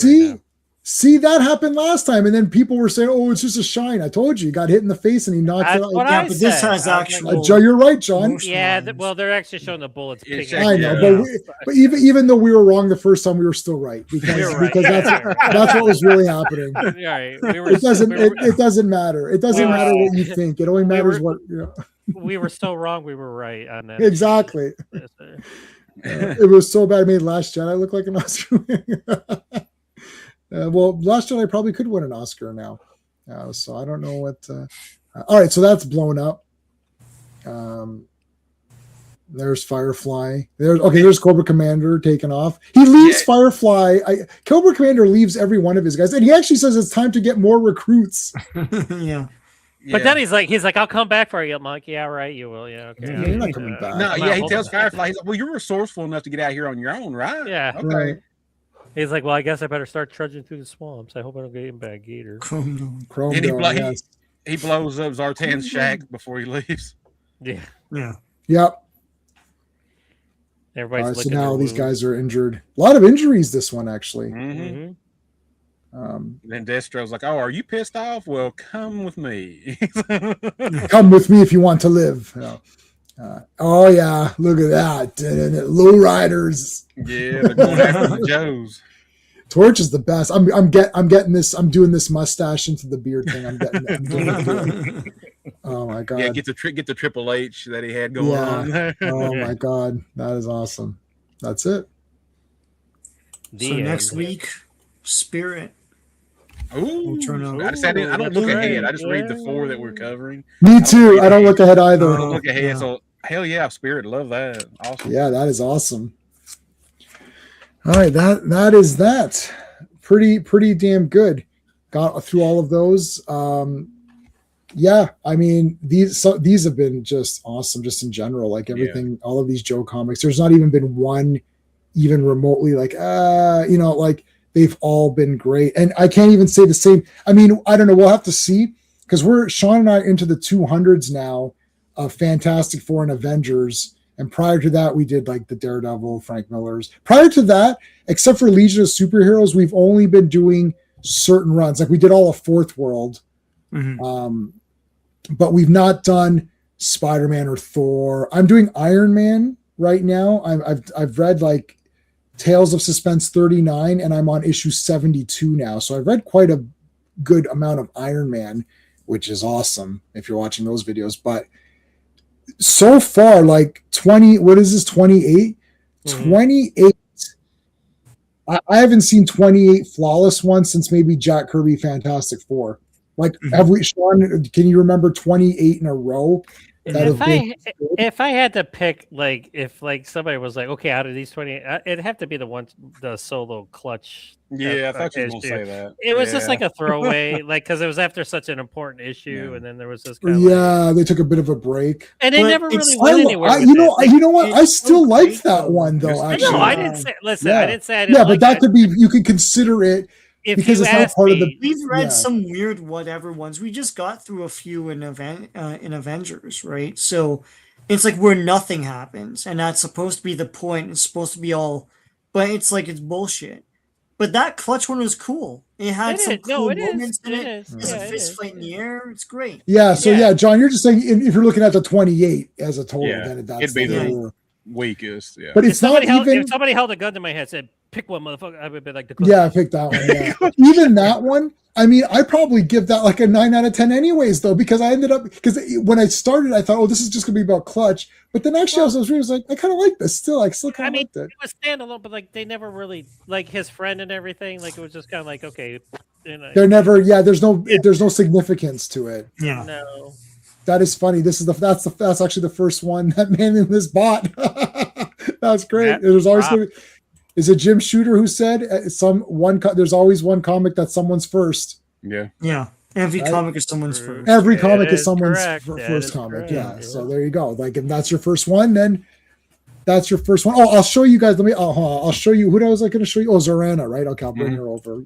See, that happened last time, and then people were saying, "Oh, it's just a shine." I told you, he got hit in the face, and he knocked it out. Yeah, but this has actual. Joe, you're right, John. Yeah, well, they're actually showing the bullets. I know, but even though we were wrong the first time, we were still right because that's what was really happening. Right. It doesn't matter. It doesn't matter what you think. It only matters what you know. We were so wrong. We were right on that. Exactly. It was so bad. I made Last Jedi look like an Oscar winner. Well, Last Jedi probably could win an Oscar now. So I don't know what. All right, so that's blown up. There's Firefly. There's Cobra Commander taken off. He leaves Firefly. Cobra Commander leaves every one of his guys, and he actually says it's time to get more recruits. Yeah. But then he's like, I'll come back for you. I'm like, yeah, right, you will. Yeah, okay. Yeah, you're not coming back. No, he tells Firefly, he's like, well, you're resourceful enough to get out here on your own, right? Yeah. Okay. Right. He's like, well, I guess I better start trudging through the swamps. I hope I don't get eaten by a gator. Chrome And he blows up Zartan's shack before he leaves. Yeah. Yeah. Yep. Everybody's so now these guys are injured. A lot of injuries this one, actually. Mm-hmm. Then Destro's like, "Oh, are you pissed off? Well, come with me. Come with me if you want to live." Oh yeah, look at that, low riders. Yeah, they're going after the Joes. Torch is the best. I'm getting this. I'm doing this mustache into the beard thing. I'm doing it. Oh my god! Yeah, get the Triple H that he had going on there. Oh my god, that is awesome. That's it. So next week, Spirit. Ooh, I don't look ahead. I just read the 4 that we're covering. Me too. I don't look ahead either. I don't look ahead. Yeah. So hell yeah, Spirit. Love that. Awesome. Yeah, that is awesome. All right, that is that. Pretty damn good. Got through all of those. Yeah, I mean these have been just awesome, just in general. Like everything, all of these Joe comics. There's not even been one even remotely like like. They've all been great. And I can't even say the same. I mean, I don't know. We'll have to see because Sean and I into the 200s now of Fantastic Four and Avengers. And prior to that, we did like the Daredevil, Frank Miller's. Prior to that, except for Legion of Superheroes, we've only been doing certain runs. Like we did all of Fourth World. Mm-hmm. But we've not done Spider-Man or Thor. I'm doing Iron Man right now. I've read like Tales of Suspense 39, and I'm on issue 72 now. So I've read quite a good amount of Iron Man, which is awesome if you're watching those videos. But so far, like 20, what is this, 28? Mm-hmm. 28. I haven't seen 28 flawless ones since maybe Jack Kirby Fantastic Four. Like, have we, Sean, can you remember 28 in a row? If I had to pick, like, if like somebody was like, okay, out of these 20, it'd have to be the solo Clutch. Yeah, I thought you were going to say that. It was just like a throwaway, like, because it was after such an important issue, and then there was this. They took a bit of a break, and they never really went anywhere. You know what? I still liked that one though. Actually, no, I didn't say. Listen, I didn't say. I didn't but that could be. You could consider it. Because it's not part of the. We've read some weird whatever ones. We just got through a few in Avengers, right? So it's like where nothing happens, and that's supposed to be the point. It's supposed to be all, but it's like it's bullshit. But that Clutch one was cool. It had some cool moments in it. There's a fist fight in the air. It's great. Yeah. So John, you're just saying if you're looking at the 28 as a total, then that's it'd be the weakest. Yeah. But it's not even. If somebody held a gun to my head, said, "Pick one, motherfucker," I would be like, I picked that one. Yeah. Even that one, I mean, I probably give that like a 9 out of 10 anyways, though, because I ended up, because when I started, I thought, oh, this is just gonna be about Clutch. But then actually, I was reading, I was like, I kind of like this still. I still kind of liked it. It was standalone, but like they never really, like his friend and everything, like it was just kind of like, okay, they're never, there's no significance to it. Yeah. No. That is funny. That's actually the first one that Man in this bought. That's great. There's always is it Jim Shooter who said there's always one comic that's someone's first. Yeah. Yeah. Every comic is someone's first. Every comic is someone's first comic. Yeah. So there you go. Like if that's your first one, then that's your first one. Oh, I'll show you guys. I'll show you. Who was I going to show you? Oh, Zorana, right? Okay, I'll bring her over.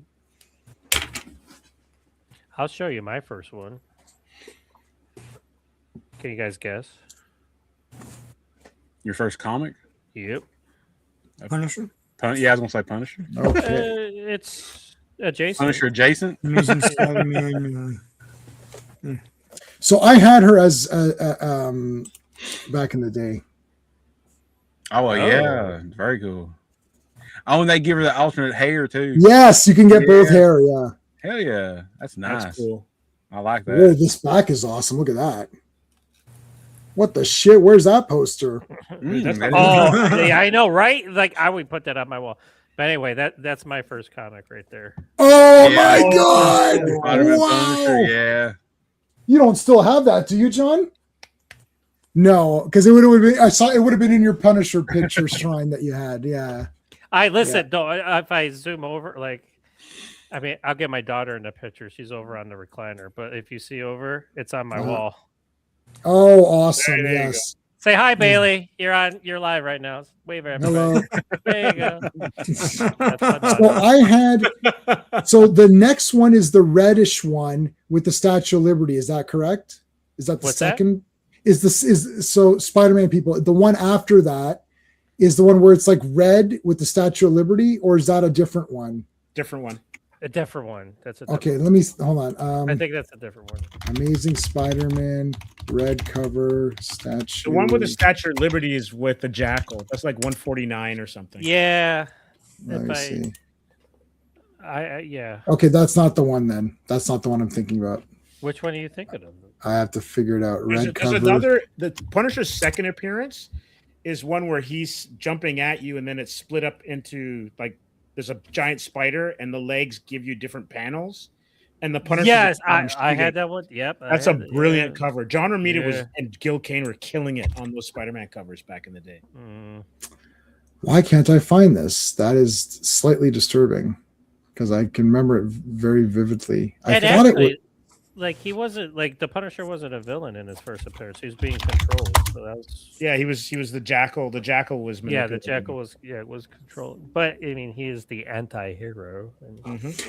I'll show you my first one. Can you guys guess? Your first comic? Yep. Punisher? Yeah, I was gonna say Punisher. Okay. Jason. Punisher adjacent. Amazing Spider-Man. So I had her as back in the day. Oh yeah, very cool. Oh, and they give her the alternate hair too. Yes, you can get both hair. Yeah. Hell yeah, that's nice. That's cool. I like that. Whoa, this back is awesome. Look at that. What the shit? Where's that poster? Yeah, I know, right? Like I would put that on my wall. But anyway, that's my first comic right there. Oh my god! Spider-Man Wow. Punisher, yeah. You don't still have that, do you, John? No, because it would have been. I saw it would have been in your Punisher picture shrine that you had. Yeah. I listen. Though, if I zoom over, like, I mean, I'll get my daughter in the picture. She's over on the recliner, but if you see over, it's on my wall. Oh, awesome! There you Yes. Say hi, Bailey. You're live right now. Wave at everybody. Hello. There you go. So I had. So the next one is the reddish one with the Statue of Liberty. Is that correct? Is that the What's second? So Spider-Man people? The one after that is the one where it's like red with the Statue of Liberty, or is that a different one? Different one. A different one. That's a different Okay. Let me hold on. I think that's a different one. Amazing Spider-Man red cover statue. The one with the Statue of Liberty is with the Jackal. That's like 149 or something. Yeah. Let me see. Yeah. Okay, that's not the one then. That's not the one I'm thinking about. Which one are you thinking of? I have to figure it out. Red There's cover. another. The Punisher's second appearance is one where he's jumping at you, and then it's split up into like there's a giant spider, and the legs give you different panels. And the Punisher. Yes, I had that one. Yep. That's a brilliant cover. John Romita was and Gil Kane were killing it on those Spider-Man covers back in the day. Why can't I find this? That is slightly disturbing because I can remember it very vividly. I thought it would. Like he wasn't like the Punisher wasn't a villain in his first appearance. He was being controlled. So that was he was the Jackal. The Jackal was the Jackal was controlled. But I mean, he is the anti-hero.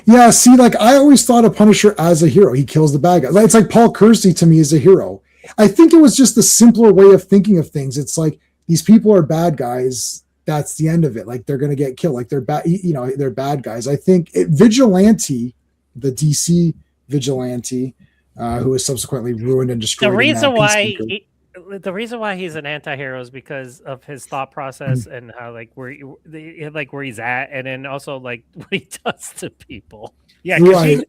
Yeah, see, like I always thought of Punisher as a hero. He kills the bad guy. Like, it's like Paul Kersey to me is a hero. I think it was just the simpler way of thinking of things. It's like these people are bad guys. That's the end of it. Like they're gonna get killed. Like they're bad. You know, they're bad guys. I think Vigilante, the DC Vigilante, who was subsequently ruined and destroyed. The reason why he's an anti-hero is because of his thought process and how where he's at, and then also like what he does to people. Yeah, right.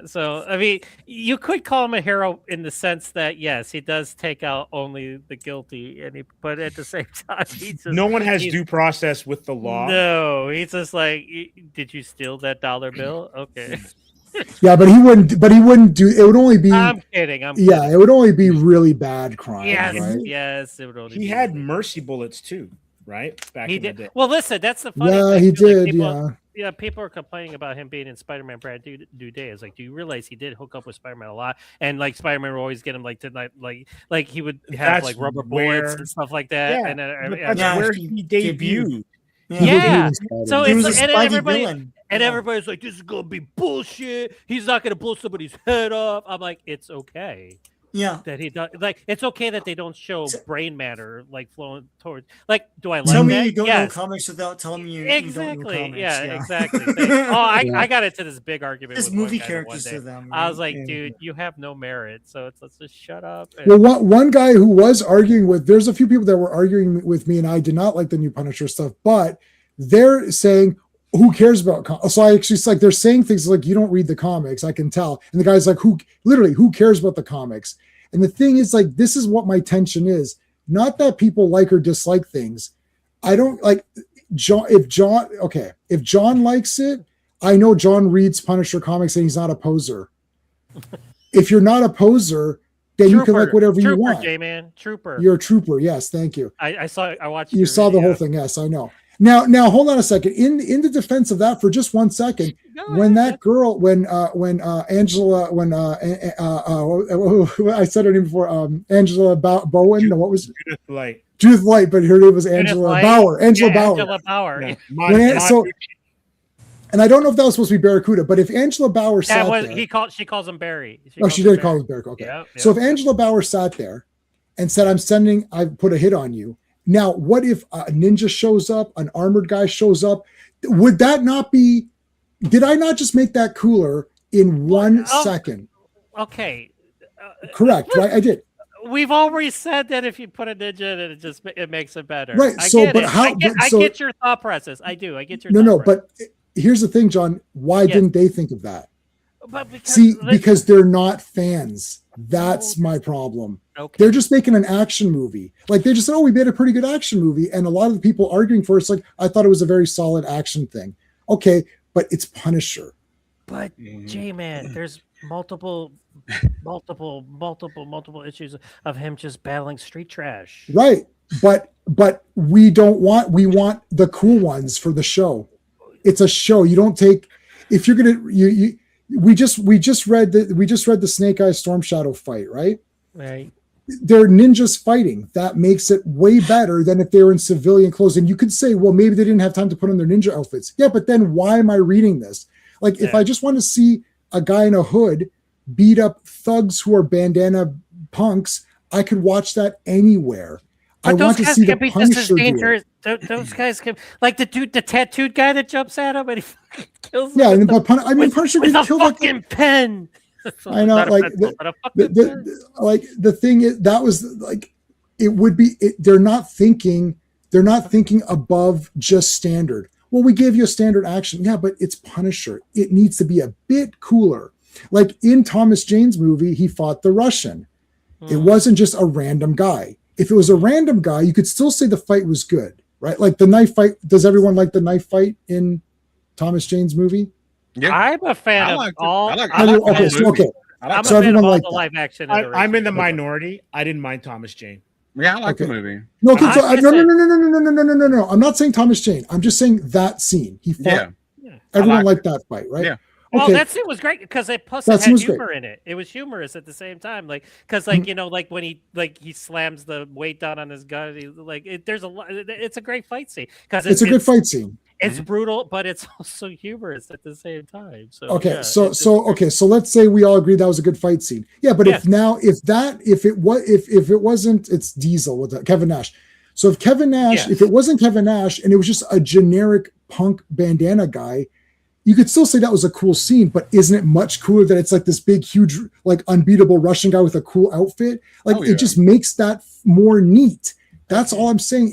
So I mean, you could call him a hero in the sense that yes, he does take out only the guilty, but at the same time, no one has due process with the law. No, he's just like, did you steal that $1 bill? Okay. Yeah, but he wouldn't do it. Would only be. I'm kidding. It would only be really bad crime. Yes, right? yes, it would only. He had mercy bullets too, right? Back in the day. Well, listen, that's the funny. Yeah, thing. he did. People, yeah, people are complaining about him being in Spider-Man Brand New Day. It's like, do you realize he did hook up with Spider-Man a lot? And like Spider-Man would always get him like he would have like rubber bullets and stuff like that. Yeah, and that's where he debuted. Yeah. So it's like, and everybody. Villain. And everybody's like, this is going to be bullshit. He's not going to blow somebody's head off. I'm like, it's okay. Yeah. That he does. Like, it's okay that they don't show brain matter like flowing towards. Like, do I like Tell that? me you don't yes. know comics without telling me you exactly. don't know comics. Yeah, exactly. I got into this big argument Just with movie one guy characters one day. to them. I was like, Yeah. dude, you have no merit. So let's just shut up. Well, one guy who was arguing with, there's a few people that were arguing with me, and I did not like the new Punisher stuff, but they're saying, who cares about so I actually, it's like they're saying things like, you don't read the comics, I can tell. And the guy's like, who cares about the comics? And the thing is, like, this is what my tension is. Not that people like or dislike things. I don't like John. If John likes it, I know John reads Punisher comics and he's not a poser. If you're not a poser, then you can like whatever you want. J-Man, Trooper. You're a trooper. Yes. Thank you. I watched. You saw the whole thing. Yes, I know. Now, hold on a second. In the defense of that, for just 1 second, when that girl, when Angela, I said her name before, Angela Bowen. No, what was it? Judith Light, but her name was Angela Bauer. Angela Bauer. Yeah. And I don't know if that was supposed to be Barracuda, but if Angela Bauer sat there, she calls him Barry. She did call him Barry. Okay. Yep. So if Angela Bauer sat there and said, I put a hit on you. Now, what if a ninja shows up, an armored guy shows up? Would that not be Did I not just make that cooler in 1 second? Okay. Correct, right? I did. We've already said that if you put a ninja in it, it makes it better. Right. I So, get but it. how? I get your thought process. I do. I get your No. process. But here's the thing, John. Why didn't they think of that? But because they're not fans. That's my problem. Okay. They're just making an action movie. Like they just said, oh, we made a pretty good action movie, and a lot of the people arguing for it's like I thought it was a very solid action thing. Okay, but it's Punisher. But J-Man, there's multiple issues of him just battling street trash. Right. But we want the cool ones for the show. It's a show. You don't take if you're gonna we just read the Snake Eyes Storm Shadow fight, right? Right. They're ninjas fighting. That makes it way better than if they were in civilian clothes. And you could say, well, maybe they didn't have time to put on their ninja outfits. Yeah, but then why am I reading this? Like, if I just want to see a guy in a hood beat up thugs who are bandana punks, I could watch that anywhere. But I want to see the Punisher do it. Those guys can, like the tattooed guy that jumps at him and he fucking kills him. Yeah, Punisher with can a kill fucking pen. I know, like the thing is that was like it would be. They're not thinking above just standard. Well, we gave you a standard action, yeah, but it's Punisher. It needs to be a bit cooler. Like in Thomas Jane's movie, he fought the Russian. It wasn't just a random guy. If it was a random guy, you could still say the fight was good, right? Like the knife fight. Does everyone like the knife fight in Thomas Jane's movie? Yeah, I'm a fan of all. Okay. I'm So a fan of everyone all liked the that. live action. I'm in the minority. I didn't mind Thomas Jane. Yeah, I like Okay. the movie. No, okay, so, I'm no. I'm not saying Thomas Jane. I'm just saying that scene. He fought. Yeah. Everyone like liked that fight, right? Yeah. Well, Okay. that scene was great because it That had scene was humor in it. It was humorous at the same time, like because like when he slams the weight down on his gun. There's a lot. It's a great fight scene because It's a good fight scene. It's brutal, but it's also humorous at the same time. So Okay, yeah, so let's say we all agree that was a good fight scene. Yeah, but Yeah. if it wasn't, it's Diesel with Kevin Nash. So if Kevin Nash, Yeah. if it wasn't Kevin Nash and it was just a generic punk bandana guy, you could still say that was a cool scene, but isn't it much cooler that it's like this big, huge, like unbeatable Russian guy with a cool outfit? Like Oh, yeah. it just makes that more neat. That's all I'm saying.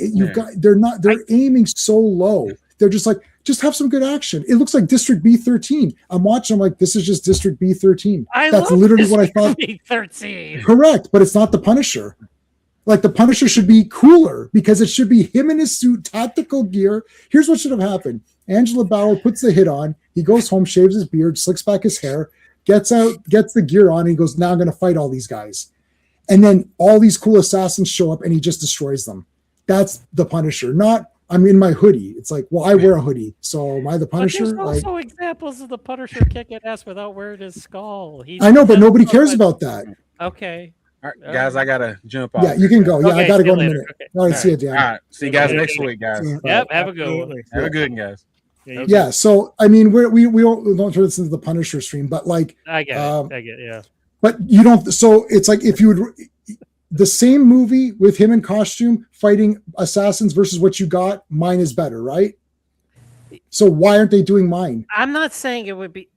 They're aiming so low. They're just like, just have some good action. It looks like District B13. I'm watching. I'm like, this is just District B13. That's literally what I thought. B13. Correct, but it's not the Punisher. Like the Punisher should be cooler because it should be him in his suit, tactical gear. Here's what should have happened. Angela Bauer puts the hit on. He goes home, shaves his beard, slicks back his hair, gets out, gets the gear on, and he goes, now I'm going to fight all these guys. And then all these cool assassins show up and he just destroys them. That's the Punisher. Not, I'm in my hoodie. It's like, well, I wear a hoodie. So am I the Punisher? But there's also examples of the Punisher kicking ass without wearing his skull. I know, but nobody cares about that. Okay. All right, guys, I gotta jump off. Yeah, you can go. Yeah, Okay, I got to see go you in a later. minute. Okay. All right, see you, Dan. All right, see you guys next week, guys. Yep. Have a good one. Have a good one, guys. Yeah, so I mean, we don't turn this into the Punisher stream, but like, I get it. Yeah. but you don't. So it's like if you would the same movie with him in costume fighting assassins versus what you got, mine is better, right? So why aren't they doing mine? I'm not saying it would be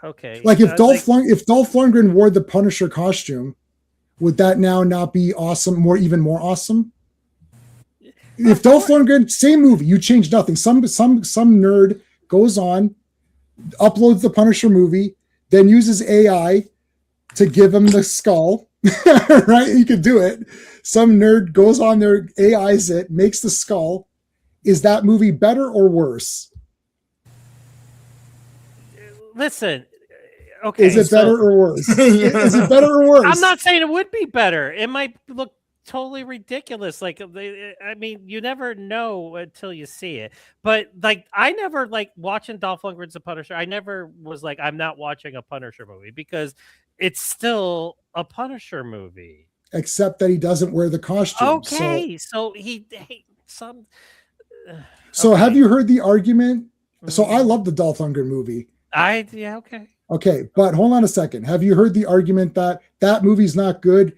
okay. Like if Dolph Lundgren wore the Punisher costume, would that now not be awesome? Even more awesome? If Dolph Lundgren, same movie, you change nothing. Some nerd goes on, uploads the Punisher movie, then uses AI to give him the skull. Right? You could do it. Some nerd goes on there, AIs it, makes the skull. Is that movie better or worse? Listen, okay. Is it better or worse? Is it better or worse? I'm not saying it would be better. It might look totally ridiculous. Like, I mean, you never know until you see it. But like, I never like watching Dolph Lundgren's The Punisher. I never was like, I'm not watching a Punisher movie because it's still a Punisher movie. Except that he doesn't wear the costume. Okay, so So have you heard the argument? So I love the Dolph Lundgren movie. Okay. Okay, but hold on a second. Have you heard the argument that movie's not good?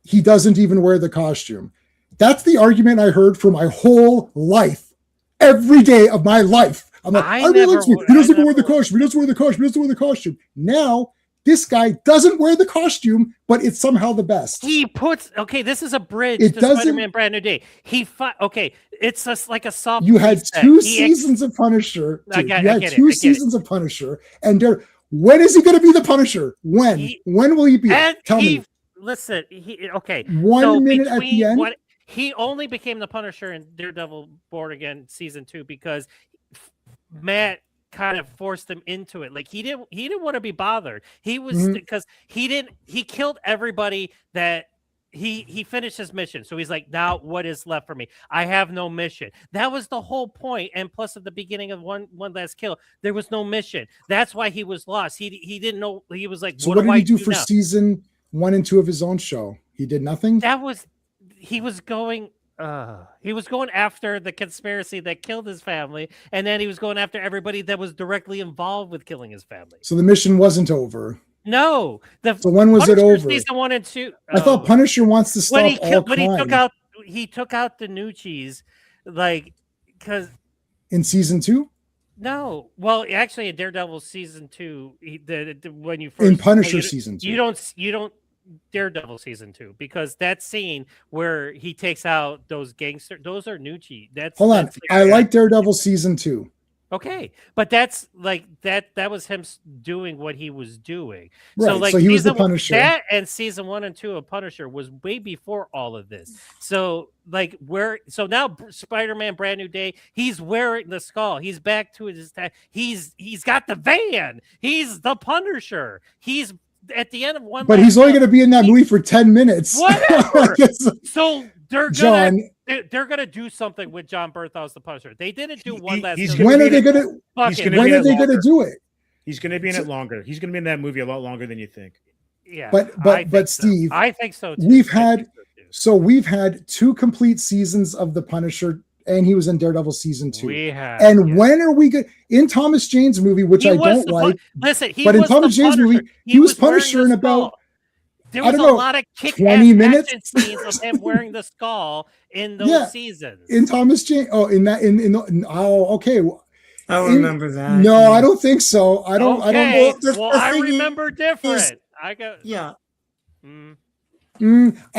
He doesn't even wear the costume. That's the argument I heard for my whole life. Every day of my life, I'm like, I really likes me. He doesn't wear the costume. He doesn't wear the costume. He doesn't wear the costume. Now this guy doesn't wear the costume, but it's somehow the best. He puts this is a bridge to Spider-Man Brand New Day. It's just like a soft. You had two seasons of Punisher. You had two seasons of Punisher, and when is he going to be the Punisher? When will he be? Tell me. Listen, 1 minute at the end. He only became the Punisher in Daredevil Born Again season 2 because Matt kind of forced him into it. Like he didn't want to be bothered. He was because he killed everybody that he finished his mission. So he's like, now what is left for me? I have no mission. That was the whole point. And plus at the beginning of one last kill, there was no mission. That's why he was lost. He didn't know. He was like, so what did he do for season 1 and 2 of his own show? He did nothing. He was going after the conspiracy that killed his family, and then he was going after everybody that was directly involved with killing his family. So the mission wasn't over. No. So when was it over? Season 1 and 2. I thought Punisher wants to stop all crime. He took out the Nucci's, like, because in season 2. No, well, actually, in Daredevil season 2, when you first in Punisher season 2, you don't Daredevil season 2 because that scene where he takes out those gangsters, those are Nucci. Hold on, I like Daredevil season 2. Okay, but that's like that was him doing what he was doing. Right, so he was the Punisher. That and season 1 and 2 of Punisher was way before all of this. So now Spider-Man Brand New Day, he's wearing the skull. He's back to his he's got the van. He's the Punisher. He's at the end of one. But he's only going to be in that movie for 10 minutes. Whatever. So they're gonna do something with John Bernthal as the Punisher. They didn't do one last. When are they gonna do it? He's gonna be in it longer. He's gonna be in that movie a lot longer than you think. Yeah, but Steve, I think so too. We've had 2 complete seasons of the Punisher, and he was in Daredevil season 2. When are we good in Thomas Jane's movie, which I don't like? Listen, but in Thomas Jane's movie, he was Punisher in about. There was a lot of kick-ass action scenes of him wearing the skull in those seasons. In Thomas Jane, okay. I remember that. No, I don't think so. I don't. Okay. I remember different. I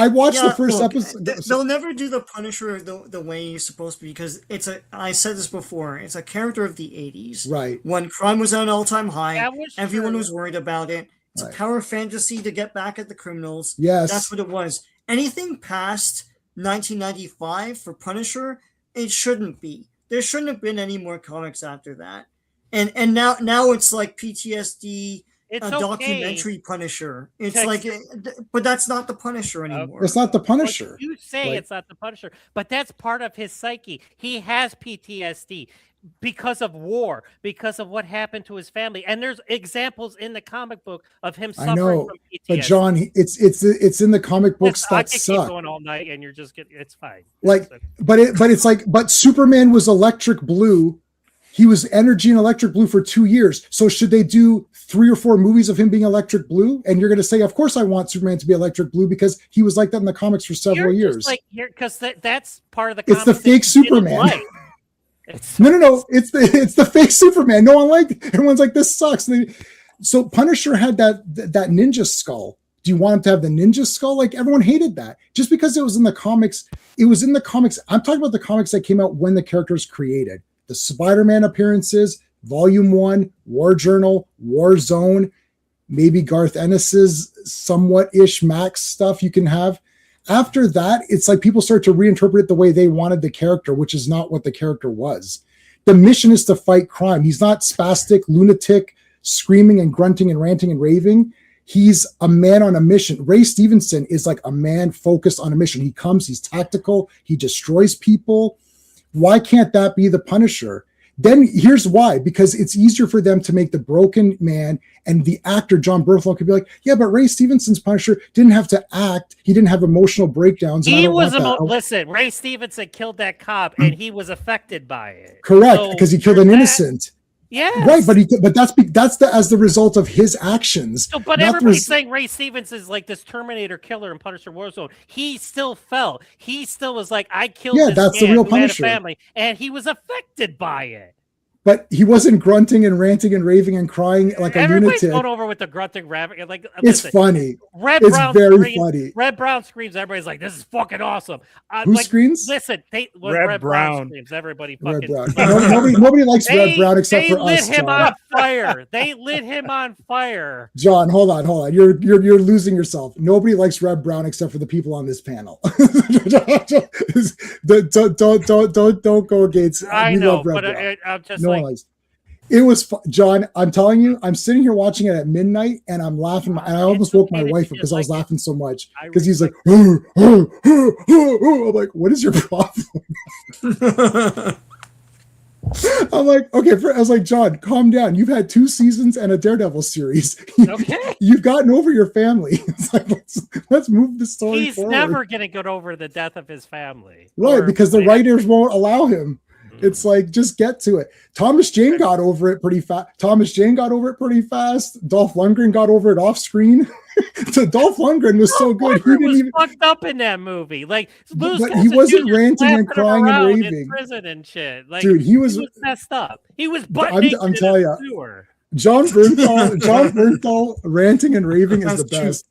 watched the first episode. They'll never do the Punisher the way he's supposed to be because I said this before. It's a character of the 80s, right? When crime was at an all-time high, everyone was worried about it. It's a power fantasy to get back at the criminals. Yes. That's what it was. Anything past 1995 for Punisher, it shouldn't be. There shouldn't have been any more comics after that. And now it's like PTSD, documentary Punisher. It's but that's not the Punisher anymore. It's not the Punisher. You say it's not the Punisher, but that's part of his psyche. He has PTSD. Because of war, because of what happened to his family, and there's examples in the comic book of him suffering from PTSD. But John, it's in the comic books that suck. Keep going all night, and you're just getting it's fine. But Superman was electric blue. He was energy and electric blue for 2 years. So should they do 3 or 4 movies of him being electric blue? And you're going to say, of course, I want Superman to be electric blue because he was like that in the comics for several years. Because that's part of the. It's the fake Superman. No. It's the fake Superman. No one liked it. Everyone's like, this sucks. So Punisher had that ninja skull. Do you want him to have the ninja skull? Like everyone hated that. Just because it was in the comics, it was in the comics. I'm talking about the comics that came out when the character was created. The Spider-Man appearances, Volume 1, War Journal, War Zone, maybe Garth Ennis's somewhat-ish Max stuff you can have. After that, it's like people start to reinterpret it the way they wanted the character, which is not what the character was. The mission is to fight crime. He's not spastic, lunatic, screaming and grunting and ranting and raving. He's a man on a mission. Ray Stevenson is like a man focused on a mission. He comes, he's tactical, he destroys people. Why can't that be the Punisher? Then here's why, because it's easier for them to make the broken man, and the actor, John Bernthal, could be like, yeah, but Ray Stevenson's Punisher didn't have to act. He didn't have emotional breakdowns. Listen, Ray Stevenson killed that cop and he was affected by it. Correct, because he killed an innocent. Yeah, right, but that's as the result of his actions. So, but everybody's saying Ray Stevens is like this Terminator killer in Punisher Warzone. He still fell. He still was like, I killed. Yeah, that's the real Punisher. Family, and he was affected by it. But he wasn't grunting and ranting and raving and crying like a Everybody's lunatic. going over with the grunting, rapping. Like, It's funny. Red It's Brown very screams, funny. Red Brown screams. Everybody's like, "This is fucking awesome." Who screams? Listen, Red Brown screams. Everybody Red fucking. Brown. Nobody likes Red Brown except for us. They lit him John. on fire. They lit him on fire. John, hold on. You're losing yourself. Nobody likes Red Brown except for the people on this panel. don't go against. I know, but I'm just no like. one likes. It was John. I'm telling you, I'm sitting here watching it at midnight, and I'm laughing. And I almost woke my wife up because I was laughing so much. Because he's like, I'm like, what is your problem? I'm like, okay. I was like, John, calm down. You've had 2 seasons and a Daredevil series. Okay. You've gotten over your family. It's like, let's move the story He's forward. never going to get over the death of his family. Right, because the writers won't allow him. It's like, just get to it. Thomas Jane got over it pretty fast. Dolph Lundgren got over it off screen. So Dolph Lundgren was so good. He was fucked up in that movie. Like, but he wasn't ranting and crying and raving. In prison and shit. Like, dude, he was messed up. He was butt I'm telling you, John Bernthal ranting and raving is the best.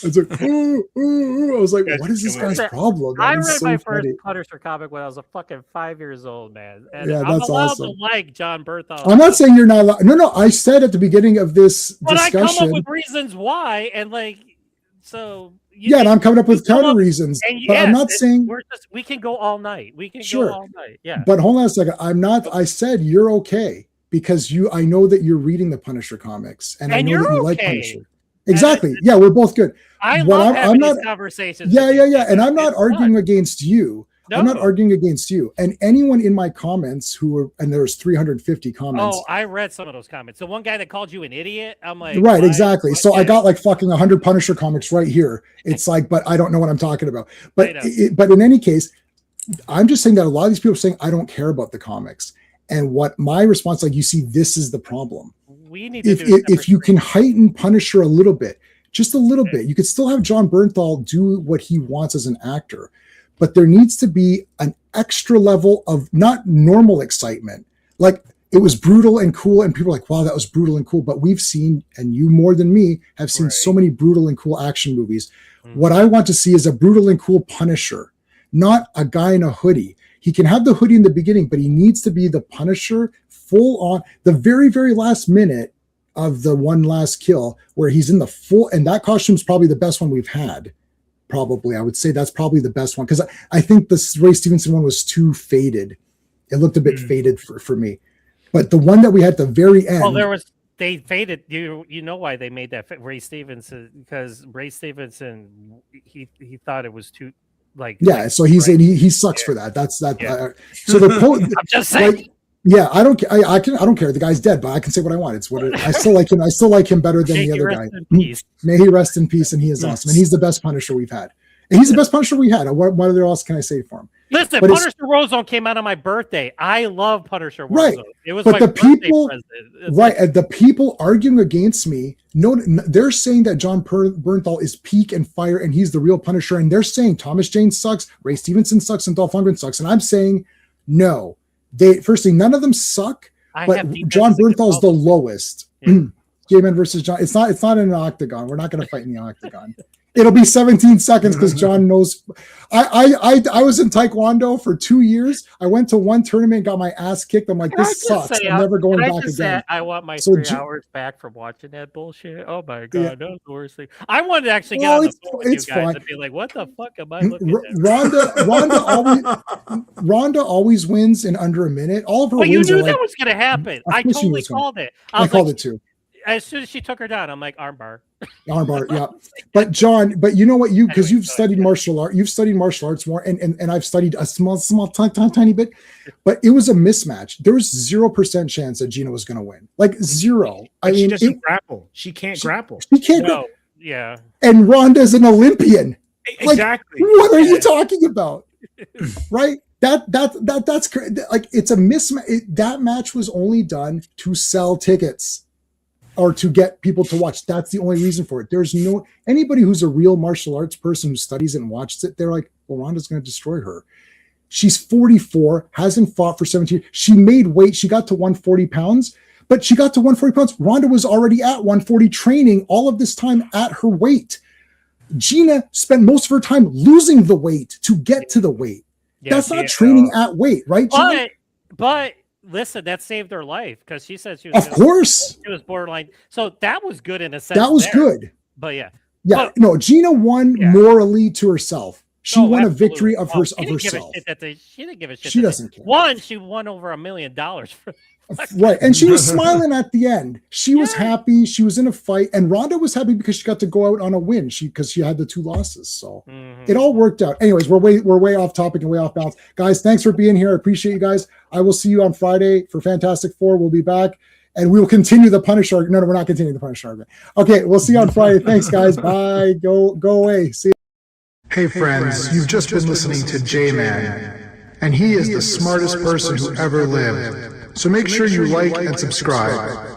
It's like, ooh. I was like, what is this guy's problem? I read my first Punisher comic when I was a fucking 5 years old, man. And yeah, I'm that's allowed awesome. to like John Bernthal. I'm not saying you're not allowed. No. I said at the beginning of this discussion. I come up with reasons why, and like, so. And I'm coming up with counter reasons. But I'm not saying we can go all night. We can go all night. Yeah. But hold on a second. I'm not. I said you're okay because I know that you're reading the Punisher comics, and I know that you like Punisher. Exactly. Yeah, we're both good. I love having these conversations. Yeah. And I'm not arguing against you. No. I'm not arguing against you. And anyone in my comments and there's 350 comments. Oh, I read some of those comments. The one guy that called you an idiot, I'm like, right, exactly. So I got like fucking 100 Punisher comics right here. It's like, but I don't know what I'm talking about. But but in any case, I'm just saying that a lot of these people are saying I don't care about the comics. And what my response, like, you see, this is the problem. We need to if you can heighten Punisher a little bit, just a little bit, you could still have John Bernthal do what he wants as an actor, but there needs to be an extra level of not normal excitement. Like, it was brutal and cool, and people are like, wow, that was brutal and cool. But we've seen, and you more than me, have seen so many brutal and cool action movies. What I want to see is a brutal and cool Punisher, not a guy in a hoodie. He can have the hoodie in the beginning, but he needs to be the Punisher full on. The very, very last minute of the one last kill where he's in the full, and that costume is probably the best one we've had. Probably, I would say that's probably the best one, because I think the Ray Stevenson one was too faded. It looked a bit faded for me. But the one that we had at the very end. Well, they faded. You know why they made that Ray Stevenson, because Ray Stevenson he thought it was too. So he sucks for that. That's that. Yeah. So the I'm just saying. I don't care. I don't care. The guy's dead, but I can say what I want. It's what I still like him. I still like him better than the other guy. May he rest in peace, and he is awesome. And he's the best Punisher we've had. And he's the best Punisher we had. What other else can I say for him? Listen, Punisher Warzone came out on my birthday. I love Punisher Warzone. Right. It was but my the people, right? And the people arguing against me, they're saying that John Bernthal is peak and fire, and he's the real Punisher. And they're saying Thomas Jane sucks, Ray Stevenson sucks, and Dolph Lundgren sucks. And I'm saying no. Firstly, none of them suck, but John Bernthal's the lowest. J-Man versus John. It's not in an octagon. We're not going to fight in the octagon. It'll be 17 seconds because John knows. I was in Taekwondo for 2 years. I went to one tournament, got my ass kicked. I'm like, this sucks. I'm never going back again. I want my 3 hours back from watching that bullshit. Oh my god, that was the worst thing. I wanted to actually get on the phone with you guys and be like, what the fuck am I looking at? Rhonda always wins in under a minute. All of her wins you knew that was going to happen. I totally called it. I called it too. As soon as she took her down, I'm like, armbar. Armbar, yeah. But John, you know what, because you've studied martial arts more, and I've studied a small, tiny bit, but it was a mismatch. There was 0% chance that Gina was going to win, like 0. She doesn't grapple. She can't grapple. She can't. Yeah. And Rhonda's an Olympian. Exactly. Like, what are you talking about? Right? That's like, it's a mismatch. That match was only done to sell tickets. Or to get people to watch. That's the only reason for it. There's anybody who's a real martial arts person who studies it and watches it, they're like, well, Rhonda's going to destroy her. She's 44, hasn't fought for 17 years. She made weight. She got to 140 pounds, but she got to 140 pounds. Ronda was already at 140 training all of this time at her weight. Gina spent most of her time losing the weight to get to the weight. That's not training at weight, right, Gina? But listen, that saved her life because she said she was she was borderline. So that was good in a sense. That was good. But yeah. Yeah, no, Gina won morally to herself. She won a victory of herself. She didn't give a shit. She doesn't care. She won over $1 million for. Right, and she was smiling at the end. She was happy. She was in a fight, and Ronda was happy because she got to go out on a win. Because she had the 2 losses, so it all worked out. Anyways, we're way off topic and way off balance, guys. Thanks for being here. I appreciate you guys. I will see you on Friday for Fantastic Four. We'll be back, and we will continue the Punisher argument. No, we're not continuing the Punisher argument. Okay, we'll see you on Friday. Thanks, guys. Bye. Go away. See you. Hey friends, you've just been listening to J-Man, and he is the smartest person who ever lived. So make sure you like and subscribe.